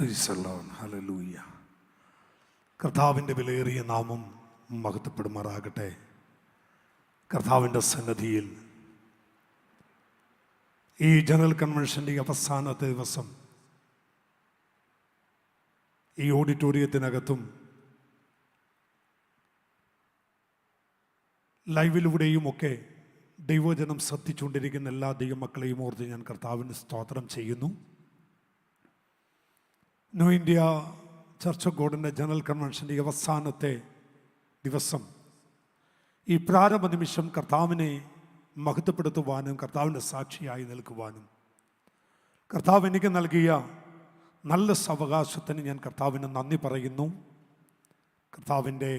Hallelujah. കർത്താവിൻ്റെ വിലയേറിയ നാമം മഹത്വപ്പെടുമാറാകട്ടെ. കർത്താവിൻ്റെ സന്നിധിയിൽ ഈ ജനറൽ കൺവെൻഷൻ്റെ അവസാനത്തെ ദിവസം ഈ ഓഡിറ്റോറിയത്തിനകത്തും ലൈവിലൂടെയുമൊക്കെ ദൈവജനം ശ്രദ്ധിച്ചുകൊണ്ടിരിക്കുന്ന എല്ലാ ദൈവമക്കളെയും ഓർത്ത് ഞാൻ കർത്താവിന് സ്തോത്രം ചെയ്യുന്നു. ന്യൂ ഇന്ത്യ ചർച്ച് ഓഫ് ഗോഡിൻ്റെ ജനറൽ കൺവെൻഷൻ്റെ അവസാനത്തെ ദിവസം ഈ പ്രാരംഭ നിമിഷം കർത്താവിനെ മഹത്വപ്പെടുത്തുവാനും കർത്താവിൻ്റെ സാക്ഷിയായി നിൽക്കുവാനും കർത്താവ് എനിക്ക് നൽകിയ നല്ല സാവകാശത്തിന് ഞാൻ കർത്താവിന് നന്ദി പറയുന്നു. കർത്താവിൻ്റെ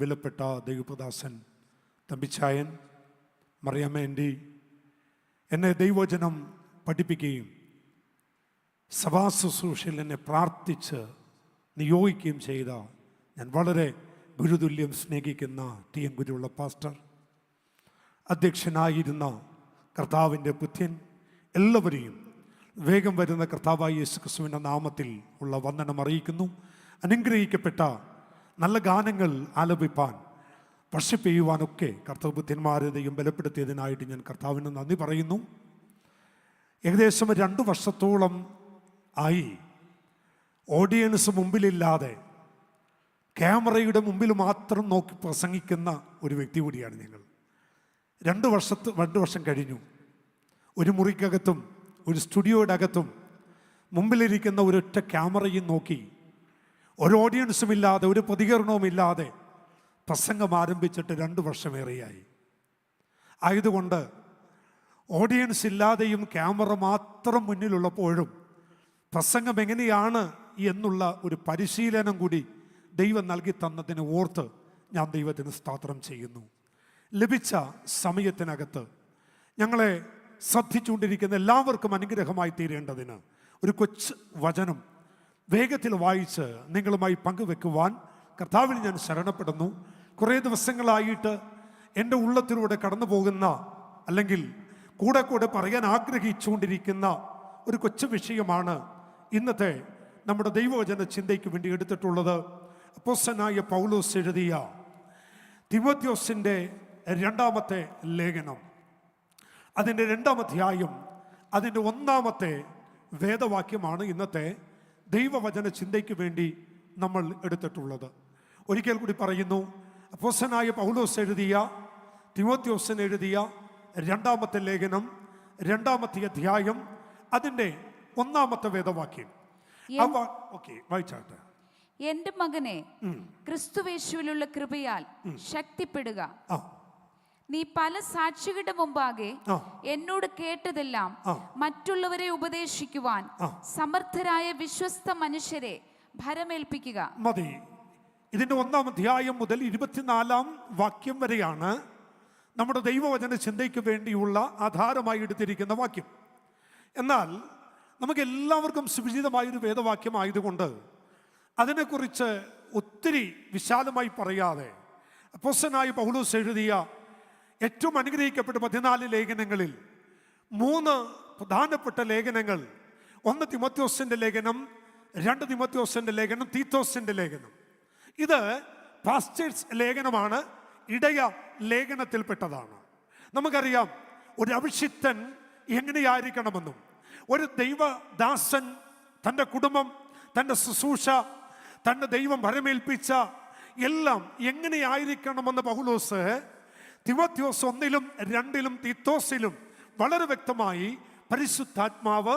വിലപ്പെട്ട ദൈവപ്രദാസൻ തമ്പിച്ചായൻ മറിയമ്മേൻ്റെ എന്നെ ദൈവവചനം പഠിപ്പിക്കുകയും സഭാ ശുശ്രൂഷയിൽ എന്നെ പ്രാർത്ഥിച്ച് നിയോഗിക്കുകയും ചെയ്ത ഞാൻ വളരെ ഗുരുതുല്യം സ്നേഹിക്കുന്ന ടി എം ഗുരുവുള്ള പാസ്റ്റർ, അധ്യക്ഷനായിരുന്ന കർത്താവിൻ്റെ പുത്യൻ, എല്ലാവരെയും വേഗം വരുന്ന കർത്താവായ യേശു ക്രിസ്തുവിൻ്റെ നാമത്തിൽ ഉള്ള വന്ദനം അറിയിക്കുന്നു. അനുഗ്രഹിക്കപ്പെട്ട നല്ല ഗാനങ്ങൾ ആലപിപ്പാൻ വർഷിപ്പ് ചെയ്യുവാനൊക്കെ കർത്തവ്യന്മാരെയും ബലപ്പെടുത്തിയതിനായിട്ട് ഞാൻ കർത്താവിന് നന്ദി പറയുന്നു. ഏകദേശം 2 വർഷത്തോളം ആയി ഓഡിയൻസ് മുമ്പിലില്ലാതെ ക്യാമറയുടെ മുമ്പിൽ മാത്രം നോക്കി പ്രസംഗിക്കുന്ന ഒരു വ്യക്തി കൂടിയാണ് ഞങ്ങൾ. 2 വർഷം കഴിഞ്ഞു. ഒരു മുറിക്കകത്തും ഒരു സ്റ്റുഡിയോയുടെ അകത്തും മുമ്പിലിരിക്കുന്ന ഒരൊറ്റ ക്യാമറയും നോക്കി ഒരു ഓഡിയൻസും ഇല്ലാതെ ഒരു പ്രതികരണവുമില്ലാതെ പ്രസംഗം ആരംഭിച്ചിട്ട് 2 വർഷമേറെയായി. ആയതുകൊണ്ട് ഓഡിയൻസ് ഇല്ലാതെയും ക്യാമറ മാത്രം മുന്നിലുള്ളപ്പോഴും പ്രസംഗം എങ്ങനെയാണ് എന്നുള്ള ഒരു പരിശീലനം കൂടി ദൈവം നൽകി തന്നതിന് ഓർത്ത് ഞാൻ ദൈവത്തിന് സ്തോത്രം ചെയ്യുന്നു. ലഭിച്ച സമയത്തിനകത്ത് ഞങ്ങളെ ശ്രദ്ധിച്ചുകൊണ്ടിരിക്കുന്ന എല്ലാവർക്കും അനുഗ്രഹമായി തീരേണ്ടതിന് ഒരു കൊച്ചു വചനം വേഗത്തിൽ വായിച്ച് നിങ്ങളുമായി പങ്കുവെക്കുവാൻ കർത്താവിൽ ഞാൻ ശരണപ്പെടുന്നു. കുറേ ദിവസങ്ങളായിട്ട് എൻ്റെ ഉള്ളത്തിലൂടെ കടന്നു പോകുന്ന അല്ലെങ്കിൽ കൂടെ കൂടെ പറയാൻ ആഗ്രഹിച്ചുകൊണ്ടിരിക്കുന്ന ഒരു കൊച്ചു വിഷയമാണ് ഇന്നത്തെ നമ്മുടെ ദൈവവചന ചിന്തയ്ക്ക് വേണ്ടി എടുത്തിട്ടുള്ളത്. അപ്പോസ്തലനായ പൗലോസ് എഴുതിയ തിമോഥെയോസിൻ്റെ 2-ാമത്തെ ലേഖനം, അതിൻ്റെ 2-ാം അധ്യായം, അതിൻ്റെ 1-ാമത്തെ വേദവാക്യമാണ് ഇന്നത്തെ ദൈവവചന ചിന്തയ്ക്ക് വേണ്ടി നമ്മൾ എടുത്തിട്ടുള്ളത്. ഒരിക്കൽ കൂടി പറയുന്നു. അപ്പോസ്തലനായ പൗലോസ് എഴുതിയ തിമോഥെയോസിന് എഴുതിയ 2-ാമത്തെ ലേഖനം, 2-ാമത്തെ അധ്യായം, അതിൻ്റെ 1-ാമത്തെ വേദവാക്യം. വായിച്ചാട്ടെ. എന്റെ മകനെ, ക്രിസ്തുവേശുവിലുള്ള കൃപയാൽ ശക്തിപ്പെടുക. നീ പല സാക്ഷികളുടെ മുമ്പാകെ എന്നോട് കേട്ടതെല്ലാം മറ്റുള്ളവരെ ഉപദേശിക്കുവാൻ സമർത്ഥരായ വിശ്വസ്ത മനുഷ്യരെ ഭരമേൽപ്പിക്കുക. മതി. ഇതിന്റെ 1-ാം അധ്യായം മുതൽ 24-ാം വാക്യം വരെയാണ് നമ്മുടെ ദൈവവചന ചിന്തയ്ക്ക് വേണ്ടിയുള്ള ആധാരമായി എടുത്തിരിക്കുന്ന വാക്യം. എന്നാൽ നമുക്ക് എല്ലാവർക്കും സുപരിചിതമായൊരു വേദവാക്യമായതുകൊണ്ട് അതിനെക്കുറിച്ച് ഒത്തിരി വിശാലമായി പറയാതെ അപ്പോസ്തലനായ പൗലോസ് എഴുതിയ ഏറ്റവും അനുഗ്രഹിക്കപ്പെട്ട 14 ലേഖനങ്ങളിൽ 3 പ്രധാനപ്പെട്ട ലേഖനങ്ങൾ, 1 തിമോഥെയോസിൻ്റെ ലേഖനം, 2 തിമോഥെയോസിൻ്റെ ലേഖനം, തീത്തോസിൻ്റെ ലേഖനം. ഇത് പാസ്റ്റേഴ്സ് ലേഖനമാണ്, ഇടയ ലേഖനത്തിൽപ്പെട്ടതാണ്. നമുക്കറിയാം ഒരു അഭിഷിക്തൻ എങ്ങനെയായിരിക്കണമെന്നും ഒരു ദൈവദാസൻ തൻ്റെ കുടുംബം, തൻ്റെ ശുശ്രൂഷ, തൻ്റെ ദൈവം ഭരമേൽപ്പിച്ച എല്ലാം എങ്ങനെയായിരിക്കണമെന്ന് പൗലോസ് തിമോഥെയോസ് 1-ലും 2-ലും തീത്തോസിലും വളരെ വ്യക്തമായി പരിശുദ്ധാത്മാവ്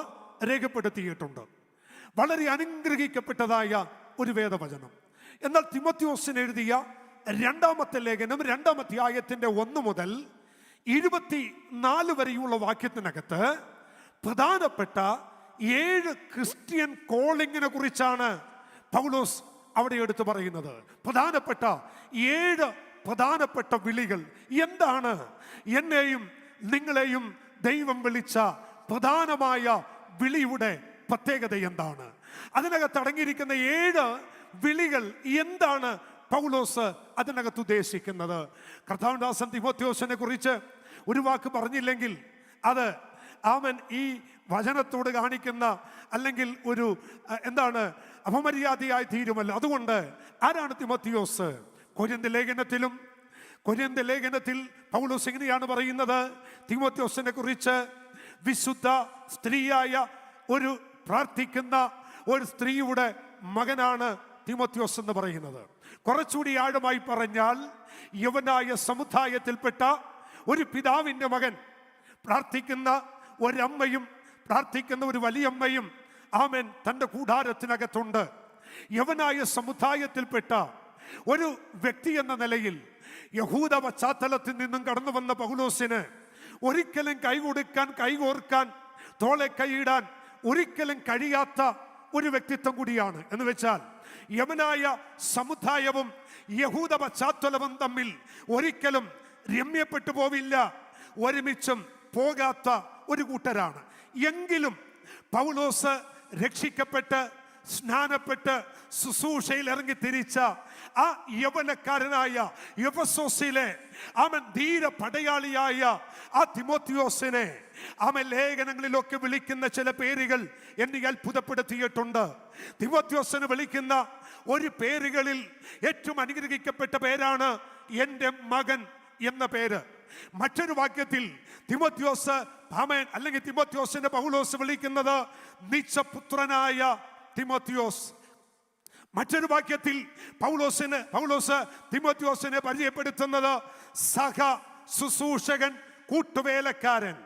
രേഖപ്പെടുത്തിയിട്ടുണ്ട്. വളരെ അനുഗ്രഹിക്കപ്പെട്ടതായ ഒരു വേദവചനം. എന്നാൽ തിമോഥെയോസിന് എഴുതിയ 2-ാമത്തെ ലേഖനം, 2-ാം അധ്യായത്തിൻ്റെ 1 മുതൽ 24 വരെയുള്ള വാക്യത്തിനകത്ത് പ്രധാനപ്പെട്ട 7 ക്രിസ്ത്യൻ കോളിങ്ങിനെ കുറിച്ചാണ് പൗലോസ് അവിടെ എടുത്തു പറയുന്നത്. പ്രധാനപ്പെട്ട 7 പ്രധാനപ്പെട്ട വിളികൾ എന്താണ്? എന്നെയും നിങ്ങളെയും ദൈവം വിളിച്ച പ്രധാനമായ വിളിയുടെ പ്രത്യേകത എന്താണ്? അതിനകത്ത് അടങ്ങിയിരിക്കുന്ന 7 വിളികൾ എന്താണ് പൗലോസ് അതിനകത്ത് ഉദ്ദേശിക്കുന്നത്? കർത്താവിൻദാസൻ തിമോഥെയോസിനെ കുറിച്ച് ഒരു വാക്ക് പറഞ്ഞില്ലെങ്കിൽ അത് അവൻ ഈ വചനത്തോട് കാണിക്കുന്ന അല്ലെങ്കിൽ ഒരു എന്താണ് അപമര്യാദയായി തീരുമല്ലോ. അതുകൊണ്ട് ആരാണ് തിമോത്തിയോസ്? കൊരിന്ത്യർ ലേഖനത്തിൽ പൗലോസ് ഇങ്ങനെയാണ് പറയുന്നത് തിമോത്തിയോസിനെ കുറിച്ച്: വിശുദ്ധ സ്ത്രീയായ ഒരു പ്രാർത്ഥിക്കുന്ന ഒരു സ്ത്രീയുടെ മകനാണ് തിമോത്തിയോസ് എന്ന് പറയുന്നത്. കുറച്ചുകൂടി ആഴമായി പറഞ്ഞാൽ യവനായ സമുദായത്തിൽപ്പെട്ട ഒരു പിതാവിൻ്റെ മകൻ, പ്രാർത്ഥിക്കുന്ന ഒരമ്മയും പ്രാർത്ഥിക്കുന്ന ഒരു വലിയമ്മയും ആമേൻ തൻ്റെ കൂടാരത്തിനകത്തുണ്ട്. യവനായ സമുദായത്തിൽപ്പെട്ട ഒരു വ്യക്തി എന്ന നിലയിൽ യഹൂദ പശ്ചാത്തലത്തിൽ നിന്നും കടന്നു വന്ന പൗലോസിന് ഒരിക്കലും കൈകോർക്കാൻ തോളെ കൈയിടാൻ ഒരിക്കലും കഴിയാത്ത ഒരു വ്യക്തിത്വം കൂടിയാണ്. എന്ന് വെച്ചാൽ യവനായ സമുദായവും യഹൂദ പശ്ചാത്തലവും തമ്മിൽ ഒരിക്കലും രമ്യപ്പെട്ടു പോവില്ല, ഒരുമിച്ചും പോകാത്ത ഒരു കൂട്ടരാണ്. എങ്കിലും പൗലോസ് രക്ഷിക്കപ്പെട്ട് സ്നാനപ്പെട്ട് ശുശ്രൂഷയിൽ ഇറങ്ങി തിരിച്ച ആ യവനക്കാരനായ എഫെസോസിലെ അവൻ ധീര പടയാളിയായ ആ തിമോത്തിയോസിനെ അവൻ ലേഖനങ്ങളിലൊക്കെ വിളിക്കുന്ന ചില പേരുകൾ എന്നെ അത്ഭുതപ്പെടുത്തിയിട്ടുണ്ട്. തിമോത്തിയോസിനെ വിളിക്കുന്ന ഒരു പേരുകളിൽ ഏറ്റവും അനുഗ്രഹിക്കപ്പെട്ട പേരാണ് എൻ്റെ മകൻ എന്ന പേര്. മറ്റൊരു വാക്യത്തിൽ തിമോത്തിയോസ് ആമേൻ അല്ലെങ്കിൽ തിമോത്തിയോസിനെ പൗലോസ് വിളിക്കുന്നത് നീച്ചപുത്രനായ തിമോത്തിയോസ്. മറ്റൊരു വാക്യത്തിൽ പൗലോസ് തിമോത്തിയോസിനെ പരിചയപ്പെടുത്തുന്നത് സഹ ശുശ്രൂഷകൻ, കൂട്ടുവേലക്കാരൻ.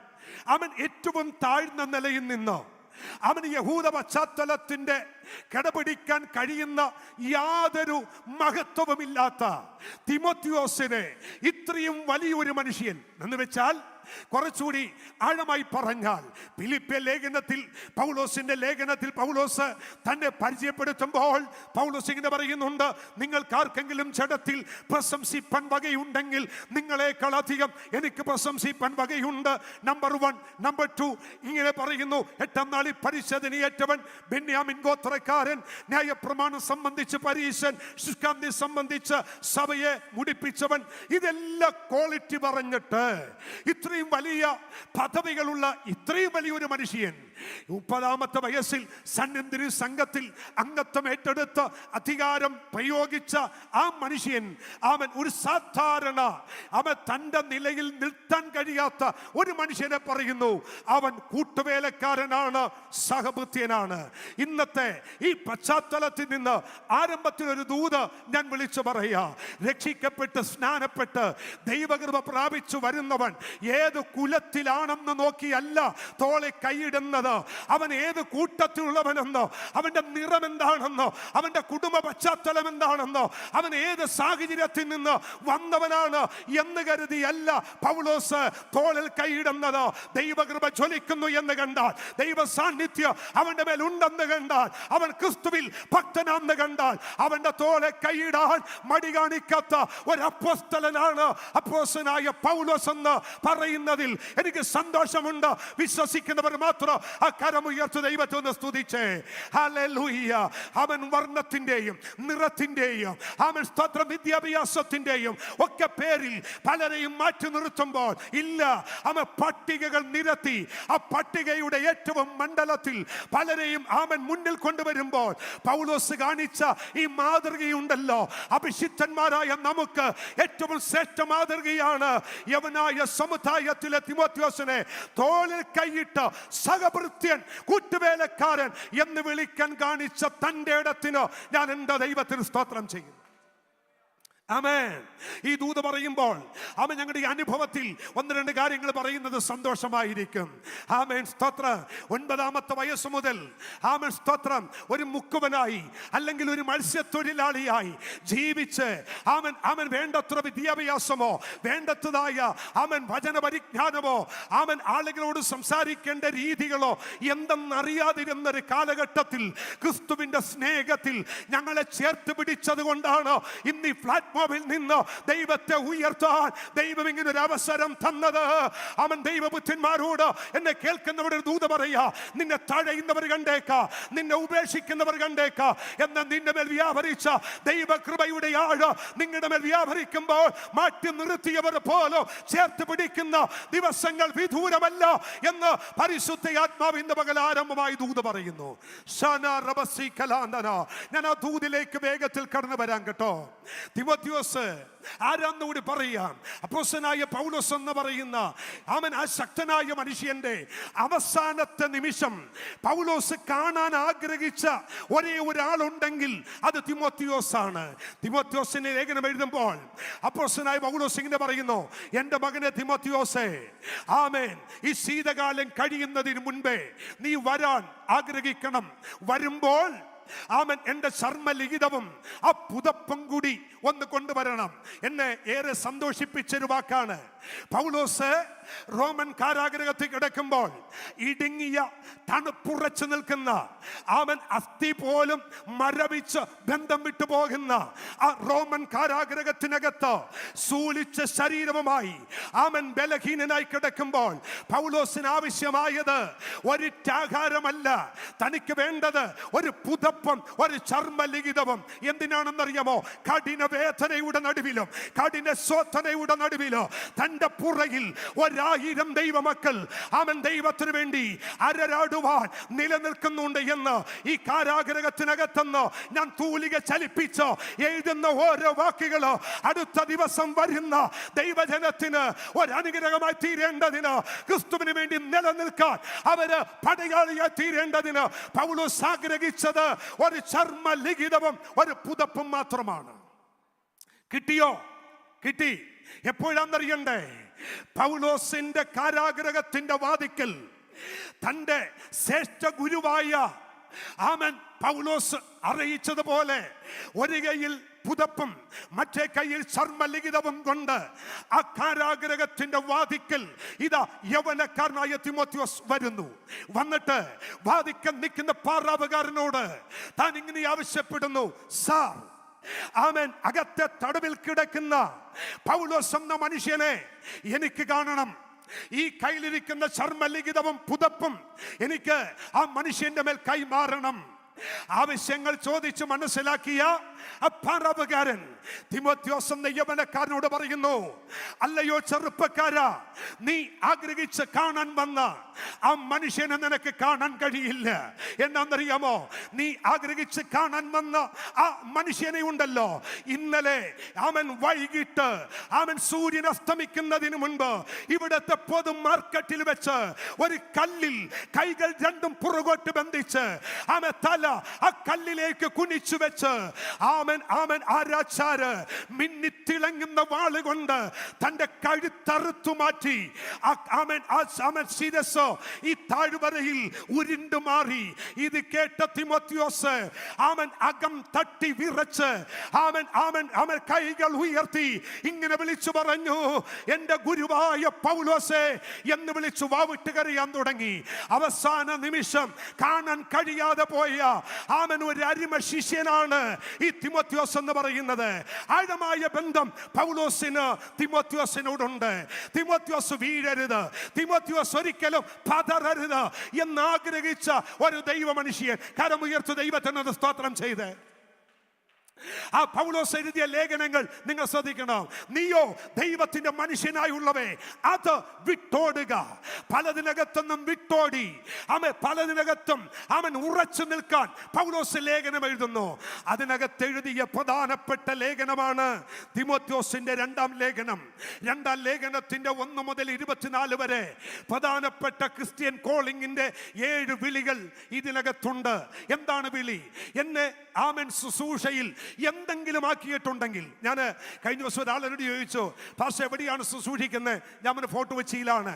അവൻ ഏറ്റവും താഴ്ന്ന നിലയിൽ നിന്ന് അവന് യഹൂദ പശ്ചാത്തലത്തിന്റെ കിടപിടിക്കാൻ കഴിയുന്ന യാതൊരു മഹത്വവുമില്ലാത്ത തിമോത്തിയോസിനെ ഇത്രയും വലിയൊരു മനുഷ്യൻ എന്ന് വെച്ചാൽ, കുറച്ചുകൂടി ആഴമായി പറഞ്ഞാൽ ഫിലിപ്പിയ ലേഖനത്തിൽ പൗലോസ് തന്നെ പരിചയപ്പെടുത്തുമ്പോൾ പൗലോസ് ഇങ്ങനെ പറയുന്നുണ്ട്: നിങ്ങൾക്കാർക്കെങ്കിലും ജഡത്തിൽ പ്രശംസിപ്പാൻ വകയുണ്ടെങ്കിൽ നിങ്ങളെക്കാൾ അധികം എനിക്ക് പ്രശംസിപ്പാൻ വകയുണ്ട്. നമ്പർ 1. നമ്പർ 2 ഇങ്ങനെ പറയുന്നു: 8-ാം നാളിൽ പരിശോധനയേറ്റവൻ, ബെന്യാമിൻ ഗോത്രക്കാരൻ, ന്യായപ്രമാണം സംബന്ധിച്ച് പരീശൻ, ശുഷ്കാന്തി സംബന്ധിച്ച് സഭയെ മുടിപ്പിച്ചവൻ. ഇതെല്ലാം ക്വാളിറ്റി പറഞ്ഞിട്ട് ഇത്രയും വലിയ പദവികളുള്ള ഇത്രയും വലിയൊരു മനുഷ്യൻ 30-ാമത്തെ വയസ്സിൽ സന്നദ്ധ സംഘത്തിൽ അംഗത്വം ഏറ്റെടുത്ത് അധികാരം പ്രയോഗിച്ച ആ മനുഷ്യൻ, അവൻ ഒരു സാധാരണ അവൻ തൻ്റെ നിലയിൽ നിർത്താൻ കഴിയാത്ത ഒരു മനുഷ്യനെ പറയുന്നു അവൻ കൂട്ടുവേലക്കാരനാണ്, സഹബുദ്ധ്യനാണ്. ഇന്നത്തെ ഈ പശ്ചാത്തലത്തിൽ നിന്ന് ആരംഭത്തിൽ ഒരു ദൂത് ഞാൻ വിളിച്ചു പറയാ: രക്ഷിക്കപ്പെട്ട് സ്നാനപ്പെട്ട് ദൈവകൃപ പ്രാപിച്ചു വരുന്നവൻ ഏത് കുലത്തിലാണെന്ന് നോക്കിയല്ല തോളെ കൈയിടുന്നത്. അവൻ ഏത് കൂട്ടത്തിലുള്ളവനെന്നോ, അവന്റെ നിറം എന്താണെന്നോ, അവന്റെ കുടുംബ പശ്ചാത്തലം എന്താണെന്നോ, അവൻ ഏത് സാഹചര്യത്തിൽ നിന്ന് വന്നവനാണ് എന്ന് കരുതിയല്ല പൗലോസ് തോളിൽ കൈയിടുന്നത്. ദൈവകൃപ ജ്വലിക്കുന്നു എന്ന് കണ്ടാൽ, ദൈവ സാന്നിധ്യം അവന്റെ മേൽ ഉണ്ടെന്ന് കണ്ടാൽ, അവൻ ക്രിസ്തുവിൽ ഭക്തനാണെന്ന് കണ്ടാൽ, അവന്റെ തോളെ കൈയിടാൻ മടി കാണിക്കാത്ത ഒരു അപ്പോസ്തലനാണ് അപ്പോസ്തലനായ പൗലോസ് എന്ന് പറയുന്നതിൽ എനിക്ക് സന്തോഷമുണ്ട്. വിശ്വസിക്കുന്നവർ മാത്രം ആ കരമുയർത്തി ദൈവത്തെ ഒന്ന് സ്തുതിച്ചേ. ഹല്ലേലൂയ. അവൻ വർണ്ണത്തിന്റെയും നിറത്തിന്റെയും അവൻ സ്തോത്രം വിദ്യാഭ്യാസത്തിന്റെയും ഒക്കെ പേരിൽ പലരെയും മാറ്റി നിർത്തുമ്പോൾ ഇല്ല, അവൻ പട്ടികകൾ നിരത്തി ആ പട്ടികയുടെ ഏറ്റവും മണ്ഡലത്തിൽ പലരെയും അവൻ മുന്നിൽ കൊണ്ടുവരുമ്പോൾ പൗലോസ് കാണിച്ച ഈ മാതൃകയുണ്ടല്ലോ, അഭിഷിക്തന്മാരായ നമുക്ക് ഏറ്റവും ശ്രേഷ്ഠ മാതൃകയാണ്. യവനായ സമുദായത്തിലെ തിമോത്തിയോസിനെ തോളിൽ കൈയിട്ട് സഹഭൃത്യൻ, കൂട്ടുവേലക്കാരൻ എന്ന് വിളിക്കാൻ കാണിച്ച തന്റെ ഇടത്തിന് ഞാൻ എൻ്റെ ദൈവത്തിന് സ്തോത്രം ചെയ്യും. ആമേൻ. ഈ ദൂത് പറയുമ്പോൾ അവൻ ഞങ്ങളുടെ ഈ അനുഭവത്തിൽ 1-2 കാര്യങ്ങൾ പറയുന്നത് സന്തോഷമായിരിക്കും. ആമേൻ സ്തോത്രം. 9-ാമത്തെ വയസ്സ് മുതൽ ആമേൻ സ്തോത്രം ഒരു മുക്കുവനായി അല്ലെങ്കിൽ ഒരു മത്സ്യത്തൊഴിലാളിയായി ജീവിച്ച് അവൻ വേണ്ടത്ര വിദ്യാഭ്യാസമോ വേണ്ടതായ അവൻ വചന പരിജ്ഞാനമോ അവൻ ആളുകളോട് സംസാരിക്കേണ്ട രീതികളോ എന്തെന്നറിയാതിരുന്നൊരു കാലഘട്ടത്തിൽ ക്രിസ്തുവിന്റെ സ്നേഹത്തിൽ ഞങ്ങളെ ചേർത്ത് പിടിച്ചത് കൊണ്ടാണ് ഇന്ന് ഈ പ്ലാറ്റ്ഫോം ആത്മാവിൽ നിന്ന് ദൈവത്തെ ഉയർത്താൻ ദൈവം ഇങ്ങനെ ഒരു അവസരം തന്നത്. അവൻ ദൈവപുത്രന്മാരോട്, എന്നെ കേൾക്കുന്നവരുടെ ദൂത പറയാ, നിന്നെ തഴയുന്നവർ കണ്ടേക്കാ, നിന്നെ ഉപേക്ഷിക്കുന്നവർ കണ്ടേക്കാ, എന്നാൽ നിന്റെ മേൽ വ്യാപരിച്ച ദൈവകൃപയുടെ ആഴ് നിങ്ങളുടെ മേൽ വ്യാപരിക്കുമ്പോൾ മാറ്റി നിർത്തിയവർ പോലും ചേർത്ത് പിടിക്കുന്ന ദിവസങ്ങൾ വിദൂരമല്ല എന്ന് പരിശുദ്ധ ആത്മാവ് ഇന്ന് പകൽ ആരംഭമായി ദൂത് പറയുന്നു. ഞാൻ ആ ദൂതിലേക്ക് വേഗത്തിൽ കടന്നു വരാൻ കേട്ടോ. തിമോത്തിയോസ് ആരാന്നുകൂടി പറയാം. അപ്പോസ്തലനായ പൗലോസ് എന്ന് പറയുന്ന അവൻ ആ ശക്തനായ മനുഷ്യന്റെ അവസാനത്തെ നിമിഷം പൗലോസ് കാണാൻ ആഗ്രഹിച്ച ഒരേ ഒരാളുണ്ടെങ്കിൽ അത് തിമോത്തിയോസ് ആണ്. തിമോത്തിയോസിനെ ലേഖനം എഴുതുമ്പോൾ അപ്പോസ്തലനായ പൗലോസ് ഇങ്ങനെ പറയുന്നു, എൻ്റെ മകനെ തിമോത്തിയോസേ, ആമേൻ, ഈ ശീതകാലം കഴിയുന്നതിന് മുൻപേ നീ വരാൻ ആഗ്രഹിക്കണം. വരുമ്പോൾ ആമൻ എൻ്റെ ചർമ്മലിഖിതവും ആ പുതപ്പും കൂടി ഒന്ന് കൊണ്ടുവരണം. എന്നെ ഏറെ സന്തോഷിപ്പിച്ചൊരു വാക്കാണ്. പൗലോസ് റോമൻ കാരാഗ്രഹത്തിൽ കിടക്കുമ്പോൾ ഇടുങ്ങിയ തണുപ്പുറച്ചു നിൽക്കുന്ന അവൻ അസ്ഥി പോലും മരവിച്ച് ബന്ധം വിട്ടു പോകുന്ന ആ റോമൻ കാരാഗ്രഹത്തിനകത്ത് സൂലിച്ച ശരീരവുമായി അവൻ ബലഹീനനായി കിടക്കുമ്പോൾ പൗലോസിന് ആവശ്യമായത് ഒരിറ്റാഹാരമല്ല, തനിക്ക് വേണ്ടത് ഒരു പുതപ്പും ഒരു ചർമ്മലിഖിതവും. എന്തിനാണെന്നറിയാമോ? കഠിന വേദനയുടെ നടുവിലും കഠിന ശോധനയുടെ നടുവിലും തന്റെ പുറകിൽ 1000 ദൈവമക്കൾ അവൻ ദൈവത്തിന് വേണ്ടി അരരാടുവാൻ നിലനിൽക്കുന്നുണ്ട് എന്ന് ഈ കാരാഗ്രഹത്തിനകത്തുനിന്ന് ഞാൻ തൂലിക ചലിപ്പിച്ച് എഴുതുന്ന ഓരോ വാക്കുകളോ അടുത്ത ദിവസം വരുന്ന ദൈവജനത്തിന് ഒരനുഗ്രഹമായി തീരേണ്ടതിന്, ക്രിസ്തുവിന് വേണ്ടി നിലനിൽക്കാൻ അവര് പടയാളിയായി തീരേണ്ടതിന് പൗലോസ് ആഗ്രഹിച്ചത് ഒരു ചർമ്മ ലിഖിതവും ഒരു പുതപ്പും മാത്രമാണ്. കിട്ടിയോ? കിട്ടി. എപ്പോഴാന്നറിയണ്ടേ? പൗലോസിന്റെ കാരാഗ്രഹത്തിന്റെ വാതിക്കൽ തന്റെ ശ്രേഷ്ഠ ഗുരുവായ ആമൻ പൗലോസ് അറിയിച്ചതുപോലെ ഒരു കൈയിൽ പുതപ്പും മറ്റേ കൈയിൽ ചർമ്മലിഖിതവും കൊണ്ട് ആ കാരാഗ്രഹത്തിന്റെ വാതിക്കൽ ഇതാ യൗവനക്കാരനായ തിമോത്തിയോസ് വരുന്നു. വന്നിട്ട് വാതിക്കൽ നിൽക്കുന്ന പാറാവുകാരനോട് താൻ ഇങ്ങനെ ആവശ്യപ്പെടുന്നു, സാർ, ആമേൻ, അകത്തെ തടവിൽ കിടക്കുന്ന പൗലോസ് എന്ന മനുഷ്യനെ എനിക്ക് കാണണം. ഈ കയ്യിലിരിക്കുന്ന ചർമ്മലിഖിതവും പുതപ്പും എനിക്ക് ആ മനുഷ്യന്റെ മേൽ കൈമാറണം. ആവശ്യങ്ങൾ ചോദിച്ച് മനസ്സിലാക്കിയ അപ്പാറാവുകാരൻ തിമോത്തിയോസ് എന്ന യൗവനക്കാരനോട് പറയുന്നു, അല്ലയോ ചെറുപ്പക്കാരാ, നീ ആഗ്രഹിച്ച് കാണാൻ വന്ന ആ മനുഷ്യനെ നിനക്ക് കാണാൻ കഴിയില്ല. എന്നാന്നറിയാമോ? നീ ആഗ്രഹിച്ച് കാണാൻ വന്ന ആ മനുഷ്യനെ ഉണ്ടല്ലോ, ഇന്നലെ അവൻ വൈകിട്ട് അവൻ സൂര്യൻ അസ്തമിക്കുന്നതിന് മുൻപ് ഇവിടുത്തെ പൊതു മാർക്കറ്റിൽ വെച്ച് ഒരു കല്ലിൽ കൈകൾ രണ്ടും പുറകോട്ട് ബന്ധിച്ച് അവൻ തല ആ കല്ലിലേക്ക് കുനിച്ചു വെച്ച് ആമൻ ആമൻ ആരാച്ചാര് മിന്നിത്തിളങ്ങുന്ന വാളുകൊണ്ട് തന്റെ കഴുത്തറുത്തു മാറ്റി ആമൻ ശിരസ് ഈ താഴ്വരയിൽ ഉരുണ്ടു മാറി. ഇത് കേട്ട തിമോത്തിയോസ് അവൻ അകം തട്ടി വിറച്ച് അവൻ കൈകൾ ഉയർത്തി ഇങ്ങനെ വിളിച്ചു പറഞ്ഞു, എൻ്റെ ഗുരുവായ പൗലോസേ എന്ന് വിളിച്ചു വാവിട്ട് കരയാൻ തുടങ്ങി. അവസാന നിമിഷം കാണാൻ കഴിയാതെ പോയ അവൻ ഒരു അരിമ ശിഷ്യനാണ് ഈ തിമോത്തിയോസ് എന്ന് പറയുന്നത്. ആഴമായ ബന്ധം പൗലോസിന് തിമോത്തിയോസിനോടുണ്ട്. തിമോത്തിയോസ് വീഴരുത്, തിമോത്തിയോസ് ഒരിക്കലും പതറരുത് എന്നാഗ്രഹിച്ച ഒരു ദൈവ മനുഷ്യൻ. കരമുയർത്ത് ദൈവത്തിന് സ്തോത്രം ചെയ്ത് ആ പൗലോസ് എഴുതിയ ലേഖനങ്ങൾ നിങ്ങൾ ശ്രദ്ധിക്കണം. നീയോ ദൈവത്തിന്റെ മനുഷ്യനായുള്ളവേ, അത് വിട്ടോടുക. പലതിനകത്തൊന്നും വിട്ടോടി പലതിനകത്തും അവൻ ഉറച്ചു നിൽക്കാൻ പൗലോസ് ലേഖനം എഴുതുന്നു. അതിനകത്ത് എഴുതിയ പ്രധാനപ്പെട്ട ലേഖനമാണ് തിമോത്തിയോസിന്റെ 2ാം ലേഖനം. 2ാം ലേഖനത്തിന്റെ 1 മുതൽ 24 വരെ പ്രധാനപ്പെട്ട ക്രിസ്ത്യൻ കോളിംഗിന്റെ 7 വിളികൾ ഇതിനകത്തുണ്ട്. എന്താണ് വിളി? എന്നെ ആമൻ ശുശ്രൂഷയിൽ എന്തെങ്കിലും ആക്കിയിട്ടുണ്ടെങ്കിൽ, ഞാൻ കഴിഞ്ഞ ദിവസം ഒരാളോട് ചോദിച്ചു, പാസ്റ്റർ എവിടെയാണ് ശുശ്രൂഷിക്കുന്നത്? ഞാൻ ഫോട്ടോ വെച്ചിയിലാണ്.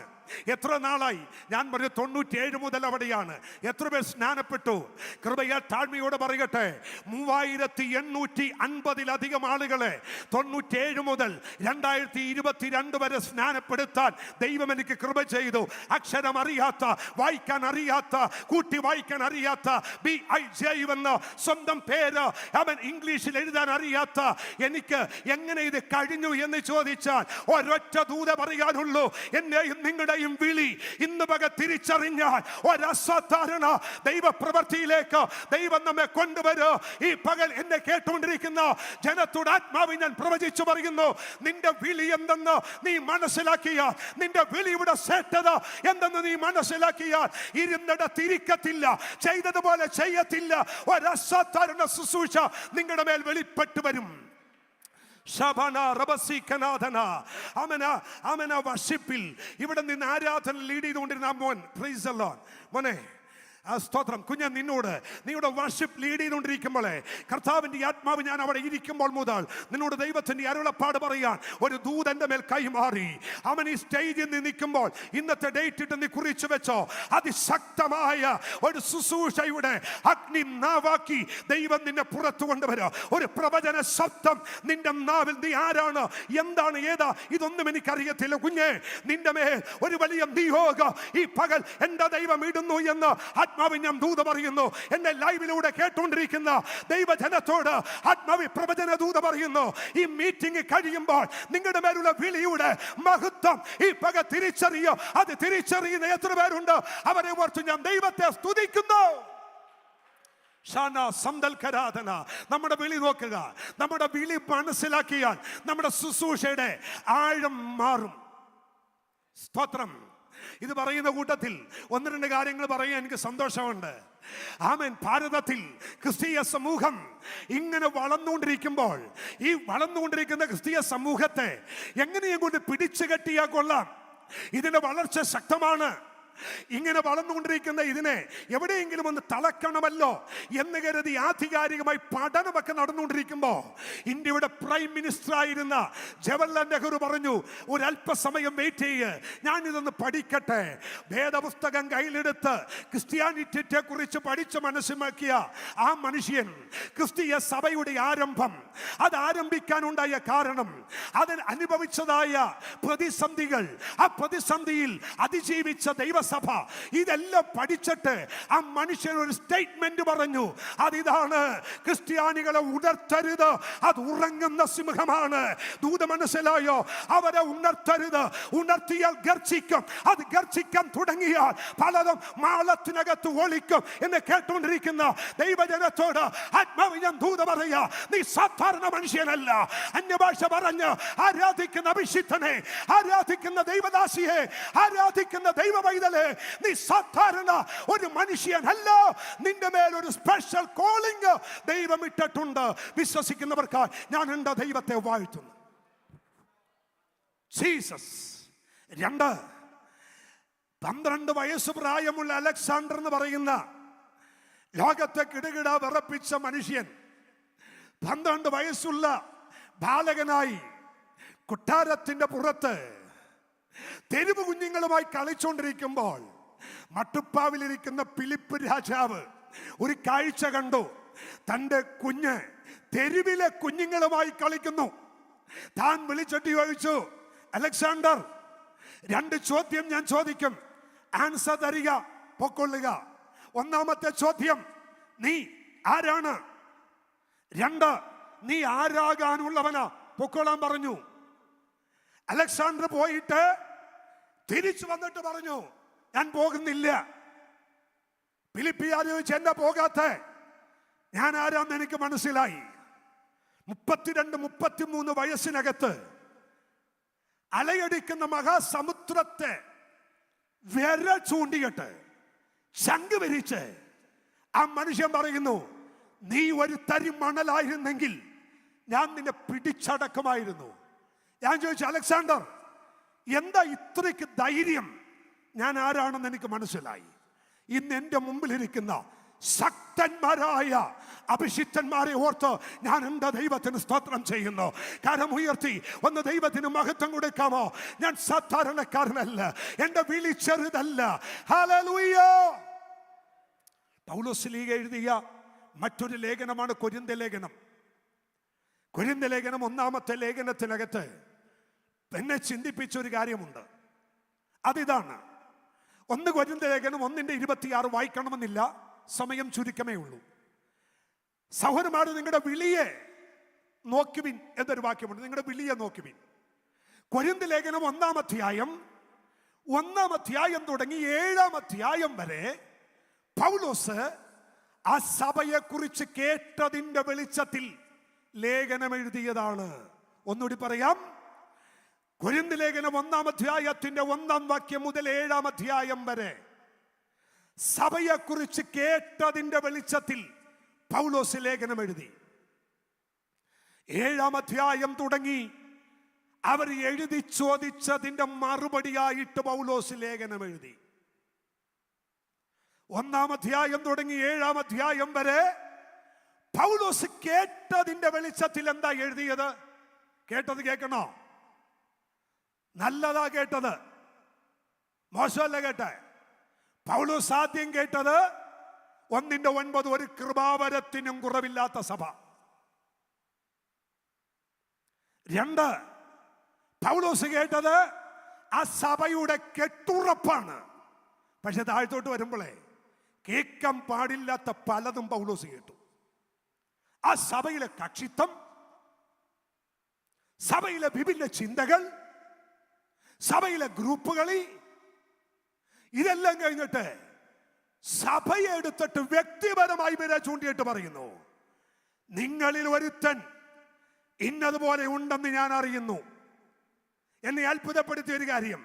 എത്ര നാളായി? ഞാൻ പറഞ്ഞു 97 മുതൽ അവിടെയാണ്. എത്ര പേർ സ്നാനപ്പെട്ടു? കൃപയാൽ താഴ്മയോടെ പറയട്ടെ, 3850 ആളുകളെ 97 മുതൽ 2022 വരെ സ്നാനപ്പെടുത്താൻ ദൈവം എനിക്ക് കൃപ ചെയ്തു. അക്ഷരം അറിയാത്ത, വായിക്കാൻ അറിയാത്ത, കൂട്ടി വായിക്കാൻ അറിയാത്ത, BIJ എന്ന സ്വന്തം പേര് അവൻ ഇംഗ്ലീഷിൽ എഴുതാൻ അറിയാത്ത എനിക്ക് എങ്ങനെ ഇത് കഴിഞ്ഞു എന്ന് ചോദിച്ചാൽ ഒരൊറ്റ ദൂത പറയാനുള്ളൂ, എന്നെയും നിങ്ങളുടെയും വിളി ഇന്ന് പക തിരിച്ചറിഞ്ഞാൽ ഒരസാധാരണ ദൈവപ്രവൃത്തിയിലേക്ക് ദൈവം നമ്മെ കൊണ്ടുവരും. ഈ പകൽ എന്നെ കേട്ടുകൊണ്ടിരിക്കുന്ന ജനത്തോട് ആത്മാവിൽ ഞാൻ പ്രവചിച്ചു പറയുന്നു, നിന്റെ വിളി എന്തെന്ന് നീ മനസ്സിലാക്കിയാൽ, നിന്റെ വിളിയുടെ ശ്രേഷ്ഠത എന്തെന്ന് നീ മനസ്സിലാക്കിയാൽ ഇരുന്നിടത്തിരിക്കത്തില്ല, ചെയ്തതുപോലെ ചെയ്യത്തില്ല. ഒരസാധാരണ ശുശ്രൂഷ നിങ്ങളുടെ മേൽ വെളിപ്പെട്ടു വരും. വർഷിപ്പിൽ ഇവിടെ നിന്ന് ആരാധന ലീഡ് ചെയ്തുകൊണ്ടിരുന്ന മോൻ, പ്രൈസ് ദി ലോർഡ് മോനെ, സ്തോത്രം. കുഞ്ഞ് നിന്നോട് വർഷിപ്പ് ലീഡ് ചെയ്തുകൊണ്ടിരിക്കുമ്പോഴേ കർത്താവിൻ്റെ ആത്മാവ് ഞാൻ അവിടെ ഇരിക്കുമ്പോൾ മുതൽ നിന്നോട് ദൈവത്തിൻ്റെ അരുളപ്പാട് പറയാൻ ഒരു ദൂതന്റെ മേൽ കൈമാറി. അവൻ ഈ സ്റ്റേജിൽ നിന്ന് നിൽക്കുമ്പോൾ ഇന്നത്തെ ഡേറ്റ് ഇട്ട് നീ കുറിച്ചു വെച്ചോ, അതിശക്തമായ ഒരു ശുശ്രൂഷയുടെ അഗ്നി നാവാക്കി ദൈവം നിന്നെ പുറത്തു കൊണ്ടുവരും. ഒരു പ്രവചന ശബ്ദം നിന്റെ നാവിൽ, നീ ആരാണ്, എന്താണ്, ഏതാ, ഇതൊന്നും എനിക്കറിയത്തില്ല കുഞ്ഞെ, നിന്റെ മേൽ ഒരു വലിയ നിയോഗം ഈ പകൽ എൻ്റെ ദൈവം ഇടുന്നു എന്ന് ആത്മാവിൽ ഞാൻ ദൂത പറയുന്നു. എന്നെ ലൈവിലൂടെ കേട്ടുകൊണ്ടിരിക്കുന്ന ദൈവജനത്തോട് ആത്മാവി പ്രവചന ദൂത പറയുന്നു, ഈ മീറ്റിംഗ് കഴിയുമ്പോൾ നിങ്ങളുടെ മേലുള്ള വിളിയുടെ മഹത്വം ഈ പക തിരിച്ചറിയോ. അത് തിരിച്ചറിയുന്ന എത്ര പേരുണ്ട്? അവരെ ഓർത്ത് ഞാൻ ദൈവത്തെ സ്തുതിക്കുന്നു. നമ്മുടെ വിളി നോക്കുക, നമ്മുടെ വിളി മനസ്സിലാക്കിയാൽ നമ്മുടെ ശുശ്രൂഷയുടെ ആഴം മാറും. സ്തോത്രം. ഇത് പറയുന്ന കൂട്ടത്തിൽ 1-2 കാര്യങ്ങൾ പറയാൻ എനിക്ക് സന്തോഷമുണ്ട്. ആമേൻ. ഭാരതത്തിൽ ക്രിസ്തീയ സമൂഹം ഇങ്ങനെ വളർന്നുകൊണ്ടിരിക്കുമ്പോൾ ഈ വളർന്നുകൊണ്ടിരിക്കുന്ന ക്രിസ്തീയ സമൂഹത്തെ എങ്ങനെയും കൊണ്ട് പിടിച്ചു കെട്ടിയാൽ കൊള്ളാം. ഇതിന്റെ വളർച്ച ശക്തമാണ്. ഇങ്ങനെ വളർന്നുകൊണ്ടിരിക്കുന്ന ഇതിനെ എവിടെയെങ്കിലും ഒന്ന് തളക്കണമല്ലോ എന്ന് കരുതി ആധികാരികമായി പഠനമൊക്കെ നടന്നുകൊണ്ടിരിക്കുമ്പോൾ ഇന്ത്യയുടെ പ്രൈം മിനിസ്റ്റർ ആയിരുന്ന ജവഹർലാൽ നെഹ്റു പറഞ്ഞു, ഒരല്പസമയം വെയിറ്റ് ചെയ്യ്, ഞാനിതൊന്ന് പഠിക്കട്ടെ. വേദപുസ്തകം കയ്യിലെടുത്ത് ക്രിസ്ത്യാനിറ്റിയെ കുറിച്ച് പഠിച്ച് മനസ്സിലാക്കിയ ആ മനുഷ്യൻ ക്രിസ്തീയ സഭയുടെ ആരംഭം, അത് ആരംഭിക്കാനുണ്ടായ കാരണം, അതിൽ അനുഭവിച്ചതായ പ്രതിസന്ധികൾ, ആ പ്രതിസന്ധിയിൽ അതിജീവിച്ച ദൈവസഭ, ഇതെല്ലാം പഠിച്ചിട്ട് ആ മനുഷ്യൻ ഒരു സ്റ്റേറ്റ്മെന്റ് പറഞ്ഞു. അതിതാണ്, ക്രിസ്ത്യാനികളെ ഉണർത്തരുത്, അത് ഉറങ്ങുന്ന സിംഹമാണ്. ദൂത മനസ്സിലായോ? അവരെ ഉണർത്തരുത്. ഉണർത്തിയാൽ ഗർജിക്കും. അത് ഗർജിക്കാൻ തുടങ്ങിയാൽ പലതും മാളത്തിനകത്ത് ഒളിക്കും എന്ന് കേട്ടുകൊണ്ടിരിക്കുന്ന ദൈവജനത്തോട് ആത്മാവ് ഞാൻ ദൂത പറയാ, നീ സാധാരണ മനുഷ്യനല്ല. അന്യഭാഷ പറഞ്ഞ് ആരാധിക്കുന്ന അഭിഷിക്തനെ, ആരാധിക്കുന്ന ദൈവദാസിയെ, ആരാധിക്കുന്ന ദൈവവൈതലെ, നീ സാധാരണ ഒരു മനുഷ്യനല്ല. നിന്റെ മേൽ ഒരു സ്പെഷ്യൽ കോളിംഗ് ദൈവം ഇട്ടിട്ടുണ്ട്. വിശ്വസിക്കുന്നവർക്ക് ഞാൻ എൻ്റെ ദൈവത്തെ വാഴ്ത്തുന്നു. ജീസസ്. 2, 12 വയസ്സ് പ്രായമുള്ള അലക്സാണ്ടർ എന്ന് പറയുന്ന ലോകത്തെ കിടുകിട വിറപ്പിച്ച മനുഷ്യൻ 12 വയസ്സുള്ള ബാലകനായി കൊട്ടാരത്തിന്റെ പുറത്ത് തെരുവ് കുഞ്ഞുങ്ങളുമായി കളിച്ചുകൊണ്ടിരിക്കുമ്പോൾ മട്ടുപ്പാവിലിരിക്കുന്ന ഫിലിപ്പ് രാജാവ് ഒരു കാഴ്ച കണ്ടു. തൻ്റെ കുഞ്ഞ് തെരുവിലെ കുഞ്ഞുങ്ങളുമായി കളിക്കുന്നു. താൻ വിളിച്ചിട്ട് ചോദിച്ചു, അലക്സാണ്ടർ, 2 ചോദ്യം ഞാൻ ചോദിക്കും, ആൻസർ തരിക, പൊക്കൊള്ളുക. ഒന്നാമത്തെ ചോദ്യം, നീ ആരാണ്? 2, നീ ആരാകാനുള്ളവനാ? പൊക്കോളാൻ പറഞ്ഞു. അലക്സാണ്ടർ പോയിട്ട് തിരിച്ചു വന്നിട്ട് പറഞ്ഞു, ഞാൻ പോകുന്നില്ല. ഫിലിപ്പിയാർ ചോദിച്ചു, എന്നാ പോകാത്തെ? ഞാൻ ആരാന്ന് എനിക്ക് മനസ്സിലായി. 32-33 വയസ്സിനകത്ത് അലയടിക്കുന്ന മഹാസമുദ്രത്തെ വിരൽ ചൂണ്ടിയിട്ട് ശംഖ് വിരിച്ച് ആ മനുഷ്യൻ പറയുന്നു, നീ ഒരു തരി മണലായിരുന്നെങ്കിൽ ഞാൻ നിന്നെ പിടിച്ചടക്കുമായിരുന്നു. ഞാൻ ചോദിച്ചു, അലക്സാണ്ടർ, എന്താ ഇത്രയ്ക്ക് ധൈര്യം? ഞാൻ ആരാണെന്ന് എനിക്ക് മനസ്സിലായി. ഇന്ന് എൻ്റെ മുമ്പിലിരിക്കുന്ന ശക്തന്മാരായ അഭിഷിക്തന്മാരെ ഓർത്ത് ഞാൻ എൻ്റെ ദൈവത്തിന് സ്തോത്രം ചെയ്യുന്നു. കരം ഉയർത്തി ഒന്ന് ദൈവത്തിന് മഹത്വം കൊടുക്കാമോ? ഞാൻ സാധാരണക്കാരനല്ല, എൻ്റെ വിളി ചെറുതല്ല. ഹല്ലേലൂയ. പൗലോസ് എഴുതിയ മറ്റൊരു ലേഖനമാണ് കൊരിന്ത ലേഖനം. കൊരിന്ത ലേഖനം 1-ാമത്തെ ലേഖനത്തിനകത്ത് എന്നെ ചിന്തിപ്പിച്ച ഒരു കാര്യമുണ്ട്. അതിതാണ് 1 കൊരിന്ത ലേഖനം 1:26 വായിക്കണമെന്നില്ല, സമയം ചുരുക്കമേ ഉള്ളൂ. സഹോദരന്മാർ, നിങ്ങളുടെ വിളിയെ നോക്കുവിൻ എന്നൊരു വാക്യമുണ്ട്. നിങ്ങളുടെ വിളിയെ നോക്കുവിൻ. കൊരിന്ത ലേഖനം 1-ാം അധ്യായം തുടങ്ങി 7-ാം അധ്യായം വരെ പൗലോസ് ആ സഭയെ കുറിച്ച് കേട്ടതിന്റെ വെളിച്ചത്തിൽ ലേഖനം എഴുതിയതാണ്. ഒന്നുകൂടി പറയാം. കൊരിന്ത ലേഖനം 1-ാം അധ്യായത്തിന്റെ 1-ാം വാക്യം മുതൽ 7-ാം അധ്യായം വരെ സഭയെ കുറിച്ച് കേട്ടതിന്റെ വെളിച്ചത്തിൽ പൗലോസ് ലേഖനം എഴുതി. 7-ാം അധ്യായം തുടങ്ങി അവർ എഴുതി ചോദിച്ചതിന്റെ മറുപടിയായിട്ട് പൗലോസ് ലേഖനം എഴുതി. 1-ാം അധ്യായം തുടങ്ങി 7-ാം അധ്യായം വരെ പൗലോസ് കേട്ടതിന്റെ വെളിച്ചത്തിൽ എന്താ എഴുതിയത്? കേട്ടത് കേൾക്കണോ? നല്ലതാ കേട്ടത്, മോശമല്ല കേട്ടെ. പൗലോസ് ആദ്യം കേട്ടത് 1:9 ഒരു കൃപാവരത്തിനും കുറവില്ലാത്ത സഭ. 2 പൗലോസ് കേട്ടത് ആ സഭയുടെ കെട്ടുറപ്പാണ്. പക്ഷെ താഴത്തോട്ട് വരുമ്പോഴേ കേൾക്കാൻ പാടില്ലാത്ത പലതും പൗലോസ് കേട്ടു. ആ സഭയിലെ കക്ഷിത്വം, സഭയിലെ വിഭിന്ന ചിന്തകൾ, സഭയിലെ ഗ്രൂപ്പുകളി, ഇതെല്ലാം കഴിഞ്ഞിട്ട് സഭയെ എടുത്തിട്ട് വ്യക്തിപരമായി ഇവരെ ചൂണ്ടിയിട്ട് പറയുന്നു, നിങ്ങളിൽ ഒരുത്തൻ ഇന്നതുപോലെ ഉണ്ടെന്ന് ഞാൻ അറിയുന്നു. എന്നെ അത്ഭുതപ്പെടുത്തിയ ഒരു കാര്യം,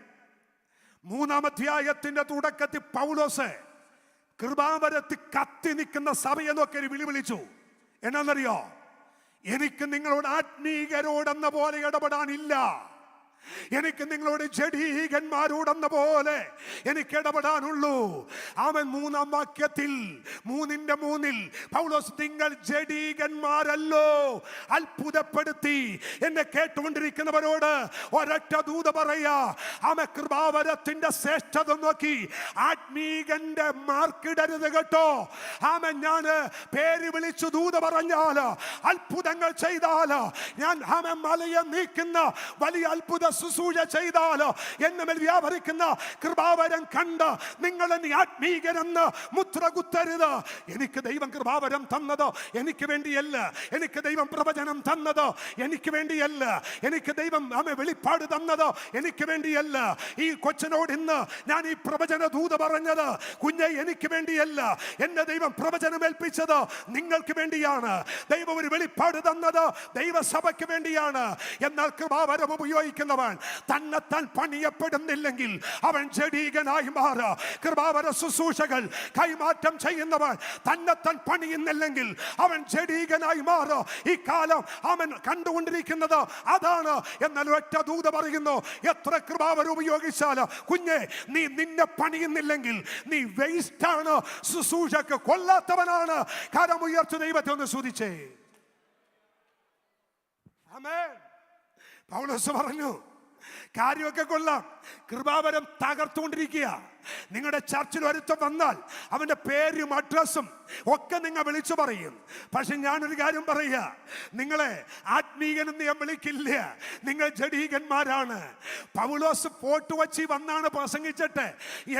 3-ാം അധ്യായത്തിന്റെ തുടക്കത്തിൽ പൗലോസ് കൃപാവരത്തിൽ കത്തി നിൽക്കുന്ന സഭയെ നോക്കി ഒരു വിളി വിളിച്ചു. എന്നാന്നറിയോ? എനിക്ക് നിങ്ങളോട് ആത്മീകരോടെന്ന പോലെ ഇടപെടാനില്ല, എനിക്ക് നിങ്ങളോട് ജഡീകന്മാരോടെന്ന പോലെ എനിക്ക് ഇടപെടാനുള്ളൂ. അവൻ 3-ാം വാക്യത്തിൽ 3:3 പൗലോസ് നിങ്ങൾ ജഡീകന്മാരല്ലോ. അത്ഭുതപ്പെടുത്തി എന്നെ കേട്ടുകൊണ്ടിരിക്കുന്നവരോട് ഒരൊറ്റ ദൂത പറയാ, അവൻ കൃപാവരത്തിന്റെ ശ്രേഷ്ഠത നോക്കി ആത്മീകന്റെ മാർക്കിടരുത് കേട്ടോ. അവൻ ഞാൻ പേര് വിളിച്ചു ദൂത പറഞ്ഞാല്, അത്ഭുതങ്ങൾ ചെയ്താല്, ഞാൻ അവൻ മലയെ നീക്കുന്ന വലിയ അത്ഭുത ശുശ്രൂഷ ചെയ്താലോ എന്നെ മേൽ വ്യാപരിക്കുന്ന കൃപാവരം കണ്ട് നിങ്ങൾ എന്നെ ആത്മീകരെന്ന് മുദ്ര കുത്തരുത്. എനിക്ക് ദൈവം കൃപാവരം തന്നത് എനിക്ക് വേണ്ടിയല്ല, എനിക്ക് ദൈവം പ്രവചനം തന്നത് എനിക്ക് വേണ്ടിയല്ല, എനിക്ക് ദൈവം വെളിപ്പാട് തന്നത് എനിക്ക് വേണ്ടിയല്ല. ഈ കൊച്ചനോട് ഇന്ന് ഞാൻ ഈ പ്രവചന ദൂത പറഞ്ഞത് കുഞ്ഞെ എനിക്ക് വേണ്ടിയല്ല, എന്നെ ദൈവം പ്രവചനം ഏൽപ്പിച്ചത് നിങ്ങൾക്ക് വേണ്ടിയാണ്. ദൈവം ഒരു വെളിപ്പാട് തന്നത് ദൈവസഭയ്ക്ക് വേണ്ടിയാണ്. എന്നാൽ കൃപാവരം ഉപയോഗിക്കുന്നവൻ തന്നെത്താൻ പണിയപ്പെടുന്നില്ലെങ്കിൽ അവൻ ജഡീകനായി മാറുക. കൃപാവര ശുശ്രൂഷകൾ കൈമാറ്റം ചെയ്യുന്നവൻ തന്നെത്താൻ പണിയുന്നില്ലെങ്കിൽ അവൻ ജഡീകനായി മാറുക. ഈ കാലം അവൻ കണ്ടുകൊണ്ടിരിക്കുന്നത് അതാണ്. എന്നാൽ ഒറ്റ ദൂത പറയുന്നു, എത്ര കൃപാവരം ഉപയോഗിച്ചാലും കുഞ്ഞെ നീ നിന്നെ പണിയുന്നില്ലെങ്കിൽ നീ വേസ്റ്റ് ആണ്, ശുശ്രൂഷക്ക് കൊള്ളാത്തവനാണ്. കരമുയർത്തി ദൈവത്തെ ഒന്ന് സ്തുതിച്ചേ. ആമേൻ. പൗലോസ് പറഞ്ഞു, കാര്യമൊക്കെ കൊള്ളാം, കൃപാവരം തകർത്തുകൊണ്ടിരിക്കുക. നിങ്ങളുടെ ചർച്ചിൽ ഒരുത്തം വന്നാൽ അവന്റെ പേരും അഡ്രസ്സും ഒക്കെ നിങ്ങൾ വിളിച്ചു പറയും. പക്ഷെ ഞാനൊരു കാര്യം പറയുക, നിങ്ങളെ ആത്മീകനെന്ന് ഞാൻ വിളിക്കില്ല, നിങ്ങൾ ജഡീകന്മാരാണ്. പൗലോസ് ഫോർട്ട് വച്ച് വന്നാണ് പ്രസംഗിച്ചിട്ട്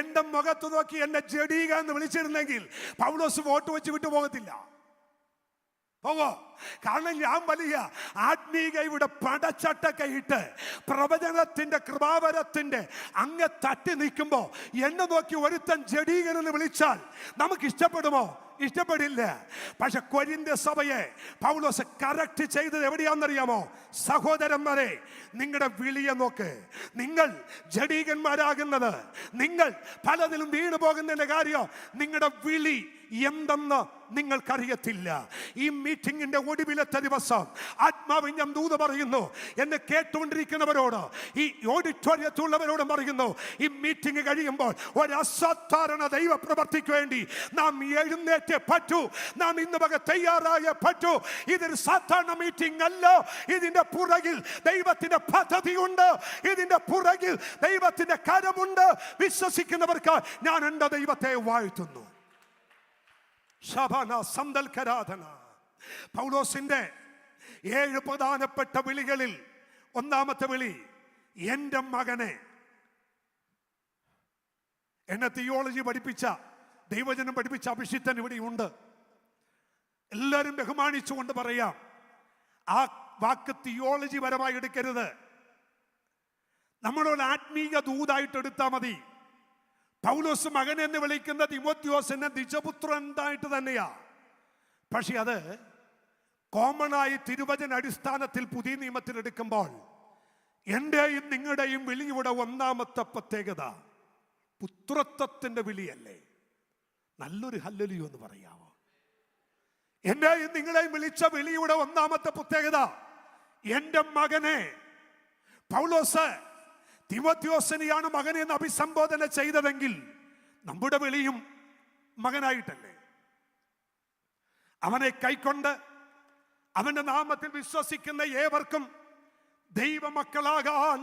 എന്റെ മുഖത്ത് നോക്കി എന്നെ ജഡീക എന്ന് വിളിച്ചിരുന്നെങ്കിൽ പൗലോസ് ഫോർട്ട് വെച്ച് വിട്ടു പോകത്തില്ല. പോവോ? കാരണം ഞാൻ വലിയ ആത്മീക ഇവിടെ പടച്ചട്ടൊക്കെ ഇട്ട് പ്രവചനത്തിന്റെ കൃപാവരത്തിന്റെ അങ്ങ് തട്ടി നിൽക്കുമ്പോ എന്നെ നോക്കി ഒരുത്തൻ ജഡീകനെന്ന് വിളിച്ചാൽ നമുക്ക് ഇഷ്ടപ്പെടുമോ? ഇഷ്ടപ്പെടില്ല. പക്ഷെ കൊരിന്ത്യ സഭയെ പൗലോസ് കറക്റ്റ് ചെയ്തത് എവിടെയാണെന്നറിയാമോ? സഹോദരന്മാരെ, നിങ്ങളുടെ വിളിയെ നോക്ക്. നിങ്ങൾ ജഡീകന്മാരാകുന്നത്, നിങ്ങൾ പലതിലും വീണു പോകുന്നതിന്റെ കാര്യം നിങ്ങളുടെ വിളി എന്തെന്ന് നിങ്ങൾക്കറിയത്തില്ല. ഈ മീറ്റിംഗിന്റെ ഒടുവിലത്തെ ദിവസം ആത്മാവിൽ ഞാൻ ദൂത് പറയുന്നു. എന്നെ കേട്ടുകൊണ്ടിരിക്കുന്നവരോട്, ഈ ഓഡിറ്റോറിയത്തിലുള്ളവരോടും പറയുന്നു, ഈ മീറ്റിംഗ് കഴിയുമ്പോൾ ഒരു അസാധാരണ ദൈവ പ്രവർത്തിക്ക് വേണ്ടി നാം എഴുന്നേറ്റേ പറ്റൂ. നാം ഇന്ന് വക തയ്യാറായേ പറ്റൂ. ഇതൊരു സാധാരണ മീറ്റിംഗ് അല്ല. ഇതിന്റെ പുറകിൽ ദൈവത്തിന്റെ പദ്ധതിയുണ്ട്. ഇതിന്റെ പുറകിൽ ദൈവത്തിന്റെ കരമുണ്ട്. വിശ്വസിക്കുന്നവർക്ക് ഞാൻ എൻ്റെ ദൈവത്തെ വാഴ്ത്തുന്നു. ശബന സന്തൽക്കരാധന. പൗലോസിന്റെ 7 പ്രധാനപ്പെട്ട വിളികളിൽ ഒന്നാമത്തെ വിളി, എൻ്റെ മകനെ. എന്നെ തിയോളജി പഠിപ്പിച്ച, ദൈവജനം പഠിപ്പിച്ച അഭിഷിക്തൻ ഇവിടെയുണ്ട്. എല്ലാവരും ബഹുമാനിച്ചുകൊണ്ട് പറയാം, ആ വാക്ക് തിയോളജി പരമായി എടുക്കരുത്. നമ്മളോട് ആത്മീയ ദൂതായിട്ട് എടുത്താൽ മതി. പൗലോസ് മകൻ എന്ന് വിളിക്കുന്ന തിമോത്തിയോസിനെ നിജപുത്രൻ എന്തായിട്ട് തന്നെയാ. പക്ഷെ അത് കോമണായി തിരുവചന അടിസ്ഥാനത്തിൽ പുതിയ നിയമത്തിൽ എടുക്കുമ്പോൾ എന്റെയും നിങ്ങളുടെയും വിളിയുടെ ഒന്നാമത്തെ പ്രത്യേകത പുത്രത്വത്തിന്റെ വിളിയല്ലേ? നല്ലൊരു ഹല്ലേലൂയ എന്ന് പറയാമോ? എന്റെയും നിങ്ങളെയും വിളിച്ച വിളിയുടെ ഒന്നാമത്തെ പ്രത്യേകത എൻ്റെ മകനെ. പൗലോസ് തിമോത്തിയോസിനെയാണ് മകനെ എന്ന് അഭിസംബോധന ചെയ്തതെങ്കിൽ നമ്മുടെ വിളിയും മകനായിട്ടല്ലേ? അവനെ കൈക്കൊണ്ട് അവന്റെ നാമത്തിൽ വിശ്വസിക്കുന്ന ഏവർക്കും ദൈവമക്കളാകാൻ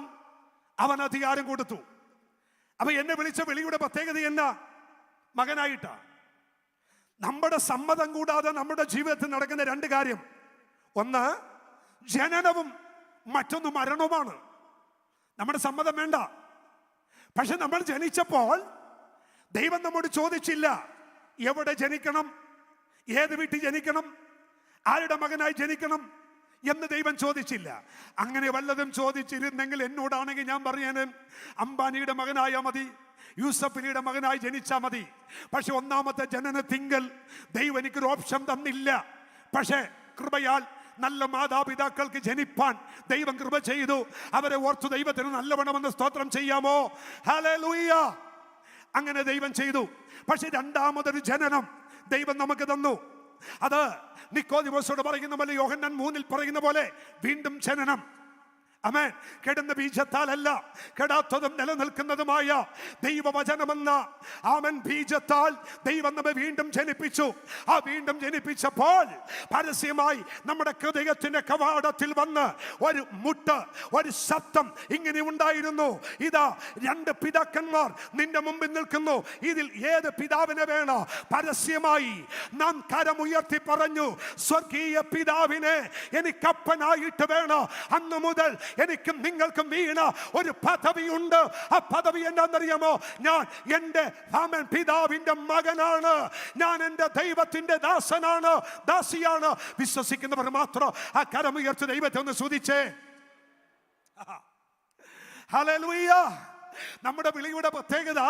അവൻ അധികാരം കൊടുത്തു. അപ്പൊ എന്നെ വിളിച്ച വിളിയുടെ പ്രത്യേകത എന്നാ? മകനായിട്ടാ. നമ്മുടെ സമ്മതം കൂടാതെ നമ്മുടെ ജീവിതത്തിൽ നടക്കുന്ന 2 കാര്യം. ഒന്ന് ജനനവും മറ്റൊന്ന് മരണവുമാണ്. നമ്മുടെ സമ്മതം വേണ്ട. പക്ഷെ നമ്മൾ ജനിച്ചപ്പോൾ ദൈവം നമ്മോട് ചോദിച്ചില്ല എവിടെ ജനിക്കണം, ഏത് വീട്ടിൽ ജനിക്കണം, ആരുടെ മകനായി ജനിക്കണം എന്ന് ദൈവം ചോദിച്ചില്ല. അങ്ങനെ വല്ലതും ചോദിച്ചിരുന്നെങ്കിൽ എന്നോടാണെങ്കിൽ ഞാൻ പറയാന് അംബാനിയുടെ മകനായാൽ മതി, യൂസഫലിയുടെ മകനായി ജനിച്ചാൽ മതി. പക്ഷെ ഒന്നാമത്തെ ജനനത്തിങ്കൽ ദൈവം എനിക്കൊരു ഓപ്ഷൻ തന്നില്ല. പക്ഷെ കൃപയാൽ നല്ല മാതാപിതാക്കൾക്ക് ജനിപ്പാൻ ദൈവം കൃപ ചെയ്തു. അവരെ ഓർത്തു ദൈവത്തിന് നല്ലവണ്ണമെന്ന് സ്തോത്രം ചെയ്യാമോ? ഹല്ലേലൂയ. അങ്ങനെ ദൈവം ചെയ്തു. പക്ഷെ രണ്ടാമതൊരു ജനനം ദൈവം നമുക്ക് തന്നു. അത് നിക്കോദിമോസോട് പറയുന്ന പോലെ, യോഹന്നാൻ 3 പറയുന്ന പോലെ വീണ്ടും ജനനം. ആമേൻ. കെടുന്ന ബീജത്താലല്ല, കെടാത്തതും നിലനിൽക്കുന്നതുമായ ദൈവവചനമെന്ന ആമൻ ബീജത്താൽ ദൈവം നമ്മെ വീണ്ടും ജനിപ്പിച്ചു. ആ വീണ്ടും ജനിപ്പിച്ചപ്പോൾ പരസ്യമായി നമ്മുടെ ഹൃദയത്തിന്റെ കവാടത്തിൽ വന്ന് ഒരു മുട്ട്, ഒരു ശബ്ദം ഇങ്ങനെ ഉണ്ടായിരുന്നു. ഇതാ 2 പിതാക്കന്മാർ നിന്റെ മുമ്പിൽ നിൽക്കുന്നു. ഇതിൽ ഏത് പിതാവിനെ വേണോ? പരസ്യമായി നാം കരമുയർത്തി പറഞ്ഞു, സ്വർഗീയ പിതാവിനെ എനിക്കപ്പനായിട്ട് വേണോ. അന്ന് മുതൽ എനിക്കും നിങ്ങൾക്കും വീണ ഒരു പദവിയുണ്ട്. ആ പദവി എന്താണെന്നറിയാമോ? ഞാൻ എൻ്റെ പിതാവിന്റെ മകനാണ്. ഞാൻ എൻ്റെ ദൈവത്തിന്റെ ദാസനാണ്, ദാസിയാണ്. വിശ്വസിക്കുന്നവർ മാത്രം ആ കരമുയർത്തി ദൈവത്തെ ഒന്ന് സ്തുതിച്ചേ. ഹല്ലേലൂയ. നമ്മുടെ വിളിയുടെ പ്രത്യേകത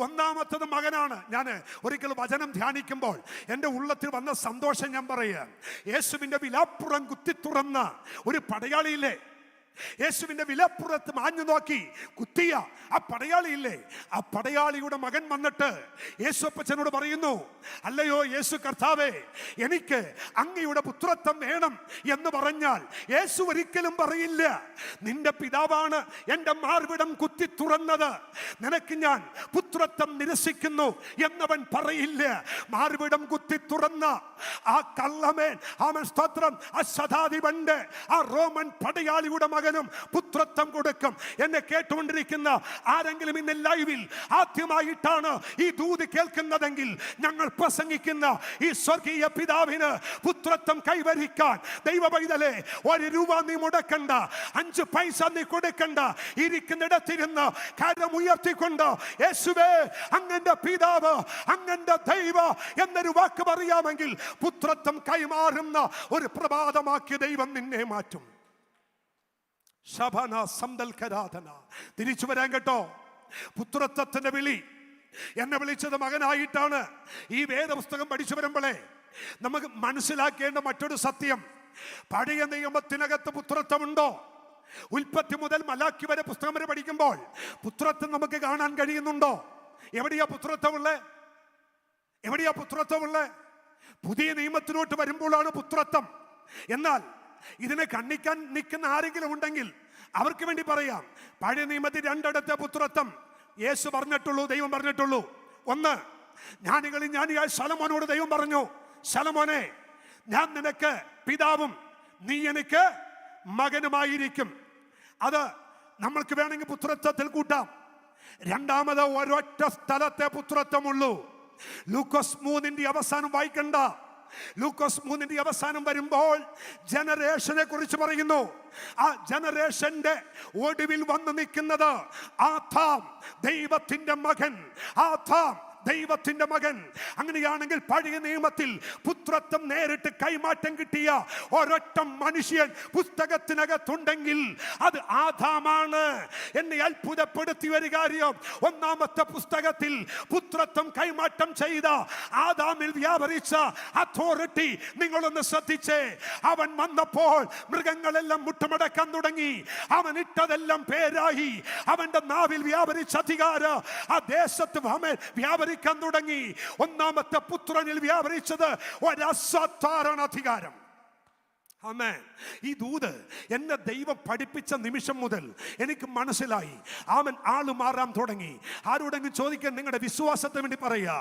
ഒന്നാമത്തത് മകനാണ്. ഞാൻ ഒരിക്കൽ വചനം ധ്യാനിക്കുമ്പോൾ എൻ്റെ ഉള്ളത്തിൽ വന്ന സന്തോഷം ഞാൻ പറയാം. യേശുവിൻ്റെ വിലാപ്പുറം കുത്തി തുറന്ന ഒരു പടയാളിയില്ലേ, യേശുവിന്റെ വിലപ്പുറത്ത് മാഞ്ഞു നോക്കി കുത്തിയ ആ പടയാളിയില്ലേ, ആ പടയാളിയുടെ മകൻ വന്നിട്ട് യേശുപ്പച്ചനോട് പറയുന്നു, അല്ലയോ യേശു കർത്താവേ, എനിക്ക് അങ്ങയുടെ പുത്രത്വം വേണം എന്ന് പറഞ്ഞാൽ യേശു ഒരിക്കലും പറയില്ല, നിന്റെ പിതാവാണ് എൻ്റെ മാർവിടം കുത്തി തുറന്നത്, നിനക്ക് ഞാൻ പുത്രത്വം നിരസിക്കുന്നു എന്നവൻ പറയില്ല. മാർവിടം കുത്തി തുറന്ന ആ കള്ളമേൻ, ആമൻ സ്തോത്രം, ആ ശതാധിപന്റെ ആ റോമൻ പടയാളിയുടെ മകനും പുത്രത്വം കൊടുക്കും. എന്നെ കേട്ടുകൊണ്ടിരിക്കുന്ന ആരെങ്കിലും ഇന്ന് ലൈവിൽ ആദ്യമായിട്ടാണ് ഈ ദൂത് കേൾക്കുന്നതെങ്കിൽ, ഞങ്ങൾ പ്രസംഗിക്കുന്ന ഈ സ്വർഗീയ പിതാവിന് പുത്രത്വം കൈവരിക്കാൻ ദൈവ പൈതലേ, 1 രൂപ നീ മുടക്കണ്ട, 5 പൈസ നീ കൊടുക്കണ്ട. ഇരിക്കുന്നിടത്തിരുന്ന് കരം ഉയർത്തിക്കൊണ്ട് യേശുവേ അങ്ങന്റെ പിതാവ്, അങ്ങന്റെ ദൈവ എന്നൊരു വാക്ക് പറയാമെങ്കിൽ പുത്രത്വം കൈമാറുന്ന ഒരു പ്രഭാതമാക്കി ദൈവം നിന്നെ മാറ്റും. ശബന സന്തൽക്കരാധന. തിരിച്ചു വരാൻ കേട്ടോ. പുത്രത്വത്തിന്റെ വിളി. എന്നെ വിളിച്ചത് മകനായിട്ടാണ്. ഈ വേദപുസ്തകം പഠിച്ചു വരുമ്പോഴേ നമുക്ക് മനസ്സിലാക്കേണ്ട മറ്റൊരു സത്യം, പഴയ നിയമത്തിനകത്ത് പുത്രത്വമുണ്ടോ? ഉൽപ്പത്തി മുതൽ മലാക്കി വരെ പുസ്തകം വരെ പഠിക്കുമ്പോൾ പുത്രത്വം നമുക്ക് കാണാൻ കഴിയുന്നുണ്ടോ? എവിടെയാ പുത്രത്വമുള്ളേ? എവിടെയാ പുത്രത്വമുള്ളത്? പുതിയ നിയമത്തിലോട്ട് വരുമ്പോഴാണ് പുത്രത്വം. എന്നാൽ ഇതിനെ കണ്ണിക്കാൻ നിൽക്കുന്ന ആരെങ്കിലും ഉണ്ടെങ്കിൽ അവർക്ക് വേണ്ടി പറയാം, പഴയ നിയമത്തിൽ രണ്ടിടത്തെ പുത്രത്വം യേശു പറഞ്ഞിട്ടുള്ളൂ, ദൈവം പറഞ്ഞിട്ടുള്ളൂ. ഒന്ന്, ജ്ഞാനിയായ ശലോമോനോട് ദൈവം പറഞ്ഞു, ശലോമോനെ, ഞാൻ നിനക്ക് പിതാവും നീ എനിക്ക് മകനുമായിരിക്കും. അത് നമ്മൾക്ക് വേണമെങ്കിൽ പുത്രത്വത്തിൽ കൂട്ടാം. രണ്ടാമത് ഒരൊറ്റ സ്ഥലത്തെ പുത്രത്വമുള്ളൂ. ലൂക്കോസ് 3 അവസാനം വായിക്കണ്ട. ലൂക്കോസ് 3 അവസാനം വരുമ്പോൾ ജനറേഷനെ കുറിച്ച് പറയുന്നു. ആ ജനറേഷന്റെ ഒടുവിൽ വന്ന് നിൽക്കുന്നത് ആദാം, ദൈവത്തിന്റെ മകൻ. ആദാം ദൈവത്തിന്റെ മകൻ. അങ്ങനെയാണെങ്കിൽ പഴയ നിയമത്തിൽ പുത്രത്വം നേരിട്ട് കൈമാറ്റം കിട്ടിയ ഒരൊറ്റ മനുഷ്യൻ പുസ്തകത്തിനകത്തുണ്ടെങ്കിൽ അത് ആദാമാണ്. എന്നെ അത്ഭുതപ്പെടുത്തിയ ഒരു കാര്യം, ഒന്നാമത്തെ പുസ്തകത്തിൽ പുത്രത്വം കൈമാറ്റം ചെയ്ത ആദാമിൽ വ്യാപരിച്ച അതോറിറ്റി നിങ്ങളൊന്ന് ശ്രദ്ധിച്ചേ. അവൻ വന്നപ്പോൾ മൃഗങ്ങളെല്ലാം മുട്ടുമടക്കാൻ തുടങ്ങി. അവൻ ഇട്ടതെല്ലാം പേരായി. അവന്റെ നാവിൽ വ്യാപരിച്ച അധികാരം ആ ദേശത്ത് വ്യാപരിക്കാൻ തുടങ്ങി. ഒന്നാമത്തെ പുത്രനിൽ വ്യാപരിച്ചത് ഒരു അസാധാരണ അധികാരം. ആമേൻ. ഈ ദൂത് എന്നെ ദൈവം പഠിപ്പിച്ച നിമിഷം മുതൽ എനിക്ക് മനസ്സിലായി. ആമൻ, ആള് മാറാൻ തുടങ്ങി. ആരോടെങ്കിലും ചോദിക്കാൻ നിങ്ങളുടെ വിശ്വാസത്തെ വേണ്ടി പറയുക.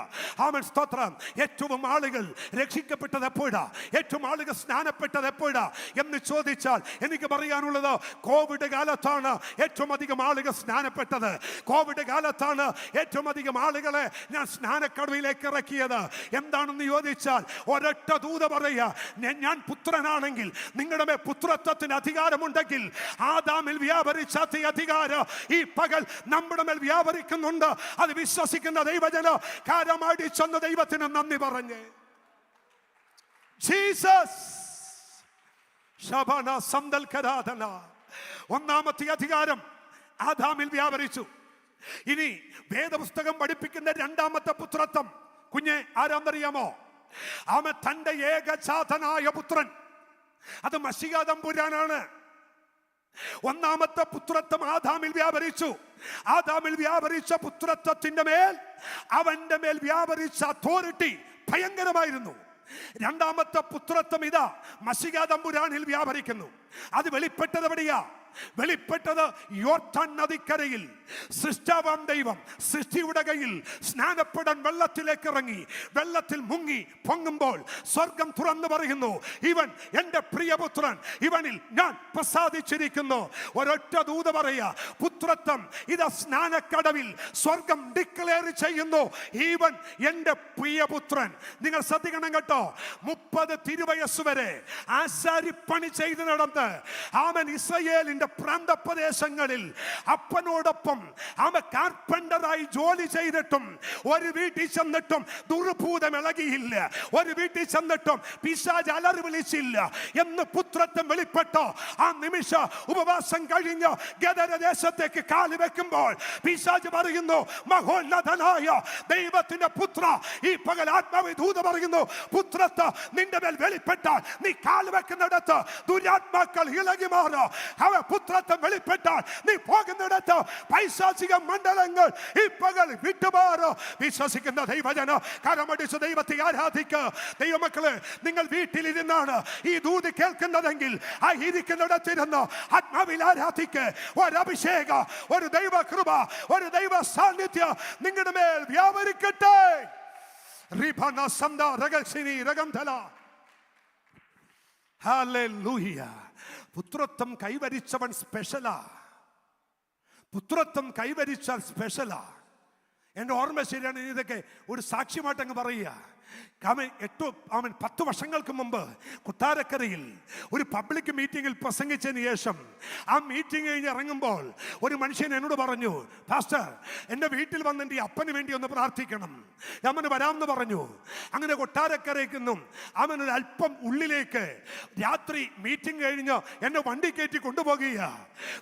ആമൻ, സ്തോത്രം. ഏറ്റവും ആളുകൾ രക്ഷിക്കപ്പെട്ടത് എപ്പോഴാ? ഏറ്റവും ആളുകൾ സ്നാനപ്പെട്ടത് എപ്പോഴാ എന്ന് ചോദിച്ചാൽ എനിക്ക് പറയാനുള്ളത്, കോവിഡ് കാലത്താണ് ഏറ്റവും അധികം ആളുകൾ സ്നാനപ്പെട്ടത്. കോവിഡ് കാലത്താണ് ഏറ്റവും അധികം ആളുകളെ ഞാൻ സ്നാനക്കടവിലേക്ക് ഇറക്കിയത്. എന്താണെന്ന് ചോദിച്ചാൽ ഒരൊറ്റ ദൂത് പറയുക, ഞാൻ പുത്രനാണെങ്കിൽ, നിങ്ങളുടെ മേൽ പുത്രത്വത്തിന് അധികാരമുണ്ടെങ്കിൽ, ആദാമിൽ വ്യാപരിച്ച അധികാരം ഈ പകൽ നമ്മുടെ മേൽ വ്യാപരിക്കുന്നുണ്ട്. അത് വിശ്വസിക്കുന്ന ദൈവജന കാരമാടി ചെന്ന ദൈവത്തിന് നന്ദി പറഞ്ഞ് ജീസസ് ശബന സന്തൽക്കരാധന. ഒന്നാമത്തെ അധികാരം ആദാമിൽ വ്യാപരിച്ചു. ഇനി വേദപുസ്തകം പഠിപ്പിക്കുന്ന രണ്ടാമത്തെ പുത്രത്വം കുഞ്ഞെ ആരാന്നറിയാമോ? അവൻ തന്റെ ഏകജാതനായ പുത്രൻ, അത് മശിഹാ തമ്പുരാനാണ്. ഒന്നാമത്തെ പുത്രത്വം ആദാമിൽ വ്യാപരിച്ചു. ആദാമിൽ വ്യാപരിച്ച പുത്രത്വത്തിന്റെ മേൽ, അവന്റെ മേൽ വ്യാപരിച്ച അതോറിറ്റി ഭയങ്കരമായിരുന്നു. രണ്ടാമത്തെ പുത്രത്വം ഇതാ മശിഹാ തമ്പുരാനിൽ വ്യാപരിക്കുന്നു. അത് വെളിപ്പെട്ടത് എവിടെയാ? വെളിപ്പെട്ടത് യോർദാൻ നദിക്കരയിൽ. സൃഷ്ടാവാം ദൈവം സൃഷ്ടിയുടെ കയ്യിൽ സ്നാനപ്പെടാൻ വെള്ളത്തിലേക്ക് ഇറങ്ങി. വെള്ളത്തിൽ മുങ്ങി പൊങ്ങുമ്പോൾ സ്വർഗം തുറന്നു പറയുന്നു, ഇവൻ എന്റെ പ്രിയപുത്രൻ, ഇവനിൽ ഞാൻ പ്രസാദിച്ചിരിക്കുന്നു. ഒരൊറ്റ ദൂത് പറയാ, പുത്രത്വം ഇത് സ്നാനക്കടവിൽ സ്വർഗം ഡിക്ലെയർ ചെയ്യുന്നു, ഇവൻ എന്റെ പ്രിയപുത്രൻ. നിങ്ങൾ ശ്രദ്ധിക്കണം കേട്ടോ. 30 തിരുവയസ് വരെ ആശാരിപ്പണി ചെയ്ത് നടന്ന് ആമൻ ഇസ്രായേലിന്റെ പ്രാന്തപ്രദേശങ്ങളിൽ അപ്പനോടൊപ്പം കാർപ്പന്ററായി ജോലി ചെയ്തിട്ടും ഒരു വീട്ടിൽ ചെന്നിട്ടും ദുർഭൂതം ഇളകിയില്ല. ഒരു വീട്ടിൽ ചെന്നിട്ടും പിശാച് അലറി വിളിച്ചില്ല എന്ന് പുത്രത്വം വെളിപ്പെട്ടോ ആ നിമിഷ ഉപവാസം കഴിഞ്ഞ് ഗദരദേശത്തേക്ക് കാല് വെക്കുമ്പോൾ പിശാച് പറയുന്നു, മഹോന്നതനായ ദൈവത്തിന്റെ പുത്ര, ഈ പകൽ ആത്മാവ് ദൂത പറയുന്നു, പുത്രത്വം നിന്റെ മേൽ വെളിപ്പെട്ടാൽ നീ കാല് വെക്കുന്നിടത്ത് ദുരാത്മാക്കൾ ഇളകി മാറോ. അവ പുത്രത്വം വെളിപ്പെട്ടാൽ നീ പോകുന്നിടത്ത് പൈശാചിക മണ്ഡലങ്ങൾ ഈ പകൽ വിട്ടുമാറോ. വിശ്വസിക്കുന്ന ദൈവജന കരമടിച്ച് ദൈവത്തെ ആരാധിക്കുക. ദൈവമക്കളെ, നിങ്ങൾ വീട്ടിലിരുന്നാണ് ഈ ദൂത് കേൾക്കുന്നതെങ്കിൽ ആ ഇരിക്കുന്നിടത്തിരുന്ന് ആത്മാവിൽ ആരാധിക്കുക. ഒരു അഭിഷേക, ഒരു ദൈവ കൃപ, ഒരു ദൈവ സാന്നിധ്യം നിങ്ങളുടെ മേൽ വ്യാപരിക്കട്ടെ. ഹല്ലേലൂയ. പുത്രത്വം കൈവരിച്ചവൻ സ്പെഷ്യലാ. പുത്രത്വം കൈവരിച്ചാൽ സ്പെഷ്യലാ. എൻ്റെ ഓർമ്മ ശരിയാണ്, ഇതൊക്കെ ഒരു സാക്ഷ്യമായിട്ട് അങ്ങ് പറയുക. 10 വർഷങ്ങൾക്ക് മുമ്പ് കൊട്ടാരക്കരയിൽ ഒരു പബ്ലിക് മീറ്റിംഗിൽ പ്രസംഗിച്ചതിന് ശേഷം ആ മീറ്റിംഗ് കഴിഞ്ഞ് ഇറങ്ങുമ്പോൾ ഒരു മനുഷ്യൻ എന്നോട് പറഞ്ഞു, പാസ്റ്റർ, എൻ്റെ വീട്ടിൽ വന്ന് എൻ്റെ അപ്പന് വേണ്ടി ഒന്ന് പ്രാർത്ഥിക്കണം. അവന് വരാമെന്ന് പറഞ്ഞു. അങ്ങനെ കൊട്ടാരക്കരയ്ക്കൊന്നും അവനൊരു അല്പം ഉള്ളിലേക്ക് രാത്രി മീറ്റിംഗ് കഴിഞ്ഞ് എന്നെ വണ്ടി കയറ്റി കൊണ്ടുപോകുക.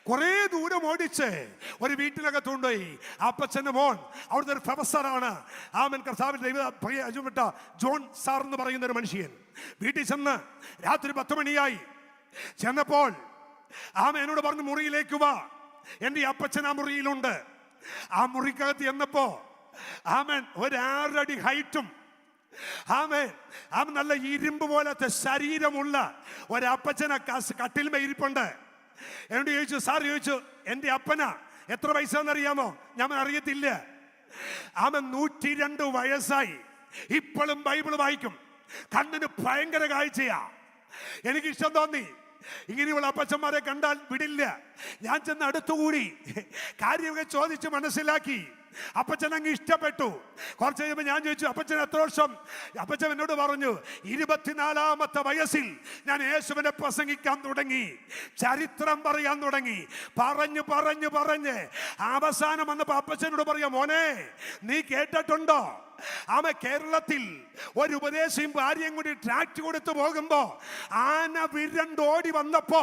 കുറേ ദൂരം ഓടിച്ച് ഒരു വീട്ടിനകത്തുകൊണ്ടുപോയി. അപ്പച്ചൻ്റെ മോൻ അവിടുത്തെ ഒരു പ്രൊഫസറാണ്. ആമൻ കർത്താവിന്റെ ദൈവപ്പെട്ട ജോൺ സാർ എന്ന് പറയുന്ന ഒരു മനുഷ്യൻ. വീട്ടിൽ ചെന്ന് രാത്രി 10 മണിയായി. ചെന്നപ്പോൾ എന്നോട് പറഞ്ഞു, മുറിയിലേക്ക് വാ. എൻ്റെ അപ്പച്ചൻ ആ മുറിയിലുണ്ട്. ആ മുറിക്കകത്ത് ചെന്നപ്പോ ഒരു 6 അടി ഹൈറ്റും ആമേൻ. അവൻ നല്ല ഇരുമ്പ് പോലത്തെ ശരീരമുള്ള ഒരപ്പച്ചനെ കട്ടിൽമേ ഇരിപ്പുണ്ട്. എന്നോട് ചോദിച്ചു, സാർ ചോദിച്ചു, എൻ്റെ അപ്പനാ എത്ര വയസ്സാണെന്നറിയാമോ? ഞാൻ അറിയത്തില്ല. അവൻ 102 വയസ്സായി. ഇപ്പോഴും ബൈബിൾ വായിക്കും. കണ്ണിന് ഭയങ്കര കാഴ്ചയാ. എനിക്കിഷ്ടം തോന്നി. ഇങ്ങനെയുള്ള അപ്പച്ചന്മാരെ കണ്ടാൽ വിടില്ല. ഞാൻ ചെന്ന് അടുത്തുകൂടി കാര്യമൊക്കെ ചോദിച്ച് മനസ്സിലാക്കി. അപ്പച്ചൻ അങ്ങ് ഇഷ്ടപ്പെട്ടു. കുറച്ച് കഴിയുമ്പോൾ ഞാൻ ചോദിച്ചു, അപ്പച്ചൻ എത്ര വർഷം? അപ്പച്ചൻ എന്നോട് പറഞ്ഞു, 24-ാമത്തെ വയസ്സിൽ ഞാൻ യേശുവിനെ പ്രസംഗിക്കാൻ തുടങ്ങി, ചരിത്രം പറയാൻ തുടങ്ങി. പറഞ്ഞു പറഞ്ഞു പറഞ്ഞ് അവസാനം വന്നപ്പോൾ അപ്പച്ചനോട് പറയാം, മോനെ നീ കേട്ടിട്ടുണ്ടോ? കേരളത്തിൽ ഒരു ഉപദേശിയും ഭാര്യയും കൂടി ട്രാക്ട് കൊടുത്തു പോകുമ്പോ ആന വിരണ്ടോടി വന്നപ്പോ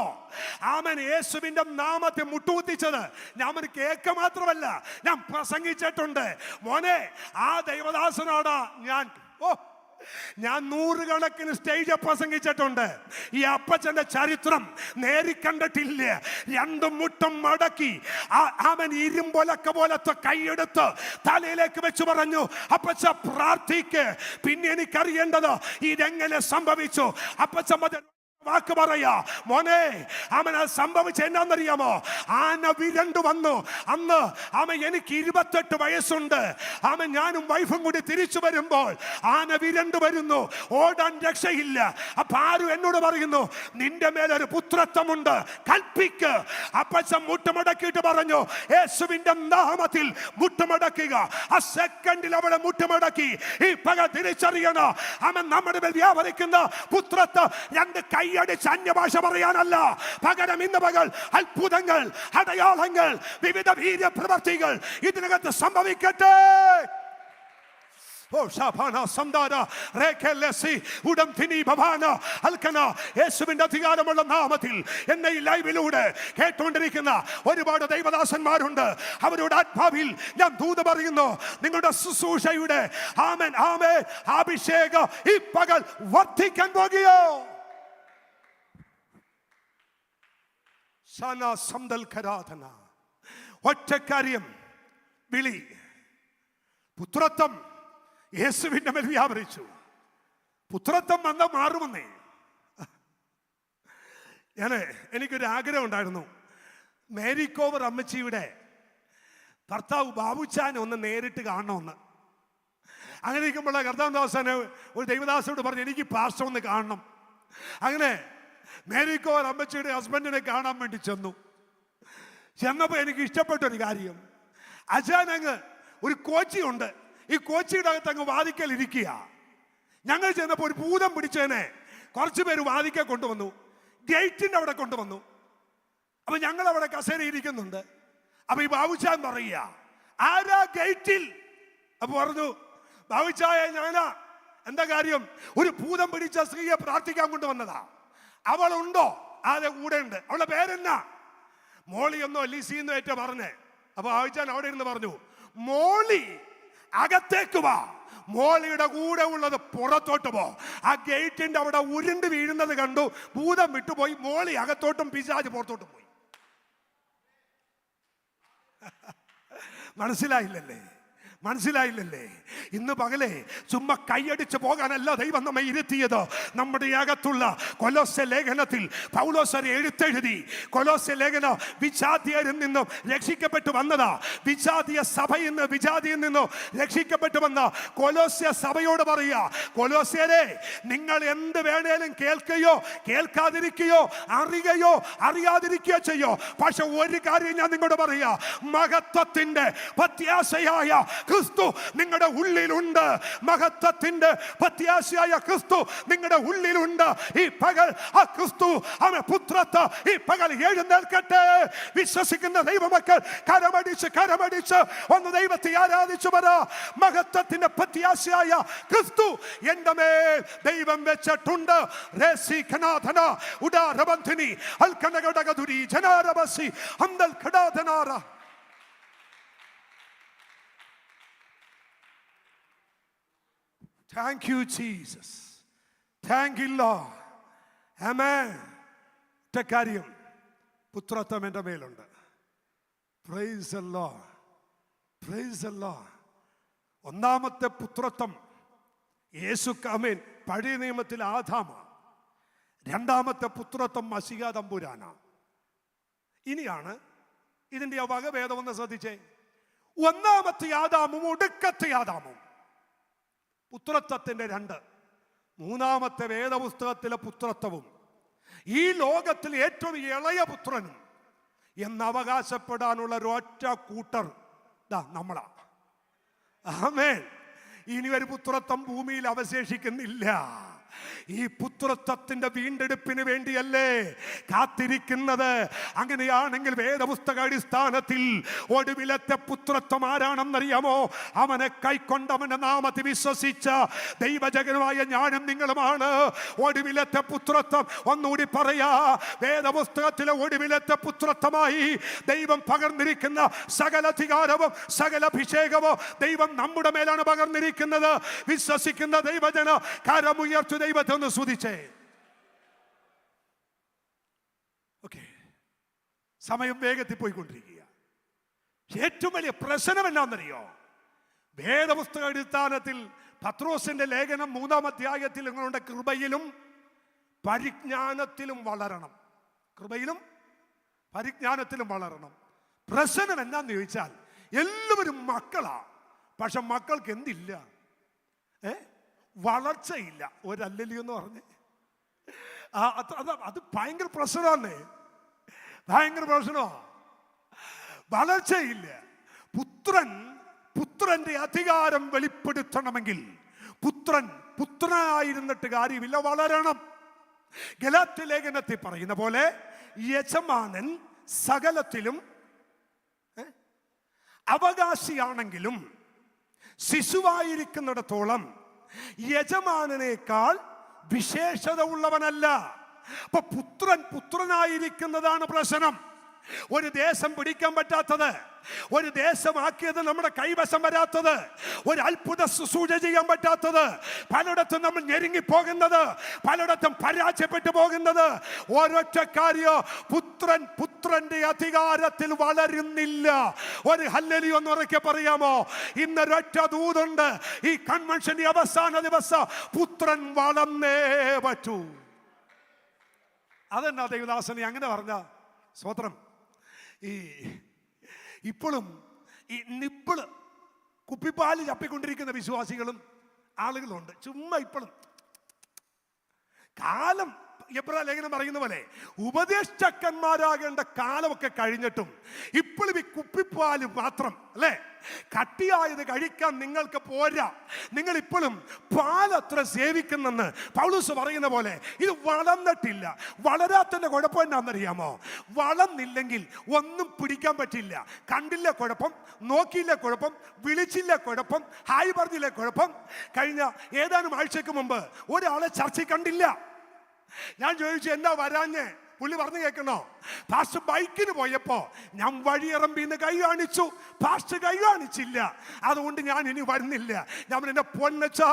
യേശുവിന്റെ നാമത്തെ മുട്ടുകുത്തിച്ചത് ഞാൻ കേൾക്ക മാത്രമല്ല, ഞാൻ പ്രസംഗിച്ചിട്ടുണ്ട്. മോനെ, ആ ദൈവദാസനോടാ ഞാൻ 100 കണക്കിന് സ്റ്റേജ് പ്രസംഗിച്ചിട്ടുണ്ട്. ഈ അപ്പച്ചന്റെ ചരിത്രം നേരിക്കണ്ടിട്ടില്ല. 2 മുട്ടും മടക്കി അവൻ ഇരുമ്പൊലക്ക പോലത്തെ കൈയെടുത്ത് തലയിലേക്ക് വെച്ച് പറഞ്ഞു, അപ്പച്ച പ്രാർത്ഥിക്ക്. പിന്നെ എനിക്കറിയേണ്ടത് ഇതെങ്ങനെ സംഭവിച്ചു. അപ്പച്ച വാക്ക് പറയാ, മോനെ അവന് സംഭവിച്ച എന്നാന്നറിയാമോ? ആന വിരണ്ടു വന്നു. അന്ന് എനിക്ക് 28 വയസ്സുണ്ട്. ഞാനും വൈഫും കൂടി തിരിച്ചു വരുമ്പോൾ ആന വിരണ്ടു വരുന്നു. ഓടാൻ രക്ഷയില്ല. അപ്പൊ ആരും എന്നോട് പറയുന്നു, നിന്റെ മേലൊരു പുത്രത്വമുണ്ട്, കൽപ്പിക്ക്. അപ്പച്ചൻ മുട്ടുമടക്കിയിട്ട് പറഞ്ഞു, യേശുവിന്റെ നാമത്തിൽ മുട്ടുമടക്കുക. ആ സെക്കൻഡിൽ അവളെ മുട്ടുമടക്കി. ഈ പക തിരിച്ചറിയണം, അവൻ നമ്മുടെ മേൽ വ്യാപരിക്കുന്ന പുത്രത്വം 2 കൈ അടിച്ച് അന്യഭാഷ പറയാനല്ല, പകരം ഇന്ന് പകൽ അത്ഭുതങ്ങൾ, അടയാളങ്ങൾ, വിവിധ വീര്യ പ്രവർത്തികൾ ഇതിനകത്ത് സംഭവിക്കട്ടെ. യേശുവിന്റെ അധികാരമുള്ള നാമത്തിൽ എന്നെ ഈ ലൈവിലൂടെ കേട്ടുകൊണ്ടിരിക്കുന്ന ഒരുപാട് ദൈവദാസന്മാരുണ്ട്. അവരുടെ ആത്മാവിൽ ഞാൻ ദൂത് പറയുന്നു, നിങ്ങളുടെ ശുശ്രൂഷയുടെ ആമേൻ ആമേൻ അഭിഷേകം ഈ പകൽ വർദ്ധിക്കാൻ പോകുകയോ. ഒറ്റക്കാര്യം വിളി, പുത്രത്വം യേശുവിന്റെ മേൽ വ്യാപരിച്ചു. പുത്രത്വം വന്ന മാറുമെന്നേ. എനിക്കൊരു ആഗ്രഹം ഉണ്ടായിരുന്നു, മേരിക്കോവർ അമ്മച്ചിയുടെ ഭർത്താവ് ബാബുച്ചാനെ ഒന്ന് നേരിട്ട് കാണണമെന്ന്. അങ്ങനെ ഇരിക്കുമ്പോൾ കർത്താവദാസന് ഒരു ദൈവദാസനോട് പറഞ്ഞു, എനിക്ക് പാസ്റ്റർ ഒന്ന് കാണണം. അങ്ങനെ മേരിക്കോവർ അമ്മച്ചിയുടെ ഹസ്ബൻഡിനെ കാണാൻ വേണ്ടി ചെന്നപ്പോൾ എനിക്ക് ഇഷ്ടപ്പെട്ടൊരു കാര്യം, അജാനങ്ങ് ഒരു കോച്ചിയുണ്ട്. ഈ കോച്ചിയുടെ അകത്ത് അങ്ങ് വാതിക്കൽ ഇരിക്കുക. ഞങ്ങൾ ചെന്നപ്പോൾ ഒരു ഭൂതം പിടിച്ചതിനെ കുറച്ച് പേര് വാതിക്കൽ കൊണ്ടുവന്നു, ഗേറ്റിന്റെ അവിടെ കൊണ്ടുവന്നു. അപ്പൊ ഞങ്ങൾ അവിടെ കസേര ഇരിക്കുന്നുണ്ട്. അപ്പൊ ഈ ബാബുച്ചാൻ പറയുക, ആരാ ഗേറ്റിൽ? അപ്പൊ പറഞ്ഞു, ബാബുച്ചായ ഞാനാ. എന്താ കാര്യം? ഒരു ഭൂതം പിടിച്ച സ്ത്രീയെ പ്രാർത്ഥിക്കാൻ കൊണ്ടുവന്നതാ. അവളുണ്ടോ? ആരെ കൂടെ ഉണ്ട്. അവളുടെ പേരെന്നാ? മോളിയൊന്നോ ലിസിന്നോ ഏറ്റ പറഞ്ഞേ. അപ്പൊ ആയിച്ചാൻ അവിടെ ഇരുന്ന് പറഞ്ഞു, മോളി അകത്തേക്ക് വാ, മോളിയുടെ കൂടെ ഉള്ളത് പുറത്തോട്ട് പോ. ആ ഗേറ്റിന്റെ അവിടെ ഉരുണ്ട് വീഴുന്നത് കണ്ടു, ഭൂതം വിട്ടുപോയി. മോളി അകത്തോട്ടും പിശാച് പുറത്തോട്ടും പോയി. മനസ്സിലായില്ലല്ലേ? ഇന്ന് പകലേ ചുമ്മാ കൈയടിച്ച് പോകാനല്ല ദൈവം നമ്മെ ഇരുത്തിയത്. നമ്മുടെ അകത്തുള്ള കൊലോസ്യ ലേഖനത്തിൽ പൗലോസ് എഴുത്തെഴുതി. കൊലോസ്യ ലേഖനം വിജാതിയരിൽ നിന്നും രക്ഷിക്കപ്പെട്ടു വന്നതാ. വിജാതിയിൽ നിന്നും രക്ഷിക്കപ്പെട്ടു വന്ന കൊലോസ്യ സഭയോട് പറയുക, കൊലോസ്യരെ, നിങ്ങൾ എന്ത് വേണേലും കേൾക്കുകയോ കേൾക്കാതിരിക്കുകയോ അറിയുകയോ അറിയാതിരിക്കുകയോ ചെയ്യോ. പക്ഷെ ഒരു കാര്യം ഞാൻ നിങ്ങളോട് പറയാ, മഹത്വത്തിന്റെ പ്രത്യാശയായ ക്രിസ്തു നിങ്ങളുടെ ഉള്ളിലുണ്ട്. മഹത്വത്തിന്റെ പ്രത്യാശയായ ക്രിസ്തു നിങ്ങളുടെ ഉള്ളിലുണ്ട്. ഈ പകൽ ആ ക്രിസ്തു അവന്റെ പുത്രത്വം ഈ പകൽ എഴുന്നേൽക്കട്ടെ. വിശ്വസിക്കുന്ന ദൈവമക്കൾ കരമടിച്ച് ഒന്ന് ദൈവത്തെ ആരാധിച്ചു പറ. മഹത്വത്തിന്റെ പ്രത്യാശയായ ക്രിസ്തു എന്റെ മേൽ ദൈവം വെച്ചിട്ടുണ്ട്. Thank you, Jesus. Thank you, Lord. Amen. കാര്യം പുത്രത്വം എൻ്റെ മേലുണ്ട്. Praise the Lord. Praise the Lord. ഒന്നാമത്തെ പുത്രത്വം യേശു ആമേൻ പഴയ നിയമത്തിൽ ആദാമ, രണ്ടാമത്തെ പുത്രത്വം മശിഹാ തമ്പുരാന. ഇനിയാണ് ഇതിന്റെ വകഭേദം ഒന്ന് ശ്രദ്ധിച്ചേ. ഒന്നാമത്തെ ആദാമും ഒടുക്കത്തെ ആദാമും പുത്രത്വത്തിന്റെ രണ്ട്. മൂന്നാമത്തെ വേദപുസ്തകത്തിലെ പുത്രത്വവും ഈ ലോകത്തിൽ ഏറ്റവും ഇളയ പുത്രനും എന്ന് അവകാശപ്പെടാനുള്ള ഒരൊറ്റ കൂട്ടർ നമ്മളാ. ആമേൻ. ഇനി ഒരു പുത്രത്വം ഭൂമിയിൽ അവശേഷിക്കുന്നില്ല. ഈ പുത്രത്വത്തിന്റെ വീണ്ടെടുപ്പിന് വേണ്ടിയല്ലേ കാത്തിരിക്കുന്നത്? അങ്ങനെയാണെങ്കിൽ വേദപുസ്തക അടിസ്ഥാനത്തിൽ ഒടുവിലത്തെ പുത്രത്വം ആരാണെന്നറിയാമോ? അവനെ കൈക്കൊണ്ട് അവന്റെ നാമത്തിൽ വിശ്വസിച്ച ദൈവജനമായ ഞാനും നിങ്ങളുമാണ് ഒടുവിലത്തെ പുത്രത്വം. ഒന്നുകൂടി പറയാ, വേദപുസ്തകത്തിലെ ഒടുവിലത്തെ പുത്രത്വമായി ദൈവം പകർന്നിരിക്കുന്ന സകല അധികാരവും സകല അഭിഷേകവും ദൈവം നമ്മുടെ മേലാണ് പകർന്നിരിക്കുന്നത്. വിശ്വസിക്കുന്ന ദൈവജന കരമുയർത്തി ദൈവത്തെ ഒന്ന് സ്തുതിച്ചേ. ഓക്കെ, സമയം വേഗത്തിൽ പോയിക്കൊണ്ടിരിക്കുക. ഏറ്റവും വലിയ പ്രശ്നം എന്നാണെന്നറിയോ? വേദപുസ്തക അടിസ്ഥാനത്തിൽ പത്രോസിന്റെ ലേഖനം 3-ാം അധ്യായത്തിൽ നിങ്ങളുടെ കൃപയിലും പരിജ്ഞാനത്തിലും വളരണം. കൃപയിലും പരിജ്ഞാനത്തിലും വളരണം. പ്രശ്നം എന്നാന്ന് ചോദിച്ചാൽ എല്ലാവരും മക്കളാ, പക്ഷെ മക്കൾക്ക് എന്തില്ല? വളർച്ചയില്ല. ഒരല്ലല്ലോ എന്ന് പറഞ്ഞ് അത് ഭയങ്കര പ്രശ്നമാണ്. ഭയങ്കര പ്രശ്നമാണ്. വളർച്ചയില്ല. പുത്രന്റെ അധികാരം വെളിപ്പെടുത്തണമെങ്കിൽ പുത്രനായിരുന്നിട്ട് കാര്യമില്ല, വളരണം. ഗലാത്യ ലേഖനത്തിൽ പറയുന്ന പോലെ യജമാനൻ സകലത്തിലും അവകാശിയാണെങ്കിലും ശിശുവായിരിക്കുന്നിടത്തോളം യജമാനനേക്കാൾ വിശേഷത ഉള്ളവനല്ല. അപ്പൊ പുത്രനായിരിക്കുന്നതാണ് പ്രശ്നം. ഒരു ദേശം പിടിക്കാൻ പറ്റാത്തത്, ഒരു ദേശമാക്കിയത് നമ്മുടെ കൈവശം വരാത്തത്, ഒരു അത്ഭുത ശുശ്രൂഷ ചെയ്യാൻ പറ്റാത്തത്, പലയിടത്തും നമ്മൾ ഞെരുങ്ങിപ്പോകുന്നത്, പലയിടത്തും പരാജയപ്പെട്ടു പോകുന്നത് ഒരൊറ്റ കാര്യം, പുത്രന്റെ അധികാരത്തിൽ വളരുന്നില്ല. ഒരു ഹല്ലേലൂയ ഒന്ന് ഉറക്കെ പറയാമോ? ഇന്നൊരൊറ്റ ദൂതുണ്ട്. ഈ കൺവെൻഷന്റെ അവസാന ദിവസം പുത്രൻ വളർന്നേ പറ്റൂ. അതെന്നാ ദൈവദാസനെ അങ്ങനെ പറഞ്ഞ സ്വത്രം. ഇപ്പോഴും ഈ നിപ്പിള് കുപ്പിപ്പാല് ചപ്പിക്കൊണ്ടിരിക്കുന്ന വിശ്വാസികളും ആളുകളുണ്ട്. ചുമ്മാ ഇപ്പോഴും കാലം എബ്രായ ലേഖനം പറയുന്ന പോലെ ഉപദേഷ്ടക്കന്മാരാകേണ്ട കാലമൊക്കെ കഴിഞ്ഞിട്ടും ഇപ്പോഴും ഈ കുപ്പിപ്പാല് മാത്രം അല്ലേ കട്ടിയായത് കഴിക്കാൻ നിങ്ങൾക്ക് പോരാ. നിങ്ങൾ ഇപ്പോഴും പാലത്ര സേവിക്കുന്നെന്ന് പൗലോസ് പറയുന്ന പോലെ ഇത് വളർന്നിട്ടില്ല. വളരാത്തതിന്റെ കുഴപ്പം എന്നാണെന്നറിയാമോ? വളർന്നില്ലെങ്കിൽ ഒന്നും പിടിക്കാൻ പറ്റില്ല. കണ്ടില്ല കുഴപ്പം, നോക്കിയില്ല കുഴപ്പം, വിളിച്ചില്ല കുഴപ്പം, ഹായ് പറഞ്ഞില്ല കുഴപ്പം. കഴിഞ്ഞ ഏതാനും ആഴ്ചക്ക് മുമ്പ് ഒരാളെ ചർച്ചയിൽ കണ്ടില്ല. ഞാൻ ചോദിച്ചു എന്നാ വരാഞ്ഞേ? പുള്ളി പറഞ്ഞു കേൾക്കണോ? പാസ്റ്റർ ബൈക്കിന് പോയപ്പോ ഞാൻ വഴിയിറമ്പിന്ന് കൈ കാണിച്ചു, പാസ്റ്റർ കൈ കാണിച്ചില്ല, അതുകൊണ്ട് ഞാൻ ഇനി വരുന്നില്ല. ഞാൻ എന്നെ പൊന്നച്ചാ,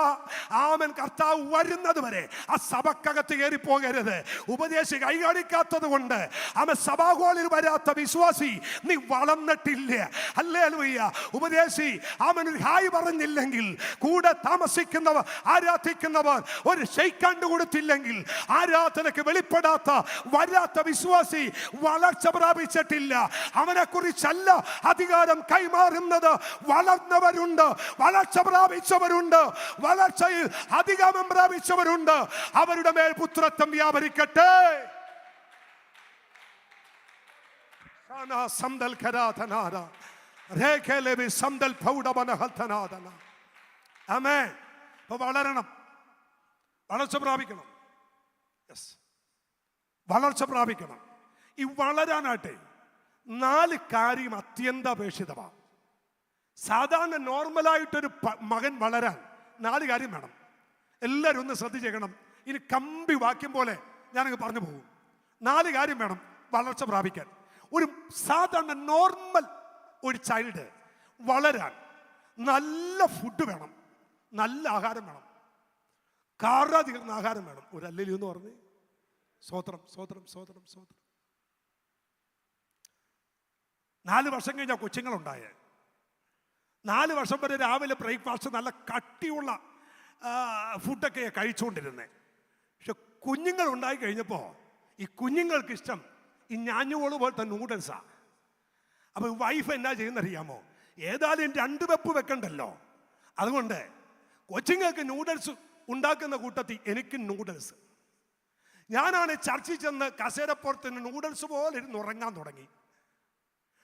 ആമൻ കർത്താവ് വരുന്നത് വരെ ആ സഭക്കകത്ത് കയറി പോകരുത്. ഉപദേശി കൈ കാണിക്കാത്തത് കൊണ്ട് ആമൻ സഭാഹോളിൽ വരാത്ത വിശ്വാസി, നീ വളർന്നിട്ടില്ല. ഹല്ലേലൂയ. ഉപദേശി ആമൻ ഒരു ഹായ് പറഞ്ഞില്ലെങ്കിൽ, കൂടെ താമസിക്കുന്നവർ ആരാധിക്കുന്നവർ ഒരു ഷെയ്ക്കാണ്ട് കൊടുത്തില്ലെങ്കിൽ, ആരാധനക്ക് വെളിപ്പെടാത്ത വരാത്ത വിശ്വാസി വളർച്ച പ്രാപിച്ചിട്ടില്ല. അവനെ കുറിച്ചല്ല അധികാരം കൈമാറുന്നത്. വളർന്നവരുണ്ട്, വളർച്ച പ്രാപിച്ചവരുണ്ട്, വളർച്ചയിൽ അധികാരം പ്രാപിച്ചവരുണ്ട്. അവരുടെ മേൽ പുത്രത്വം വ്യാപരിക്കട്ടെ. വളരണം, വളർച്ച പ്രാപിക്കണം. വളർച്ച പ്രാപിക്കണം. ഈ വളരാനായിട്ട് 4 കാര്യം അത്യന്താപേക്ഷിതമാണ്. സാധാരണ നോർമലായിട്ടൊരു മകൻ വളരാൻ 4 കാര്യം വേണം. എല്ലാവരും ഒന്ന് ശ്രദ്ധിച്ചേക്കണം. ഇനി കമ്പി വാക്യം പോലെ ഞാനങ്ങ് പറഞ്ഞു പോകും. 4 കാര്യം വേണം വളർച്ച പ്രാപിക്കാൻ. ഒരു സാധാരണ നോർമൽ ഒരു ചൈൽഡ് വളരാൻ നല്ല ഫുഡ് വേണം, നല്ല ആഹാരം വേണം, കാറാ തീർന്ന ആഹാരം വേണം. ഒരു അല്ലല്ലോ എന്ന് പറഞ്ഞ് സ്വോത്രം സ്വോത്രം സ്വോത്രം സ്വോത്രം. 4 വർഷം കഴിഞ്ഞാൽ കൊച്ചുങ്ങളുണ്ടായ 4 വർഷം വരെ രാവിലെ ബ്രേക്ക്ഫാസ്റ്റ് നല്ല കട്ടിയുള്ള ഫുഡൊക്കെ കഴിച്ചുകൊണ്ടിരുന്നത്. പക്ഷെ കുഞ്ഞുങ്ങൾ ഉണ്ടായി കഴിഞ്ഞപ്പോൾ ഈ കുഞ്ഞുങ്ങൾക്ക് ഇഷ്ടം ഈ ഞാഞ്ഞോള് പോലത്തെ നൂഡിൽസാണ്. അപ്പോൾ വൈഫ് എന്നാ ചെയ്യുന്നറിയാമോ? ഏതായാലും 2 വെപ്പ് വെക്കണ്ടല്ലോ, അതുകൊണ്ട് കൊച്ചുങ്ങൾക്ക് നൂഡിൽസ് ഉണ്ടാക്കുന്ന കൂട്ടത്തിൽ എനിക്ക് നൂഡിൽസ്. ഞാനാണ് ചർച്ചിൽ ചെന്ന് കസേരപ്പുറത്ത് നൂഡിൽസ് പോലെ ഇരുന്ന് ഉറങ്ങാൻ തുടങ്ങി.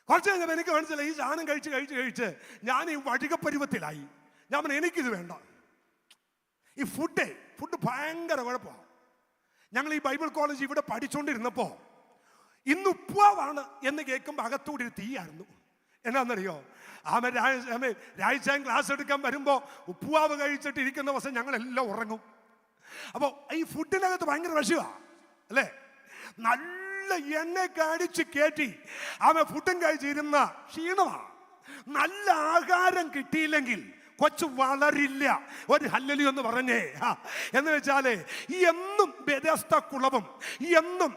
കുറച്ച് കഴിഞ്ഞപ്പോൾ എനിക്ക് മനസ്സിലായി ഈ സാധനം കഴിച്ച് ഞാൻ ഈ വഴികപ്പരുവത്തിലായി. ഞാൻ പറഞ്ഞു എനിക്കിത് വേണ്ട. ഈ ഫുഡ് ഭയങ്കര കുഴപ്പമാണ്. ഞങ്ങൾ ഈ ബൈബിൾ കോളേജ് ഇവിടെ പഠിച്ചുകൊണ്ടിരുന്നപ്പോൾ ഇന്ന് ഉപ്പുവാണ് എന്ന് കേൾക്കുമ്പോൾ അകത്തൂടി ഒരു തീയായിരുന്നു. എന്നാന്നറിയോ? രാഴ്ചയും ക്ലാസ് എടുക്കാൻ വരുമ്പോൾ ഉപ്പുവാവ് കഴിച്ചിട്ട് ഇരിക്കുന്ന ദിവസം ഞങ്ങളെല്ലാം ഉറങ്ങും. അപ്പോൾ ഈ ഫുഡിനകത്ത് ഭയങ്കര വിഷമാണ് അല്ലേ? നല്ല എണ്ണ കടിച്ച് കയറ്റി ഫുഡും കഴിച്ചിരുന്ന ക്ഷീണമാണ്. നല്ല ആഹാരം കിട്ടിയില്ലെങ്കിൽ കൊച്ചു വളരില്ല. ഒരു ഹല്ലേലൂയ എന്ന് പറഞ്ഞേ. എന്ന് വെച്ചാല് എന്നും ബെഥസ്ത കുളവും എന്നും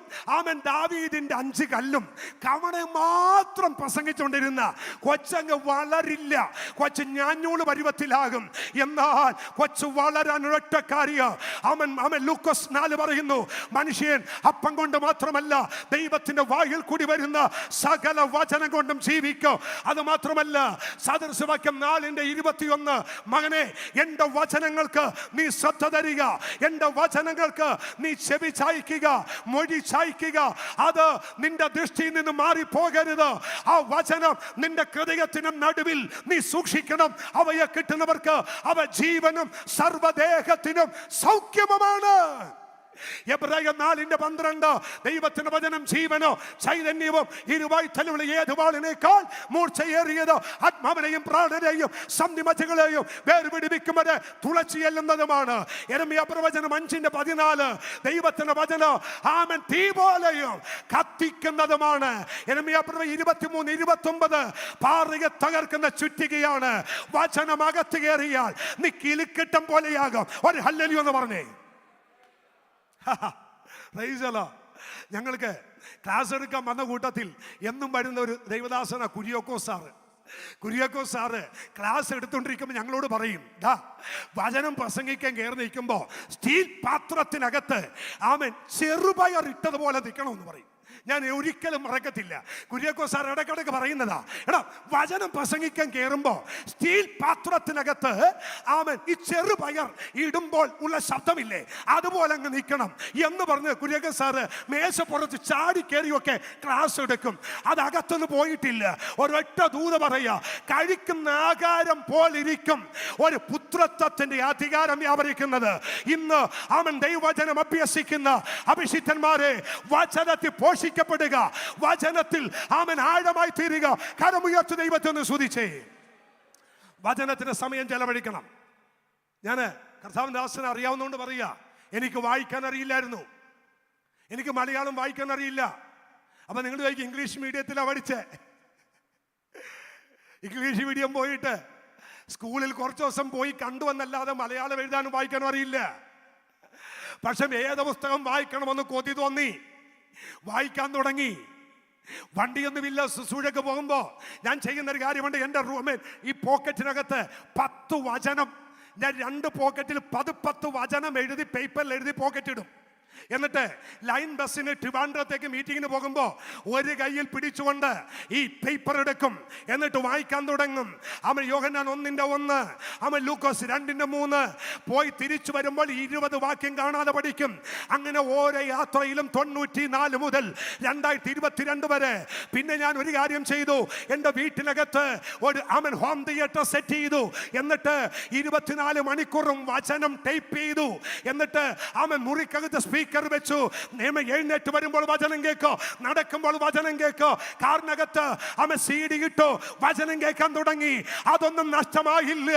ദാവീദിന്റെ 5 കല്ലും കവണ മാത്രം പ്രസംഗിച്ചുകൊണ്ടിരുന്ന കൊച്ചങ്ങ് വളരില്ല. കൊച്ച് ഞാഞ്ഞൂള് പരുവത്തിലാകും. എന്നാൽ കൊച്ചു വളരാൻ ഒരൊറ്റ കാര്യം ലൂക്കോസ് 4 പറയുന്നു, മനുഷ്യൻ അപ്പം കൊണ്ട് മാത്രമല്ല ദൈവത്തിന്റെ വായിൽ കൂടി വരുന്ന സകല വചനം കൊണ്ടും ജീവിക്കും. അത് മാത്രമല്ല സദൃശവാക്യം 4:21, മകനെ എന്റെ വചനങ്ങൾക്ക് നീ ശ്രദ്ധ തരിക, എന്റെ വചനങ്ങൾക്ക് നീ ചെവി ചായ്ക്കുക, മൊഴി ചായ്ക്കുക. അത് നിന്റെ ദൃഷ്ടിയിൽ നിന്ന് മാറിപ്പോകരുത്. ആ വചനം നിന്റെ ഹൃദയത്തിനും നടുവിൽ നീ സൂക്ഷിക്കണം. അവയെ കിട്ടുന്നവർക്ക് അവ ജീവനും സർവ്വദേഹത്തിനും സൗഖ്യവുമാണ്. എബ്രായർ 4:12 ദൈവത്തിന്റെ വചനം ജീവനോ ചൈതന്യവും ഇരുവായ്ത്തലുള്ള ഏത് വാളിനേക്കാൾ മൂർച്ചയേറിയത്, ആത്മാവിനെയും പ്രാണനെയും സന്ധിമജ്ജകളെയും വേർപിടിപ്പിക്കും വരെ തുളച്ചു ചെല്ലുന്നതുമാണ്. യെരമ്യാ പ്രവചനം 5:14 ദൈവത്തിന്റെ വചനം തീ പോലെയും കത്തിക്കുന്നതുമാണ്. യെരമ്യാ പ്രവചനം 23:29 പാറയെ തകർക്കുന്ന ചുറ്റികയാണ്. വചനം അകത്ത് കയറിയാൽ നീ കിലുക്കിട്ടം പോലെയാകും. ഒരു ഹല്ലേലൂയ എന്ന് പറഞ്ഞേ. ഞങ്ങൾക്ക് ക്ലാസ് എടുക്കാൻ വന്ന കൂട്ടത്തിൽ എന്നും വരുന്ന ഒരു ദൈവദാസന കുര്യാക്കോസ് സാറ് ക്ലാസ് എടുത്തുകൊണ്ടിരിക്കുമ്പോൾ ഞങ്ങളോട് പറയും, വചനം പ്രസംഗിക്കാൻ കയറി നിൽക്കുമ്പോൾ സ്റ്റീൽ പാത്രത്തിനകത്ത് ചെറുപയർ ഇട്ടതുപോലെ നിൽക്കണമെന്ന് പറയും. ഞാൻ ഒരിക്കലും മറക്കത്തില്ല. കുര്യാക്കോസ് സാർ ഇടയ്ക്കിടയ്ക്ക് പറയുന്നതാ, എടാ വചനം പ്രസംഗിക്കാൻ കയറുമ്പോൾ സ്റ്റീൽ പാത്രത്തിനകത്ത് ഈ ചെറുപയർ ഇടുമ്പോൾ ഉള്ള ശബ്ദമില്ലേ, അതുപോലെ അങ്ങ് നിൽക്കണം എന്ന് പറഞ്ഞ് കുര്യാക്കോസ് സാറ് മേശപ്പുറത്ത് ചാടി കയറിയൊക്കെ ക്ലാസ് എടുക്കും. അതകത്തുനിന്ന് പോയിട്ടില്ല. ഒരൊറ്റ ദൂത പറയാ, കഴിക്കുന്ന ആഹാരം പോലിരിക്കും ഒരു പുത്രത്വത്തിന്റെ അധികാരം വ്യാപരിക്കുന്നത്. ഇന്ന് ദൈവവചനം അഭ്യസിക്കുന്ന അഭിഷിക്തന്മാരെ വചനത്തിൽ പോഷിക്കപ്പെടുക, വചനത്തിൽ ആഴമായി തീരുക. കരമുയർത്തി ദൈവത്തെ ഒന്ന് സ്തുതിച്ചേ. വചനത്തിന് സമയം ചെലവഴിക്കണം. ഞാൻ കർത്താവിന്റെ ദാസനെ അറിയാവുന്നതുകൊണ്ട് പറയാ, എനിക്ക് വായിക്കാൻ അറിയില്ലായിരുന്നു, എനിക്ക് മലയാളം വായിക്കാൻ അറിയില്ല. അപ്പൊ നിങ്ങൾ ചോദിക്കും ഇംഗ്ലീഷ് മീഡിയത്തിലാണ് പഠിച്ചേ. ഇംഗ്ലീഷ് മീഡിയം പോയിട്ട് സ്കൂളിൽ കുറച്ച് ദിവസം പോയി കണ്ടുവന്നല്ലാതെ മലയാളം എഴുതാനും വായിക്കാനും അറിയില്ല. പക്ഷെ വേദപുസ്തകം വായിക്കണമെന്ന് കൊതി തോന്നി, വായിക്കാൻ തുടങ്ങി. വണ്ടിയൊന്നുമില്ല, ശുശ്രൂഷയ്ക്ക് പോകുമ്പോ ഞാൻ ചെയ്യുന്നൊരു കാര്യമുണ്ട്. എൻ്റെ റൂമിൽ ഈ പോക്കറ്റിനകത്ത് 10 വചനം, ഞാൻ 2 പോക്കറ്റിൽ 10 വചനം എഴുതി പേപ്പറിൽ എഴുതി പോക്കറ്റിടും. എന്നിട്ട് ലൈൻ ബസ്സിന് ട്രിവാൻഡ്രത്തേക്ക് മീറ്റിങ്ങിന് പോകുമ്പോൾ ഒരു കയ്യിൽ പിടിച്ചുകൊണ്ട് ഈ പേപ്പർ എടുക്കും. എന്നിട്ട് വായിക്കാൻ തുടങ്ങും. യോഹന്നാൻ 1:1, ലൂക്കോസ് 2:3 പോയി തിരിച്ചു വരുമ്പോൾ 20 വാക്യം കാണാതെ പഠിക്കും. അങ്ങനെ ഓരോ യാത്രയിലും 94 മുതൽ 2022 വരെ. പിന്നെ ഞാൻ ഒരു കാര്യം ചെയ്തു, എൻ്റെ വീട്ടിനകത്ത് ഒരു ഹോം തിയേറ്റർ സെറ്റ് ചെയ്തു. എന്നിട്ട് 24 മണിക്കൂറും വചനം ടൈപ്പ് ചെയ്തു. എന്നിട്ട് മുറിക്കകത്ത് സ്പീക്കർ വെച്ചു. എഴുന്നേറ്റ് വരുമ്പോൾ വചനം കേൾക്കോ, നടക്കുമ്പോൾ വചനം കേൾക്കോ, കാറിനകത്ത് CD ഇട്ടു, വചനം കേൾക്കാൻ തുടങ്ങി. അതൊന്നും നഷ്ടമായില്ല.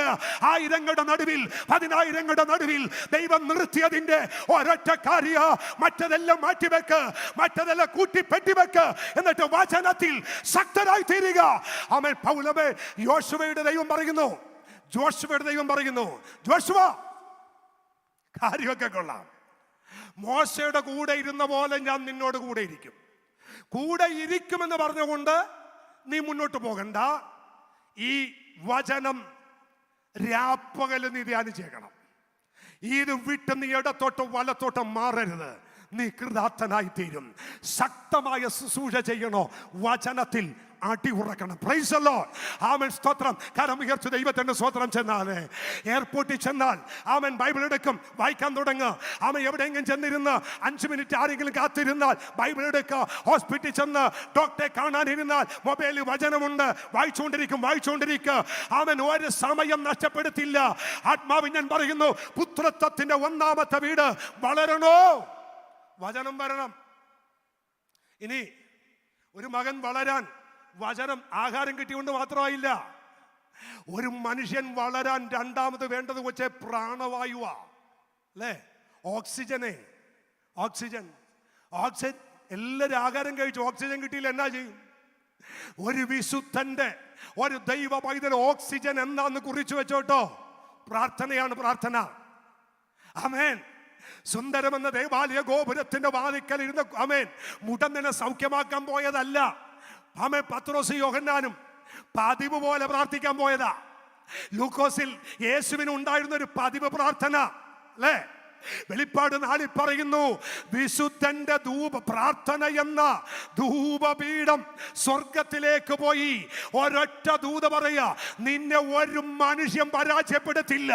1000ങ്ങളുടെ നടുവിൽ 10,000ങ്ങളുടെ നടുവിൽ ദൈവം നിർത്തിയതിന്റെ ഒരൊറ്റ കാര്യ, മറ്റതെല്ലാം മാറ്റിവെക്ക്, മറ്റതെല്ലാം കൂട്ടി പെട്ടിവെക്ക്, എന്നിട്ട് വചനത്തിൽ ശക്തരായി തീരുക. പൗലമേ യോശുവയുടെ ദൈവം പറയുന്നു, ജോഷുവ കാര്യമൊക്കെ കൊള്ളാം, മോശയുടെ കൂടെ ഇരുന്ന പോലെ ഞാൻ നിന്നോട് കൂടെ ഇരിക്കും. കൂടെ ഇരിക്കുമെന്ന് പറഞ്ഞുകൊണ്ട് നീ മുന്നോട്ട് പോകണ്ട. ഈ വചനം രാപ്പകല് നീ ധ്യാനിച്ചേക്കണം. ഇത് വിട്ട് നീ ഇടത്തോട്ടോ വലത്തോട്ടോ മാറരുത്. നീ കൃതാർത്ഥനായി തീരും. ശക്തമായ ശുശ്രൂഷ ചെയ്യണോ? വചനത്തിൽ അടിയുറക്കണം. Praise the Lord. ആമേൻ. സ്തോത്രം. കരം ഉയർത്തി ദൈവത്തിന്റെ സ്തോത്രം. ചെന്നാൽ എയർപോർട്ടിൽ ചെന്നാൽ ആമേൻ ബൈബിൾ എടുക്കും, വായിക്കാൻ തുടങ്ങുക. ആമേൻ. എവിടെയെങ്കിലും ചെന്നിരുന്ന് 5 മിനിറ്റ് ആരെങ്കിലും കാത്തിരുന്നാൽ ബൈബിൾ എടുക്കുക. ഹോസ്പിറ്റലിൽ ചെന്ന് ഡോക്ടറെ കാണാനിരുന്നാൽ മൊബൈലിൽ വചനമുണ്ട്, വായിച്ചുകൊണ്ടിരിക്കുക. ആമേൻ. ഒരു സമയം നഷ്ടപ്പെടുത്തില്ല. ആത്മാവ് ഞാൻ പറയുന്നു, പുത്രത്വത്തിന്റെ 1ാമത്തെ വീട് വളരണോ? വചനം വരണം. ഇനി ഒരു മകൻ വളരാൻ വചനം ആഹാരം കിട്ടിക്കൊണ്ട് മാത്രമായില്ല. ഒരു മനുഷ്യൻ വളരാൻ 2ാമത് വേണ്ടത് വെച്ച് പ്രാണവായുവാ, അല്ലേ? ഓക്സിജൻ. എല്ലാവരും ആഹാരം കഴിച്ചു, ഓക്സിജൻ കിട്ടിയില്ല, എന്നാ ചെയ്യും? ഒരു വിശുദ്ധന്റെ, ഒരു ദൈവ പൈതൽ ഓക്സിജൻ എന്താന്ന് കുറിച്ചു വെച്ചോട്ടോ. പ്രാർത്ഥനയാണ് പ്രാർത്ഥന. ആമേൻ. സുന്ദരമെന്ന ദേവാലയ ഗോപുരത്തിന്റെ വാതിക്കൽ ഇരുന്ന് ആമേൻ മുടന്തനെ സൗഖ്യമാക്കാൻ പോയതല്ല. ആമേൻ. പത്രോസ് യോഹന്നാനും പതിവ് പോലെ പ്രാർത്ഥിക്കാൻ പോയതാ. ലൂക്കോസിൽ യേശുവിന് ഉണ്ടായിരുന്ന ഒരു പതിവ് പ്രാർത്ഥന, അല്ലേ? വെളിപ്പാട് 4 പറയുന്നു, വിശുദ്ധന്റെ പ്രാർത്ഥന എന്ന ധൂപപീഠം സ്വർഗത്തിലേക്ക് പോയി. ഒരൊറ്റ ദൂത് പറയാ, നിന്നെ ഒരു മനുഷ്യൻ പരാജയപ്പെടുത്തില്ല.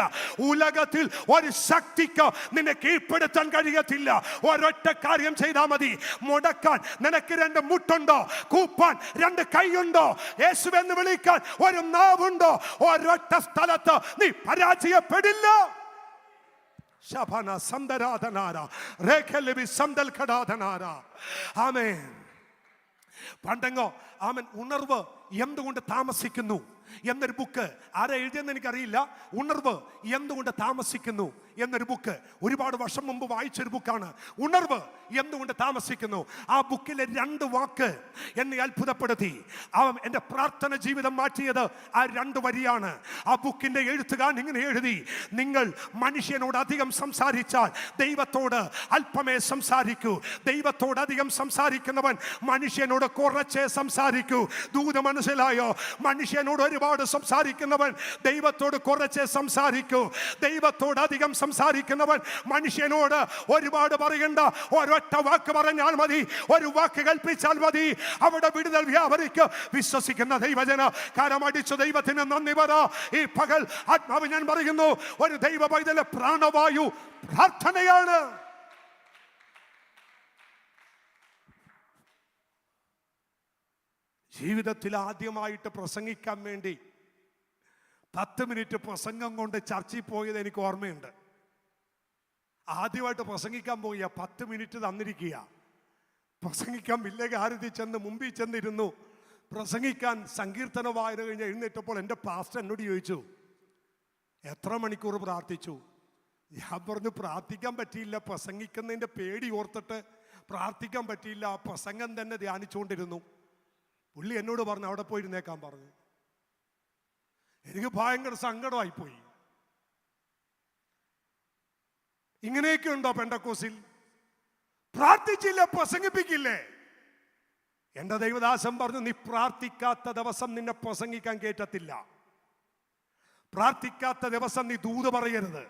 ഉലകത്തിൽ ഒരു ശക്തിക്ക് നിന്നെ കീഴ്പ്പെടുത്താൻ കഴിയത്തില്ല. ഒരൊറ്റ കാര്യം ചെയ്താൽ മതി. മുടക്കാൻ നിനക്ക് 2 മുട്ടുണ്ടോ? കൂപ്പാൻ 2 കൈയുണ്ടോ? യേശുവെന്ന് വിളിക്കാൻ ഒരു നാവുണ്ടോ? ഒരൊറ്റ സ്ഥലത്ത് നീ പരാജയപ്പെടില്ല. ശബന സന്ദരാധനാര രേഖലബി സന്ദൽ ഘടാധനാര. ആമേൻ. പണ്ടെങ്ങോ ആമൻ ഉണർവ് എന്തുകൊണ്ട് താമസിക്കുന്നു എന്നൊരു ബുക്ക് ആരാ എഴുതിയെന്ന് എനിക്കറിയില്ല. ഉണർവ് എന്തുകൊണ്ട് താമസിക്കുന്നു എന്നൊരു ബുക്ക് ഒരുപാട് വർഷം മുമ്പ് വായിച്ചൊരു ബുക്കാണ്. ഉണർവ് എന്തുകൊണ്ട് താമസിക്കുന്നു. ആ ബുക്കിലെ 2 വാക്ക് എന്നെ അത്ഭുതപ്പെടുത്തി. എൻ്റെ പ്രാർത്ഥന ജീവിതം മാറ്റിയത് ആ 2 വരിയാണ്. ആ ബുക്കിന്റെ എഴുത്തുകാരൻ ഇങ്ങനെ എഴുതി, നിങ്ങൾ മനുഷ്യനോട് അധികം സംസാരിച്ചാൽ ദൈവത്തോട് അല്പമേ സംസാരിക്കൂ. ദൈവത്തോട് അധികം സംസാരിക്കുന്നവൻ മനുഷ്യനോട് കുറച്ചേ സംസാരിക്കൂ. ദൂത മനസ്സിലായോ? മനുഷ്യനോട് ഒരുപാട് സംസാരിക്കുന്നവൻ ദൈവത്തോട് കുറച്ചേ സംസാരിക്കൂ. ദൈവത്തോട് അധികം സംസാരിക്കുന്നവൻ മനുഷ്യനോട് ഒരുപാട് പറയണ്ട. ഒരൊറ്റ വാക്ക് പറഞ്ഞാൽ മതി, ഒരു വാക്ക് കൽപ്പിച്ചാൽ മതി. അവിടെ വിടുതൽ വ്യാപരിക്ക്. വിശ്വസിക്കുന്ന ദൈവജന കരമടിച്ചു ദൈവത്തിന് നന്ദി പറ. ഈ പകൽ ആത്മാവ് ഞാൻ പറയുന്നു, ഒരു ദൈവ പൈതലെ പ്രാണവായു പ്രാർത്ഥനയാണ്. ജീവിതത്തിൽ ആദ്യമായിട്ട് പ്രസംഗിക്കാൻ വേണ്ടി 10 മിനിറ്റ് പ്രസംഗം കൊണ്ട് ചർച്ചയിൽ പോയത് എനിക്ക് ഓർമ്മയുണ്ട്. ആദ്യമായിട്ട് പ്രസംഗിക്കാൻ പോയ 10 മിനിറ്റ് തന്നിരിക്കുക. പ്രസംഗിക്കാൻ വില്ലേകാരതി ചെന്ന് മുമ്പിൽ ചെന്നിരുന്നു. പ്രസംഗിക്കാൻ സങ്കീർത്തന വായന കഴിഞ്ഞ് എഴുന്നേറ്റപ്പോൾ എൻ്റെ പാസ്റ്റർ എന്നോട് ചോദിച്ചു, എത്ര മണിക്കൂർ പ്രാർത്ഥിച്ചു? ഞാൻ പറഞ്ഞു, പ്രാർത്ഥിക്കാൻ പറ്റിയില്ല. പ്രസംഗിക്കുന്നതിൻ്റെ പേടി ഓർത്തിട്ട് പ്രാർത്ഥിക്കാൻ പറ്റിയില്ല. പ്രസംഗം തന്നെ ധ്യാനിച്ചുകൊണ്ടിരുന്നു. പുള്ളി എന്നോട് പറഞ്ഞു, അവിടെ പോയിരുന്നേക്കാൻ പറഞ്ഞു. എനിക്ക് ഭയങ്കര സങ്കടമായിപ്പോയി. ഇങ്ങനെയൊക്കെ ഉണ്ടോ പെന്തക്കോസിൽ? പ്രാർത്ഥിച്ചില്ല, പ്രസംഗിപ്പിക്കില്ലേ? എന്റെ ദൈവദാസൻ പറഞ്ഞു, നീ പ്രാർത്ഥിക്കാത്ത ദിവസം നിന്നെ പ്രസംഗിക്കാൻ കേറ്റത്തില്ല. പ്രാർത്ഥിക്കാത്ത ദിവസം നീ ദൂത് പറയരുത്.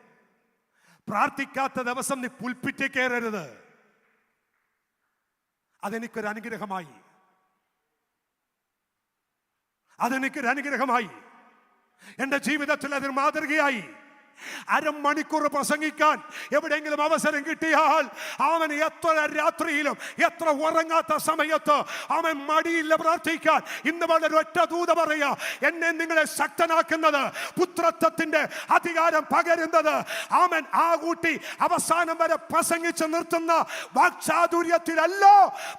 പ്രാർത്ഥിക്കാത്ത ദിവസം നീ പുൽപ്പിറ്റ് കയറരുത്. അതെനിക്കൊരു അനുഗ്രഹമായി. എൻ്റെ ജീവിതത്തിൽ അതൊരു മാതൃകയായി. അരമണിക്കൂർ പ്രസംഗിക്കാൻ എവിടെയെങ്കിലും അവസരം കിട്ടിയാൽ അവൻ എത്ര രാത്രിയിലും എത്ര ഉറങ്ങാത്ത സമയത്ത് അവൻ മടിയില്ല പ്രാർത്ഥിക്കാൻ. ഇന്ന് വളരെ ഒറ്റ ദൂത പറയാ, എന്നെ നിങ്ങളെ ശക്തനാക്കുന്നത്, പുത്രത്വത്തിന്റെ അധികാരം പകരുന്നത്, അവൻ ആ കൂട്ടി അവസാനം വരെ പ്രസംഗിച്ച് നിർത്തുന്ന വാക്ചാതുര്യത്തിലല്ല,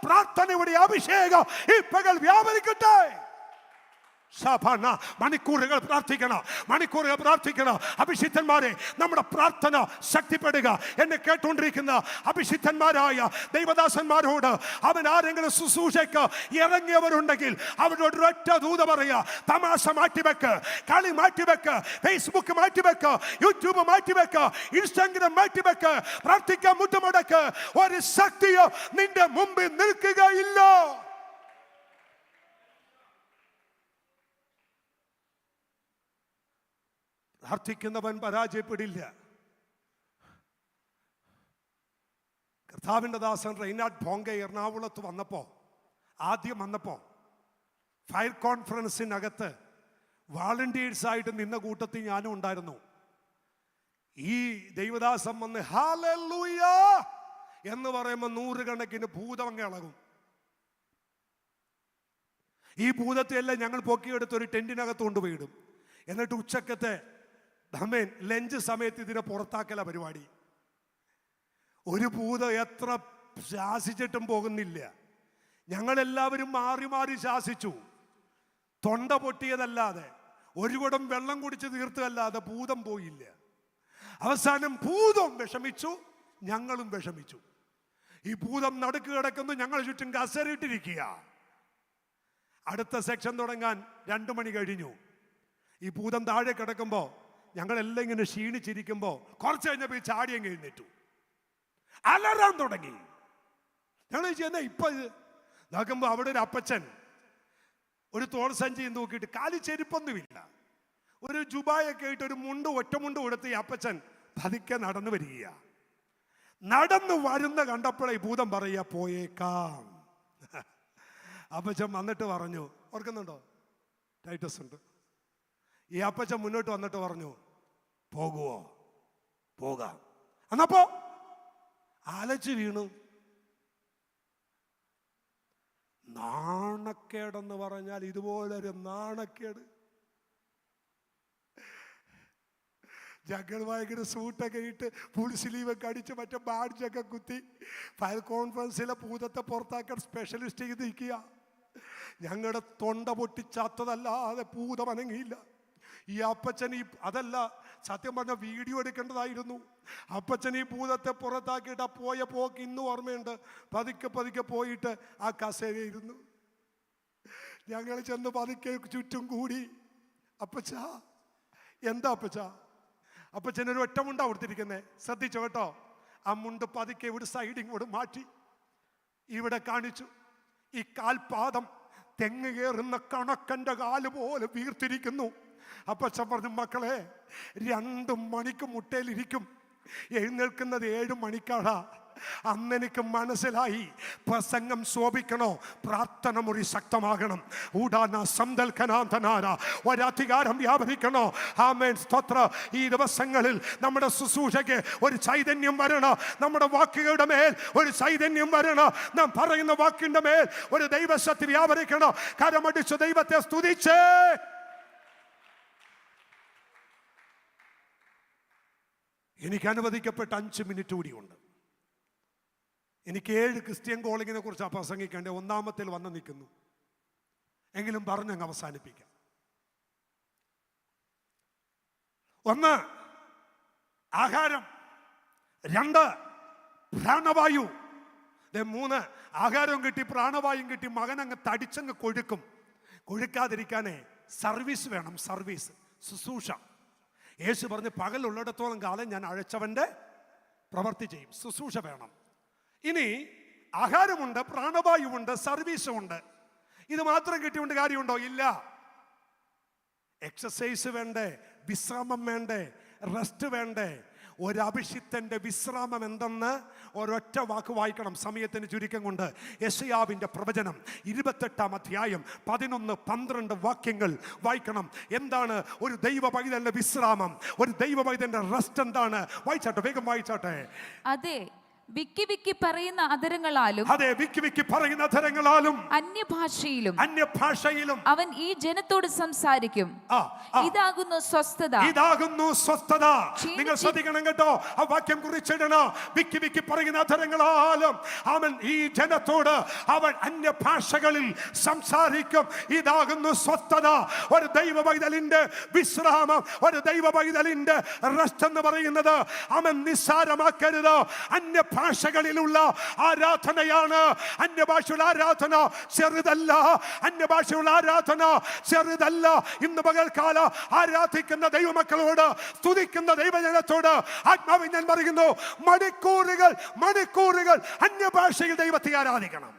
പ്രാർത്ഥനയുടെ അഭിഷേകം ഈ പകൽ വ്യാപരിക്കട്ടെ. മണിക്കൂറുകൾ പ്രാർത്ഥിക്കണം. അഭിഷിക്തന്മാരെ, നമ്മുടെ പ്രാർത്ഥന ശക്തിപ്പെടുക. എന്നെ കേട്ടുകൊണ്ടിരിക്കുന്ന അഭിഷിക്തന്മാരായ ദൈവദാസന്മാരോട്, അവൻ ആരെങ്കിലും ശുശ്രൂഷയ്ക്ക് ഇറങ്ങിയവരുണ്ടെങ്കിൽ അവരോട് ഒറ്റ ദൂത് പറയുക, തമാശ മാറ്റിവെക്ക്, കളി മാറ്റിവെക്ക്, ഫേസ്ബുക്ക് മാറ്റിവെക്ക്, യൂട്യൂബ് മാറ്റിവെക്ക്, ഇൻസ്റ്റാഗ്രാം മാറ്റിവെക്ക്, പ്രാർത്ഥിക്കാൻ മുട്ടുമടക്ക്. ഒരു ശക്തിയോ നിന്റെ മുമ്പിൽ നിൽക്കുകയില്ല. പ്രാർത്ഥിക്കുന്നവൻ പരാജയപ്പെടില്ല. കർത്താവിൻ്റെ ദാസൻ റെയ്നാഡ് ഭോങ്കെ എറണാകുളത്ത് വന്നപ്പോൾ, ആദ്യം വന്നപ്പോൾ ഫയർ കോൺഫറൻസിനകത്ത് വാളണ്ടിയേഴ്സായിട്ട് നിന്ന കൂട്ടത്തിൽ ഞാനും ഉണ്ടായിരുന്നു. ഈ ദൈവദാസം വന്ന് ഹല്ലേലൂയ എന്ന് പറയുമ്പോൾ 100 കണക്കിന് ഭൂതം അങ്ങ് ഇളകും. ഈ ഭൂതത്തെയെല്ലാം ഞങ്ങൾ പൊക്കിയെടുത്ത് ഒരു ടെന്റിനകത്ത് കൊണ്ടുപോയിടും. എന്നിട്ട് ഉച്ചക്കത്തെ ലഞ്ച് സമയത്ത് ഇതിനെ പുറത്താക്കല പരിപാടി. ഒരു ഭൂതം എത്ര ശാസിച്ചിട്ടും പോകുന്നില്ല. ഞങ്ങളെല്ലാവരും മാറി മാറി ശാസിച്ചു. തൊണ്ട പൊട്ടിയതല്ലാതെ, ഒരു കുടം വെള്ളം കുടിച്ച് തീർത്തതല്ലാതെ ഭൂതം പോയില്ല. അവസാനം ഭൂതം വിഷമിച്ചു, ഞങ്ങളും വിഷമിച്ചു. ഈ ഭൂതം നടുക്ക് കിടക്കുന്നു, ഞങ്ങൾ ചുറ്റും കസരിട്ടിരിക്കുക. അടുത്ത സെക്ഷൻ തുടങ്ങാൻ 2 മണി കഴിഞ്ഞു. ഈ ഭൂതം താഴെ കിടക്കുമ്പോൾ ഞങ്ങളെല്ലാം ഇങ്ങനെ ക്ഷീണിച്ചിരിക്കുമ്പോൾ കുറച്ച് കഴിഞ്ഞപ്പോൾ ഈ ചാടിയും എഴുന്നേറ്റു, അലറാൻ തുടങ്ങി. ഞങ്ങൾ ചെയ്യുന്ന ഇപ്പൊ നോക്കുമ്പോൾ അവിടെ ഒരു അപ്പച്ചൻ ഒരു തോൾ സഞ്ചിയും തൂക്കിയിട്ട്, കാലി ചെരുപ്പൊന്നുമില്ല, ഒരു ജുബായൊക്കെ ഇട്ട് ഒരു ഒറ്റമുണ്ട് കൊടുത്ത് ഈ അപ്പച്ചൻ പതുക്കെ നടന്നു വരിക. നടന്നു വരുന്ന കണ്ടപ്പോഴേ ഭൂതം പറയുക പോയേക്കാം. അപ്പച്ചൻ വന്നിട്ട് പറഞ്ഞു, ഓർക്കുന്നുണ്ടോ? ടൈറ്റസ് ഉണ്ട്. ഈ അപ്പച്ചൻ മുന്നോട്ട് വന്നിട്ട് പറഞ്ഞു, പോകുവോ? പോകാം. എന്നപ്പോ ആലച്ചു വീണു. നാണക്കേടെന്ന് പറഞ്ഞാൽ ഇതുപോലൊരു നാണക്കേട്. ഞങ്ങൾ ഭയങ്കര സൂട്ടൊക്കെ ഇട്ട് ഫുൾ സ്ലീവൊക്കെ അടിച്ച് മറ്റേ ബാഡ്ജൊക്കെ കുത്തി ഫയർ കോൺഫറൻസിലെ ഭൂതത്തെ പുറത്താക്കാൻ സ്പെഷ്യലിസ്റ്റ് ചെയ്ത് നിൽക്കുക. ഞങ്ങളുടെ തൊണ്ട പൊട്ടിച്ചാത്തതല്ലാതെ ഭൂതം അനങ്ങിയില്ല. ഈ അപ്പച്ചൻ അതല്ല, സത്യം പറഞ്ഞ വീഡിയോ എടുക്കേണ്ടതായിരുന്നു. അപ്പച്ചൻ ഈ ഭൂതത്തെ പുറത്താക്കിയിട്ട് പോയ പോക്ക് ഇന്നും ഓർമ്മയുണ്ട്. പതുക്കെ പതുക്കെ പോയിട്ട് ആ കസേരയിരുന്നു. ഞങ്ങൾ ചെന്ന് പതുക്കെ ചുറ്റും കൂടി, അപ്പച്ചാ എന്താ അപ്പച്ചാ? അപ്പച്ചനൊരു ഒറ്റമുണ്ടാ കൊടുത്തിരിക്കുന്നത്, ശ്രദ്ധിച്ചോ കേട്ടോ. ആ മുണ്ട് പതുക്കെ ഒരു സൈഡിങ്ങോട് മാറ്റി ഇവിടെ കാണിച്ചു. ഈ കാൽപാദം തെങ്ങ് കയറുന്ന കണക്കൻ്റെ കാല് പോലെ വീർത്തിരിക്കുന്നു. അപ്പച്ചൻ പറഞ്ഞു, മക്കളെ 2 മണിക്ക് മുട്ടയിലിരിക്കും, എഴുന്നേൽക്കുന്നത് 7 മണിക്കാടാ. അന്നെനിക്ക് മനസ്സിലായി, പ്രസംഗം ശോഭിക്കണോ, പ്രാർത്ഥന മുറി ശക്തമാകണം. ഊടാന സന്തൽക്കനാഥനാര ഒരധികാരം വ്യാപരിക്കണോ. ആമേൻ, സ്തോത്ര. ഈ ദിവസങ്ങളിൽ നമ്മുടെ ശുശ്രൂഷയ്ക്ക് ഒരു ചൈതന്യം വരണം. നമ്മുടെ വാക്കുകളുടെ മേൽ ഒരു ചൈതന്യം വരണം. നാം പറയുന്ന വാക്കിന്റെ മേൽ ഒരു ദൈവശക്തി വ്യാപരിക്കണം. കരമടിച്ച് ദൈവത്തെ സ്തുതിച്ചേ. എനിക്ക് അനുവദിക്കപ്പെട്ട 5 മിനിറ്റ് കൂടിയുണ്ട്. എനിക്ക് 7 ക്രിസ്ത്യൻ കോളിങ്ങിനെ കുറിച്ച് പ്രസംഗിക്കേണ്ട, 1-ാമത്തിൽ വന്ന് നിൽക്കുന്നു. എങ്കിലും പറഞ്ഞങ്ങ് അവസാനിപ്പിക്കാം. 1 ആഹാരം, 2 പ്രാണവായു, 3 ആഹാരവും കിട്ടി പ്രാണവായും കിട്ടി. മകനങ്ങ് തടിച്ചങ്ങ് കൊഴുക്കും. കൊഴുക്കാതിരിക്കാനേ സർവീസ് വേണം, സർവീസ്, ശുശ്രൂഷ. യേശു പറഞ്ഞ് പകലുള്ളിടത്തോളം കാലം ഞാൻ അഴച്ചവൻ്റെ പ്രവൃത്തി ചെയ്യും. ശുശ്രൂഷ വേണം. ഇനി ആഹാരമുണ്ട്, പ്രാണവായുവുണ്ട്, സർവീസുമുണ്ട്. ഇത് മാത്രം കിട്ടിയുകൊണ്ട് കാര്യമുണ്ടോ? ഇല്ല. എക്സസൈസ് വേണ്ടേ, വിശ്രാമം വേണ്ടേ, റെസ്റ്റ് വേണ്ടേ? ഒരഭിഷിക്തന്റെ വിശ്രാമം എന്തെന്ന് ഒരൊറ്റ വാക്ക് വായിക്കണം, സമയത്തിന് ചുരുക്കം കൊണ്ട്. യെശയ്യാവിൻ്റെ പ്രവചനം 28-ാം അധ്യായം 11, 12 വാക്യങ്ങൾ വായിക്കണം. എന്താണ് ഒരു ദൈവ പൈതലിന്റെ വിശ്രാമം, ഒരു ദൈവ പൈതലിന്റെ റെസ്റ്റ് എന്താണ്? വായിച്ചാട്ടെ, വേഗം വായിച്ചാട്ടെ. അതെ, വിക്കി വിക്കി പറയുന്ന അധരങ്ങളാലും, അതെ, വിക്കി വിക്കി പറയുന്ന അധരങ്ങളാലും അന്യഭാഷയിലും അവൻ ഈ ജനത്തോട് സംസാരിക്കും. ഇതാകുന്നു സ്വസ്ഥത, ഇതാകുന്നു സ്വസ്ഥത. നിങ്ങൾ ശ്രദ്ധിക്കണം കേട്ടോ, ആ വാക്യം കുറിച്ചിടണം. വിക്കി വിക്കി പറയുന്ന അധരങ്ങളാലും അവൻ ഈ ജനത്തോട് അവൻ അന്യഭാഷകളിൽ സംസാരിക്കും. ഇതാകുന്നു സ്വസ്ഥത. ഒരു ദൈവ പൈതലിന്റെ വിശ്രാമം, ഒരു ദൈവ പൈതലിന്റെ റെസ്റ്റ് എന്ന് പറയുന്നത് അവൻ നിസ്സാരമാക്കരുത്. ഭാഷകളിലുള്ള ആരാധനയാണ്. അന്യഭാഷയുള്ള ആരാധന ചെറുതല്ല. അന്യഭാഷയുള്ള ആരാധന ചെറുതല്ല. ഇന്ന് പകൽക്കാല ആരാധിക്കുന്ന ദൈവമക്കളോട്, സ്തുതിക്കുന്ന ദൈവജനത്തോട് ആത്മാവിൽ ഞാൻ പറയുന്നു, മണിക്കൂറുകൾ മണിക്കൂറുകൾ അന്യഭാഷയിൽ ദൈവത്തെ ആരാധിക്കണം.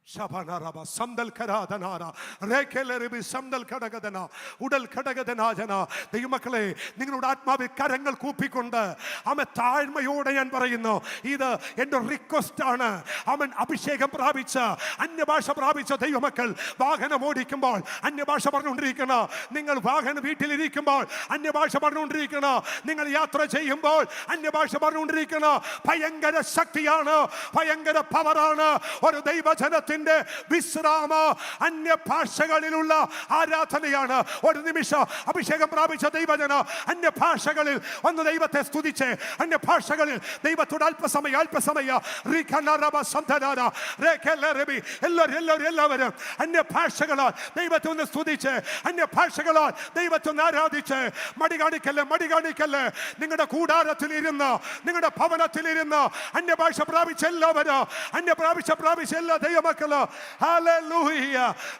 ശബനറബ സന്തൽ കരാധനാര രേഖലറിബി സന്തൽ ഘടകധന ഉടൽ ഘടകധനാജന. ദൈവമക്കളെ, നിങ്ങളുടെ ആത്മാവിൽ കരങ്ങൾ കൂപ്പിക്കൊണ്ട് അവൻ താഴ്മയോടെ ഞാൻ പറയുന്നു, ഇത് എൻ്റെ റിക്വസ്റ്റ് ആണ്. അവൻ അഭിഷേകം പ്രാപിച്ച അന്യഭാഷ പ്രാപിച്ച ദൈവമക്കൾ വാഹനം ഓടിക്കുമ്പോൾ അന്യഭാഷ പറഞ്ഞുകൊണ്ടിരിക്കണ, നിങ്ങൾ വാഹനം വീട്ടിലിരിക്കുമ്പോൾ അന്യഭാഷ പറഞ്ഞുകൊണ്ടിരിക്കണ, നിങ്ങൾ യാത്ര ചെയ്യുമ്പോൾ അന്യഭാഷ പറഞ്ഞുകൊണ്ടിരിക്കണ. ഭയങ്കര ശക്തിയാണ്, ഭയങ്കര പവറാണ്. ഒരു ദൈവജനത്തിൽ വിശ്രാമ അന്യഭാഷകളിലുള്ള ആരാധനയാണ്. ഒരു നിമിഷം അഭിഷേകം പ്രാപിച്ച ദൈവജന അന്യഭാഷകളിൽ ഒന്ന് ദൈവത്തെ സ്തുതിച്ച്, അന്യഭാഷകളിൽ ദൈവത്തോട് എല്ലാവരും അന്യഭാഷകളാൽ ദൈവത്തെ ഒന്ന് സ്തുതിച്ച്, അന്യഭാഷകളാൽ ദൈവത്തെ ഒന്ന് ആരാധിച്ച്. മടി കാണിക്കല്ലേ. നിങ്ങളുടെ കൂടാരത്തിൽ ഇരുന്ന്, നിങ്ങളുടെ ഭവനത്തിൽ ഇരുന്ന് അന്യഭാഷ പ്രാപിച്ച എല്ലാവരും, പ്രാപിച്ച എല്ലാ ദൈവമക്കൾ, ഹല്ലേലൂയ.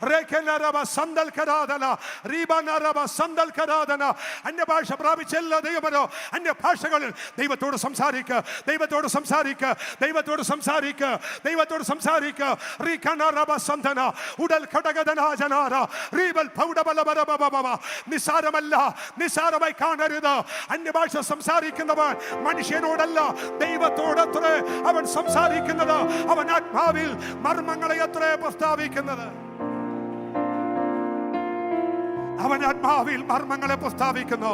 രേഖനരബ സന്തൽ കരാധന റീബനരബ സന്തൽ കരാധന. അന്യഭാഷ പ്രാപിച്ച എല്ലാ ദൈവമരോ അന്യഭാഷകളിൽ ദൈവത്തോട് സംസാരിക്കുക, ദൈവത്തോട് സംസാരിക്കുക, ദൈവത്തോട് സംസാരിക്കുക, ദൈവത്തോട് സംസാരിക്കുക. റീഖനരബ സന്തന ഉടൽ ഘടകധനാജനാര റീബൽ പൗഡബലബരബബബ. നിസാരമല്ല, നിസാരമായി കാണരുത്. അന്യഭാഷ സംസാരിക്കുന്നവൻ മനുഷ്യനോടല്ല, ദൈവത്തോടത്രേ അവൻ സംസാരിക്കുന്നത്. അവൻ ആത്മാവിൽ മർമ്മങ്ങളെ എത്ര പ്രസ്താവിക്കുന്നത്, അവൻ ആത്മാവിൽ മർമ്മങ്ങളെ പ്രസ്താവിക്കുന്നു.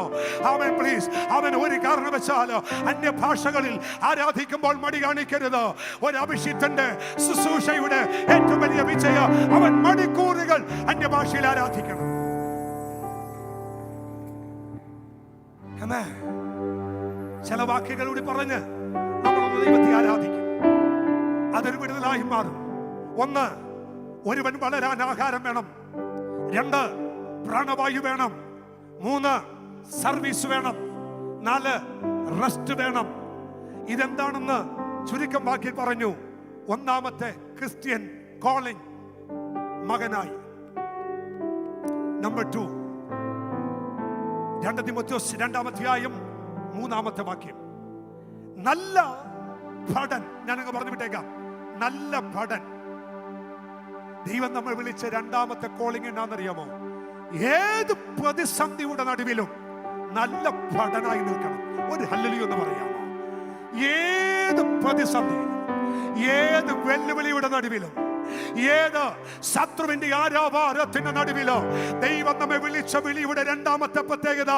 അവൻ പ്ലീസ്, അവൻ ഒരു കാരണവശാലും അന്യഭാഷകളിൽ ആരാധിക്കുമ്പോൾ മടി കാണിക്കരുത്. ഒരു അഭിഷിക്തന്റെ ശുശ്രൂഷയുടെ ഏറ്റവും വലിയ വിജയം അവൻ മണിക്കൂറുകൾ അന്യഭാഷയിൽ ആരാധിക്കണം. ചില വാക്കുകളൂടി പറഞ്ഞ് നമ്മളൊന്ന് ദൈവത്തെ ആരാധിക്കും, അതൊരു വിടുതലായി മാറും. ഒന്ന്, ഒരുവൻ വളരാൻ ആഹാരം വേണം. രണ്ട്, പ്രാണവായു വേണം. മൂന്ന്, സർവീസ് വേണം. നാല്, റെസ്റ്റ് വേണം. ഇതെന്താണെന്ന് ചുരുക്കം വാക്കിൽ പറഞ്ഞു. ഒന്നാമത്തെ ക്രിസ്ത്യൻ കോളിംഗ് മകനായി. നമ്പർ 2, 2 തിമോഥെയോസ് 2-ാം അധ്യായം 3-ാമത്തെ വാക്യം. നല്ല ഭടൻ, ഞാനങ്ങ് പറഞ്ഞു വിട്ടേക്കാം, നല്ല ഭടൻ. ദൈവം നമ്മൾ വിളിച്ച 2-ാമത്തെ കോളിംഗ് എന്നാണെന്നറിയാമോ? ഏത് പ്രതിസന്ധിയുടെ നടുവിലും നല്ല ഭടനായി നിൽക്കണം. ഒരു ഹല്ലേലൂയ എന്ന് പറയാമോ? ഏത് പ്രതിസന്ധിയിലും, ഏത് വെല്ലുവിളിയുടെ നടുവിലും, ഏത് ശത്രുവിന്റെ ആരാവാരത്തിന്റെ നടുവിലോ ദൈവം നമ്മെ വിളിച്ച വിളിയുടെ 2-ാമത്തെ പ്രത്യേകത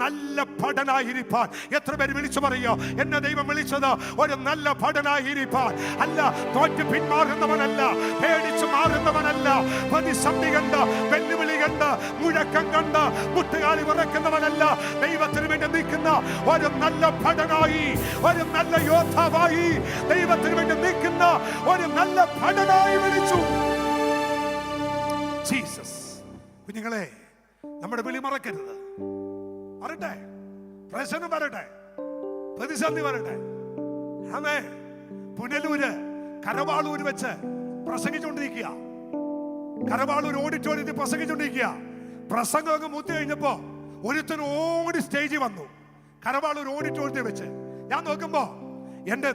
നല്ല ഭടനായിരിക്കാൻ. എത്ര പേര് വിളിച്ചു പറയോ, എന്നെ ദൈവം വിളിച്ചത് ഒരു നല്ല ഭടനായിരിക്കാൻ അല്ല, തോറ്റ് പിന്മാറുന്നവനല്ല, പേടിച്ചു മാറുന്നവനല്ല, പ്രതിസന്ധി കണ്ട്, വെല്ലുവിളി കണ്ട്, മുഴക്കം കണ്ട് മുട്ടുകാലി വിറക്കുന്നവനല്ല, ദൈവത്തിന് വേണ്ടി നിൽക്കുന്ന ഒരു നല്ല ഭടനായി, ഒരു നല്ല യോദ്ധാവായി, ദൈവത്തിന് വേണ്ടി നിൽക്കുന്ന ഒരു നല്ല ഭടനായി വിളിച്ചു ജീസസ്. കുഞ്ഞുങ്ങളെ, നമ്മുടെ വിളി മറക്കരുത്. വരട്ടെ, പ്രശ്നം വരട്ടെ, പ്രതിസന്ധി വരട്ടെ. ആമേ. പുനലൂര് കരവാളൂര് വെച്ച് പ്രസംഗിച്ചുകൊണ്ടിരിക്കുക, കരവാളൂർ ഓഡിറ്റോറിയത്തിൽ പ്രസംഗിച്ചുകൊണ്ടിരിക്കുക. പ്രസംഗം അങ്ങ് മൂത്ത് കഴിഞ്ഞപ്പോ ഒരുത്തൻ ഓടി സ്റ്റേജിൽ വന്നു, കരവാളൂർ ഓഡിറ്റോറിയത്തിൽ വെച്ച്. ഞാൻ നോക്കുമ്പോ എന്റെ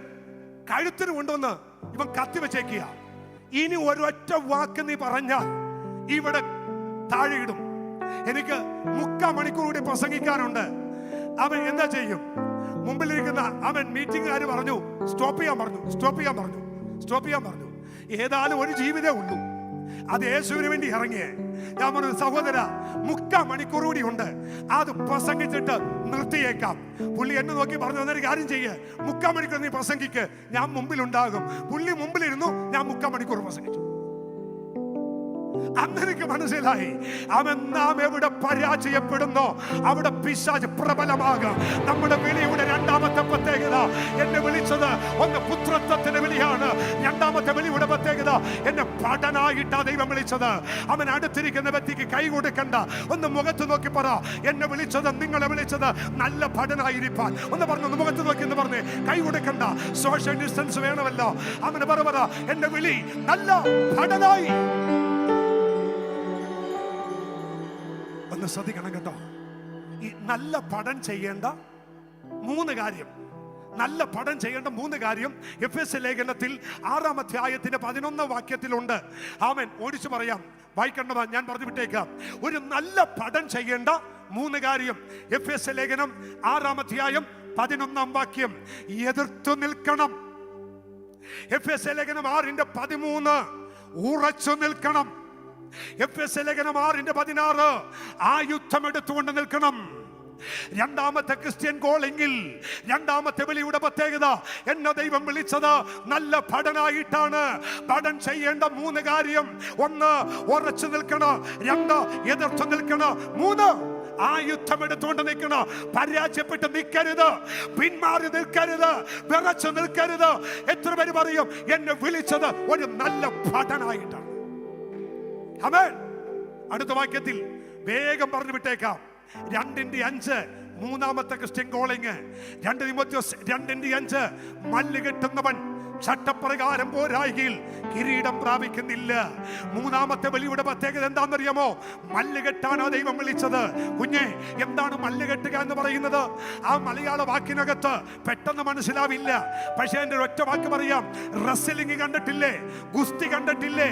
കഴുത്തിന് കൊണ്ടുവന്ന് ഇവൻ കത്തി വെച്ചേക്കുക. ഇനി ഒരൊറ്റ വാക്ക് നീ പറഞ്ഞാൽ ഇവിടെ താഴെ ഇടും. എനിക്ക് 3/4 മണിക്കൂർ കൂടി പ്രസംഗിക്കാനുണ്ട്. അവൻ എന്താ ചെയ്യും? മുമ്പിലിരിക്കുന്ന അവൻ മീറ്റിംഗുകാർ പറഞ്ഞു സ്റ്റോപ്പ് ചെയ്യാൻ പറഞ്ഞു. ഏതായാലും ഒരു ജീവിതമേ ഉള്ളൂ, അത് യേശുവിന് വേണ്ടി ഇറങ്ങിയേ. ഞാൻ പറഞ്ഞു, സഹോദര, 3/4 മണിക്കൂർ കൂടി ഉണ്ട്, അത് പ്രസംഗിച്ചിട്ട് നിർത്തിയേക്കാം. പുള്ളി എന്നെ നോക്കി പറഞ്ഞു, എന്നൊരു കാര്യം ചെയ്യേ, 3/4 മണിക്കൂർ നീ പ്രസംഗിക്ക്, ഞാൻ മുമ്പിലുണ്ടാകും. പുള്ളി മുമ്പിലിരുന്നു, ഞാൻ 3/4 മണിക്കൂർ പ്രസംഗിച്ചു. അന്നെനിക്ക് മനസ്സിലായി, അവൻ നാം എവിടെ പരാജയപ്പെടുന്നോ അവിടെ പിശാച് പ്രബലമാകും. നമ്മുടെ വിളിയുടെ 2-ാമത്തെ പ്രത്യേകത, എന്നെ വിളിച്ചത് ഒന്ന് പുത്രത്വത്തിന്റെ വിളിയാണ്. 2-ാമത്തെ വിളിയുടെ പ്രത്യേകത, എന്നെ ഭടനായിട്ടാ ദൈവം വിളിച്ചത്. അവൻ അടുത്തിരിക്കുന്ന വ്യക്തിക്ക് കൈ കൊടുക്കണ്ട, ഒന്ന് മുഖത്ത് നോക്കി പറ, എന്നെ വിളിച്ചത്, നിങ്ങളെ വിളിച്ചത് നല്ല ഭടനായിരിക്കാൻ. ഒന്ന് പറഞ്ഞു, മുഖത്ത് നോക്കി എന്ന് പറഞ്ഞ് കൈ കൊടുക്കണ്ട, സോഷ്യൽ ഡിസ്റ്റൻസ് വേണമല്ലോ. അവന് പറ, എന്റെ വിളി നല്ല ഭടനായി. ഒന്ന് ശ്രദ്ധിക്കണം കേട്ടോ. ഈ നല്ല പഠനം ചെയ്യേണ്ട 3 കാര്യം. നല്ല പഠനം ചെയ്യേണ്ട 3 കാര്യം എഫെസ്യ ലേഖനത്തിൽ 6-ാം അധ്യായത്തിന്റെ 11-ാം വാക്യത്തിലുണ്ട്. ആമേൻ. ഓടിച്ചു പറയാം, വായിക്കേണ്ടതാ, ഞാൻ പറഞ്ഞു വിട്ടേക്കാം. ഒരു നല്ല പഠനം ചെയ്യേണ്ട 3 കാര്യം. എഫെസ്യ ലേഖനം 6-ാം അധ്യായം 11-ാം വാക്യം. എതിർത്തു നിൽക്കണം. എഫെസ്യ ലേഖനം 6:13 ഉറച്ചു നിൽക്കണം. എഫെസ്യ ലേഖനം 6:16 ആ യുദ്ധം എടുത്തുകൊണ്ട് നിൽക്കണം. രണ്ടാമത്തെ ക്രിസ്ത്യൻ കോളിംഗിൽ രണ്ടാമത്തെ വിളിയുടെ പ്രത്യേകത, എന്നെ ദൈവം വിളിച്ചത് നല്ല പഠനായിട്ടാണ്. പഠനം ചെയ്യേണ്ട 3 കാര്യം: 1 ഉറച്ചു നിൽക്കണം, 2 എതിർത്തു നിൽക്കണം, 3 ആ യുദ്ധം എടുത്തുകൊണ്ട് നിൽക്കണം. പരാജയപ്പെട്ട് നിൽക്കരുത്, പിന്മാറി നിൽക്കരുത്, വിറച്ചു നിൽക്കരുത്. എത്ര പേര് പറയും എന്നെ വിളിച്ചത് ഒരു നല്ല പഠനായിട്ടാണ്? ആമേൻ. അടുത്ത വാക്യത്തിൽ വേഗം പറഞ്ഞു വിട്ടേക്കാം. 2:5 മൂന്നാമത്തെ ക്രിസ്ത്യൻ കോളിംഗ്. 2 തിമോഥെയോസ് 2:5 മല്ല് കെട്ടുന്നവൻ ചട്ടപ്രകാരം പോരായിൽ കിരീടം പ്രാപിക്കുന്നില്ല. മൂന്നാമത്തെ ബലിയുടെ പ്രത്യേകത എന്താണെന്നറിയാമോ? മല്ലുകെട്ടാണ് ദൈവം വിളിച്ചത്. കുഞ്ഞെ, എന്താണ് മല്ലുകെട്ടുക എന്ന് പറയുന്നത്? ആ മലയാള വാക്കിനകത്ത് പെട്ടെന്ന് മനസ്സിലാവില്ല. പക്ഷേ എൻ്റെ ഒറ്റ വാക്ക് പറയാം. റെസ്ലിംഗ് കണ്ടിട്ടില്ലേ? ഗുസ്തി കണ്ടിട്ടില്ലേ?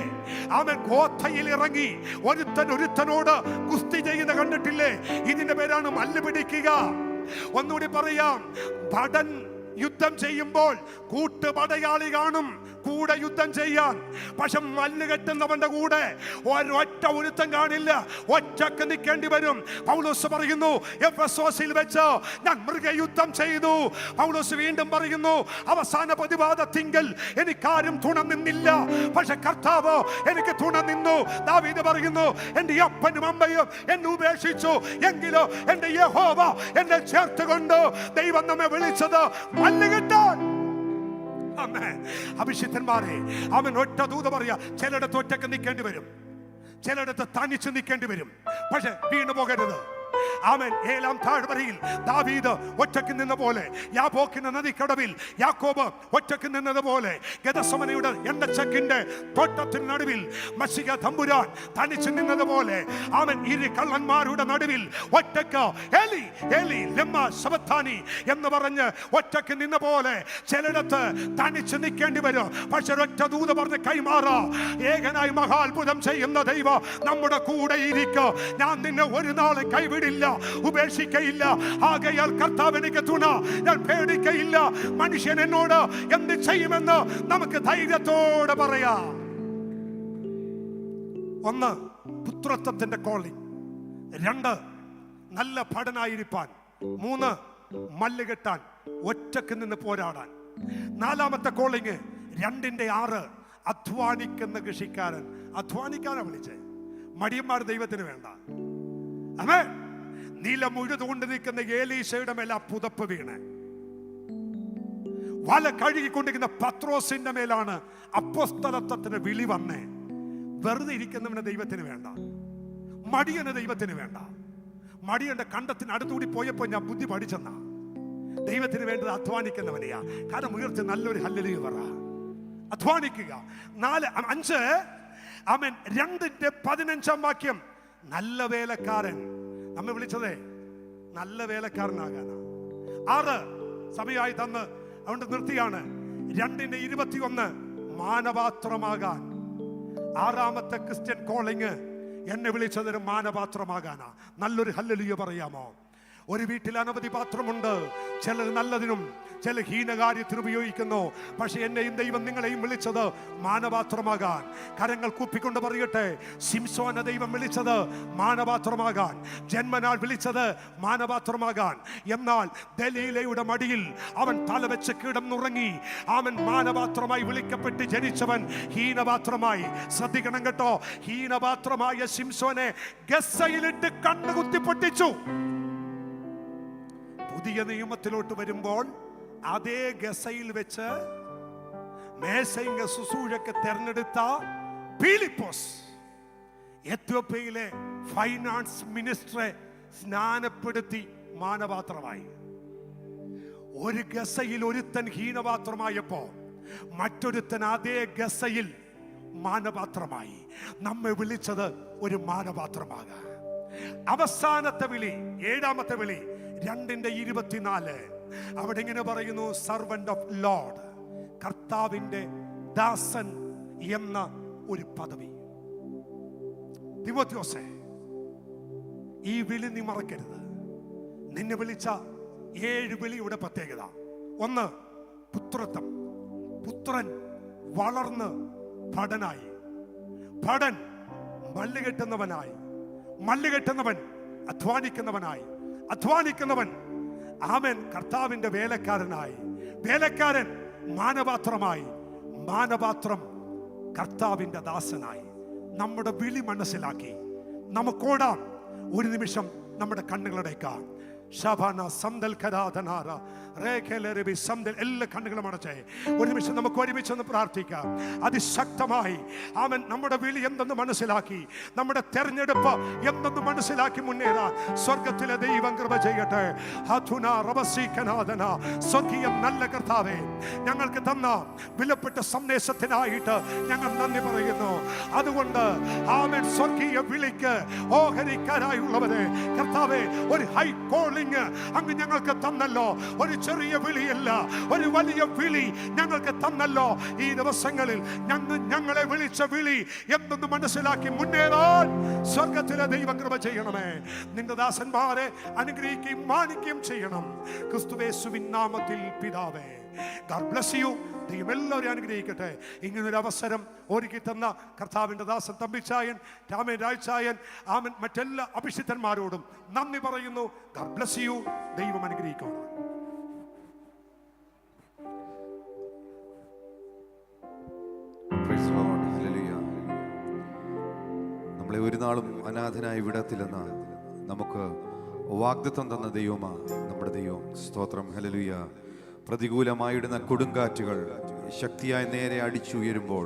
അവൻ ഗോത്തയിൽ ഇറങ്ങി ഒരുത്തനോട് ഗുസ്തി ചെയ്യുന്ന കണ്ടിട്ടില്ലേ? ഇതിന്റെ പേരാണ് മല്ല് പിടിക്കുക. ഒന്നുകൂടി പറയാം. ഭടൻ യുദ്ധം ചെയ്യുമ്പോൾ കൂട്ടുപടയാളി കാണും കൂടെ യുദ്ധം ചെയ്യാൻ. പക്ഷെ മല്ല് കെട്ടുന്നവന്റെ കൂടെ ഒരൊറ്റ ഒരുത്തം കാണില്ല, ഒറ്റക്ക് നിൽക്കേണ്ടി വരും. പൗലോസ് പറയുന്നു, എഫെസോസിൽ വെച്ച് ഞാൻ മൃഗയുദ്ധം ചെയ്തു. പൗലോസ് വീണ്ടും പറയുന്നു, അവസാന പ്രതിവാദത്തിങ്കൽ എനിക്കാരും തുണ നിന്നില്ല, പക്ഷെ കർത്താവ് എനിക്ക് തുണ നിന്നു. ദാവീദ് പറയുന്നു, എന്റെ അപ്പനും അമ്മയും എന്നെ ഉപേക്ഷിച്ചു, എങ്കിലോ എന്റെ യഹോവ എന്നെ ചേർത്തുകൊണ്ട്. ദൈവം നമ്മെ വിളിച്ചത് മല്ലുകെട്ടാൻ. അഭിഷിക്തന്മാരെ, അവൻ ഒറ്റ ദൂത് പറയാ. ചിലയിടത്ത് ഒറ്റക്ക് നിൽക്കേണ്ടി വരും, ചിലയിടത്ത് തനിച്ച് നിൽക്കേണ്ടി വരും. പക്ഷെ വീണു പോകരുത്. ആമേൻ. 7-ാം താഴ്വരയിൽ ദാവീദ് ഒറ്റയ്ക്ക് നിന്ന പോലെ, യാബോക്കിന്റെ നദിക്കടവിൽ യാക്കോബ് ഒറ്റയ്ക്ക് നിന്നതുപോലെ, ഗെത്സമനയുടെ എണ്ണച്ചക്കിന്റെ തോട്ടത്തിന് നടുവിൽ മശിക തമ്പുരാൻ തനിച്ച് നിന്നതുപോലെ, ആമേൻ, ഇരു കള്ളന്മാരുടെ നടുവിൽ ഒറ്റയ്ക്ക് ഏലി ഏലി ലമ്മ ശബത്താനി എന്ന് പറഞ്ഞ് ഒറ്റയ്ക്ക് നിന്ന പോലെ ചിലയിടത്ത് തനിച്ച് നിൽക്കേണ്ടി വരും. പക്ഷെ ഒറ്റ ദൂത് പറഞ്ഞ് കൈമാറാ. ഏകനായി മഹാത്ഭുതം ചെയ്യുന്ന ദൈവം നമ്മുടെ കൂടെ ഇരിക്കും. ഞാൻ നിന്നെ ഒരു നാളെ കൈവിടില്ല, ഉപേക്ഷിക്കയില്ല. ആകയാൽ കർത്താവ് എനിക്ക് തുണ, ഞാൻ പേടിക്കയില്ല. മനുഷ്യൻ എന്നോട് എന്ത് ചെയ്യുമെന്ന് നമുക്ക് ധൈര്യത്തോടെ പറയാം. 1 പുത്രത്വത്തിന്റെ കോളിംഗ്, 2 നല്ല പഠനായിരിക്കാൻ, 3 മല്ലുകെട്ടാൻ, ഒറ്റക്ക് നിന്ന് പോരാടാൻ. 4-ാമത്തെ കോളിംഗ് 2:6 അധ്വാനിക്കുന്ന കൃഷിക്കാരൻ. അധ്വാനിക്കാനാ വിളിച്ചേ. മടിയന്മാർ ദൈവത്തിന് വേണ്ട. അമേ. നീലം ഉഴുതുകൊണ്ട് നിൽക്കുന്ന ഏലീശയുടെ മേലെ പുതപ്പ് വീണ് വല കഴുകിക്കൊണ്ടിരിക്കുന്ന പത്രോസിന്റെ മേലാണ് അപ്പോസ്തലത്വത്തിന് വിളി വന്നേ. വെറുതെ ഇരിക്കുന്നവന് ദൈവത്തിന് വേണ്ട, മടിയന് ദൈവത്തിന് വേണ്ട. മടിയന്റെ കണ്ടത്തിന് അടുത്തുകൂടി പോയപ്പോ ഞാൻ ബുദ്ധി പഠിച്ചെന്നാ. ദൈവത്തിന് വേണ്ടത് അധ്വാനിക്കുന്നവനെയാ. കാരണം ഉയർത്തി നല്ലൊരു ഹല്ലേലൂയ പറ. അധ്വാനിക്കുക. 5 ആമേൻ. 2:15 വാക്യം. നല്ല വേലക്കാരൻ. നമ്മെ വിളിച്ചതേ നല്ല വേലക്കാരനാകാനാ. 6 സമയമായി തന്ന് അതുകൊണ്ട് നിർത്തിയാണ്. 2:21 മാനപാത്രമാകാൻ. 6-ാമത്തെ ക്രിസ്ത്യൻ കോളിംഗ് എന്നെ വിളിച്ചതൊരു മാനപാത്രമാകാനാ. നല്ലൊരു ഹല്ലേലൂയ പറയാമോ? ഒരു വീട്ടിൽ അനവധി പാത്രമുണ്ട്. ചിലർ നല്ലതിനും ചില ഹീനകാര്യത്തിന് ഉപയോഗിക്കുന്നു. പക്ഷെ എന്നെയും ദൈവം നിങ്ങളെയും വിളിച്ചത് മാനപാത്രമാകാൻ. കരങ്ങൾ കൂപ്പിക്കൊണ്ട് പറയട്ടെ, ശിംശോനെ ദൈവം വിളിച്ചത് മാനപാത്രമാകാൻ, ജന്മനാൾ വിളിച്ചത് മാനപാത്രമാകാൻ. എന്നാൽ ദലീലയുടെ മടിയിൽ അവൻ തലവെച്ച് കിടന്നുറങ്ങി. അവൻ മാനപാത്രമായി വിളിക്കപ്പെട്ട് ജനിച്ചവൻ ഹീനപാത്രമായി. ശ്രദ്ധിക്കണം കേട്ടോ. ഹീനപാത്രമായ ശിംശോനെ ഗസ്സയിലിട്ട് കണ്ണു കുത്തിപ്പൊട്ടിച്ചു. പുതിയ നിയമത്തിലോട്ട് വരുമ്പോൾ അതേ ഗസയിൽ വെച്ച് മേശയിലെ ശുശ്രൂഷയ്ക്ക് തെരഞ്ഞെടുത്ത ഫിലിപ്പോസ് എത്യോപ്യയിലെ ഫൈനാൻസ് മിനിസ്റ്ററെ സ്നാനപ്പെടുത്തി മാനപാത്രമായി. ഒരു ഗസയിൽ ഒരുത്തൻ ഹീനപാത്രമായപ്പോ മറ്റൊരുത്തൻ അതേ ഗസയിൽ മാനപാത്രമായി. നമ്മെ വിളിച്ചത് ഒരു മാനപാത്രമാകാൻ. അവസാനത്തെ വിളി, 7-ാമത്തെ വിളി 2:24 അവിടെ ഇങ്ങനെ പറയുന്നു, സർവന്റ് ഓഫ് ലോർഡ്, കർത്താവിന്റെ ദാസൻ എന്ന ഒരു പദവി. തിമോഥെയോസേ, ഈ വിളി നീ മറക്കരുത്. നിന്നെ വിളിച്ച 7 വിളിയുടെ പ്രത്യേകത: 1, പുത്രത്വം. പുത്രൻ വളർന്ന് ഭടനായി, ഭടൻ മല്ലുകെട്ടുന്നവനായി, മല്ലുകെട്ടുന്നവൻ അധ്വാനിക്കുന്നവനായി, അധ്വാനിക്കുന്നവൻ ആമേൻ കർത്താവിന്റെ വേലക്കാരനായി, വേലക്കാരൻ മാനപാത്രമായി, മാനപാത്രം കർത്താവിന്റെ ദാസനായി. നമ്മുടെ വിളി മനസ്സിലാക്കി നമുക്കോടാം. ഒരു നിമിഷം നമ്മുടെ കണ്ണുകളടയ്ക്കാം. ശബന സംദൽ കരാധനാര രേഖലരബി സംദൽ, എല്ലാ കണ്ണുകളും അടച്ചേ. ഒരു നിമിഷം നമുക്ക് ഒരുമിച്ച് ഒന്ന് പ്രാർത്ഥിക്കാം. അതിശക്തമായി ആമൻ നമ്മുടെ വിളി എന്തെന്ന് മനസ്സിലാക്കി, നമ്മുടെ തെരഞ്ഞെടുപ്പ് എന്തെന്ന് മനസ്സിലാക്കി മുന്നേറാൻ സ്വർഗത്തിലെ ദൈവം കൃപ ചെയ്യട്ടെ. ഹതുന റബസികനാദന, സ്വർഗീയ നല്ല കർത്താവേ, ഞങ്ങൾക്ക് തന്ന വിലപ്പെട്ട സന്ദേശത്തിനായിട്ട് ഞങ്ങൾ നന്ദി പറയുന്നു. അതുകൊണ്ട് ആമൻ സ്വർഗീയ വിളിക്ക് ഓഹരിക്കാരായുള്ളവരെ കർത്താവേ, ഒരു ഹൈ കോളിംഗ് അങ്ങ് ഞങ്ങൾക്ക് തന്നല്ലോ. ഒരു ചെറിയ വിളിയല്ല, ഒരു വലിയ വിളി ഞങ്ങൾക്ക് തന്നല്ലോ. ഈ ദിവസങ്ങളിൽ ഞങ്ങളെ വിളിച്ച വിളി എന്തെന്ന് മനസ്സിലാക്കി മുന്നേറാൻ സ്വർഗത്തിലെ ദൈവം കൃപ ചെയ്യണമേ. നിന്റെ ദാസന്മാരെ അനുഗ്രഹിക്കുകയും മാനിക്കുകയും ചെയ്യണം. ക്രിസ്തുയേശുവിൻ നാമത്തിൽ പിതാവേ. God bless you. ദൈവം എല്ലാവരും അനുഗ്രഹിക്കട്ടെ. ഇങ്ങനൊരു അവസരം ഒരുക്കി തന്ന കർത്താവിൻ്റെ ദാസൻ തമ്പിച്ചായൻ, രാമൻ രാഴ്ചായൻ, ആമൻ മറ്റെല്ലാ അഭിഷിക്തന്മാരോടും നന്ദി പറയുന്നു. God bless you. ദൈവം അനുഗ്രഹിക്കണം. നമ്മളെ ഒരു നാളും അനാഥനായി വിടത്തില്ലെന്ന് നമുക്ക് വാഗ്ദത്തം തന്ന ദൈവമാ നമ്മുടെ ദൈവം. സ്തോത്രം. ഹല്ലേലൂയ. പ്രതികൂലമായിടുന്ന കൊടുങ്കാറ്റുകൾ ശക്തിയായി നേരെ അടിച്ചുയരുമ്പോൾ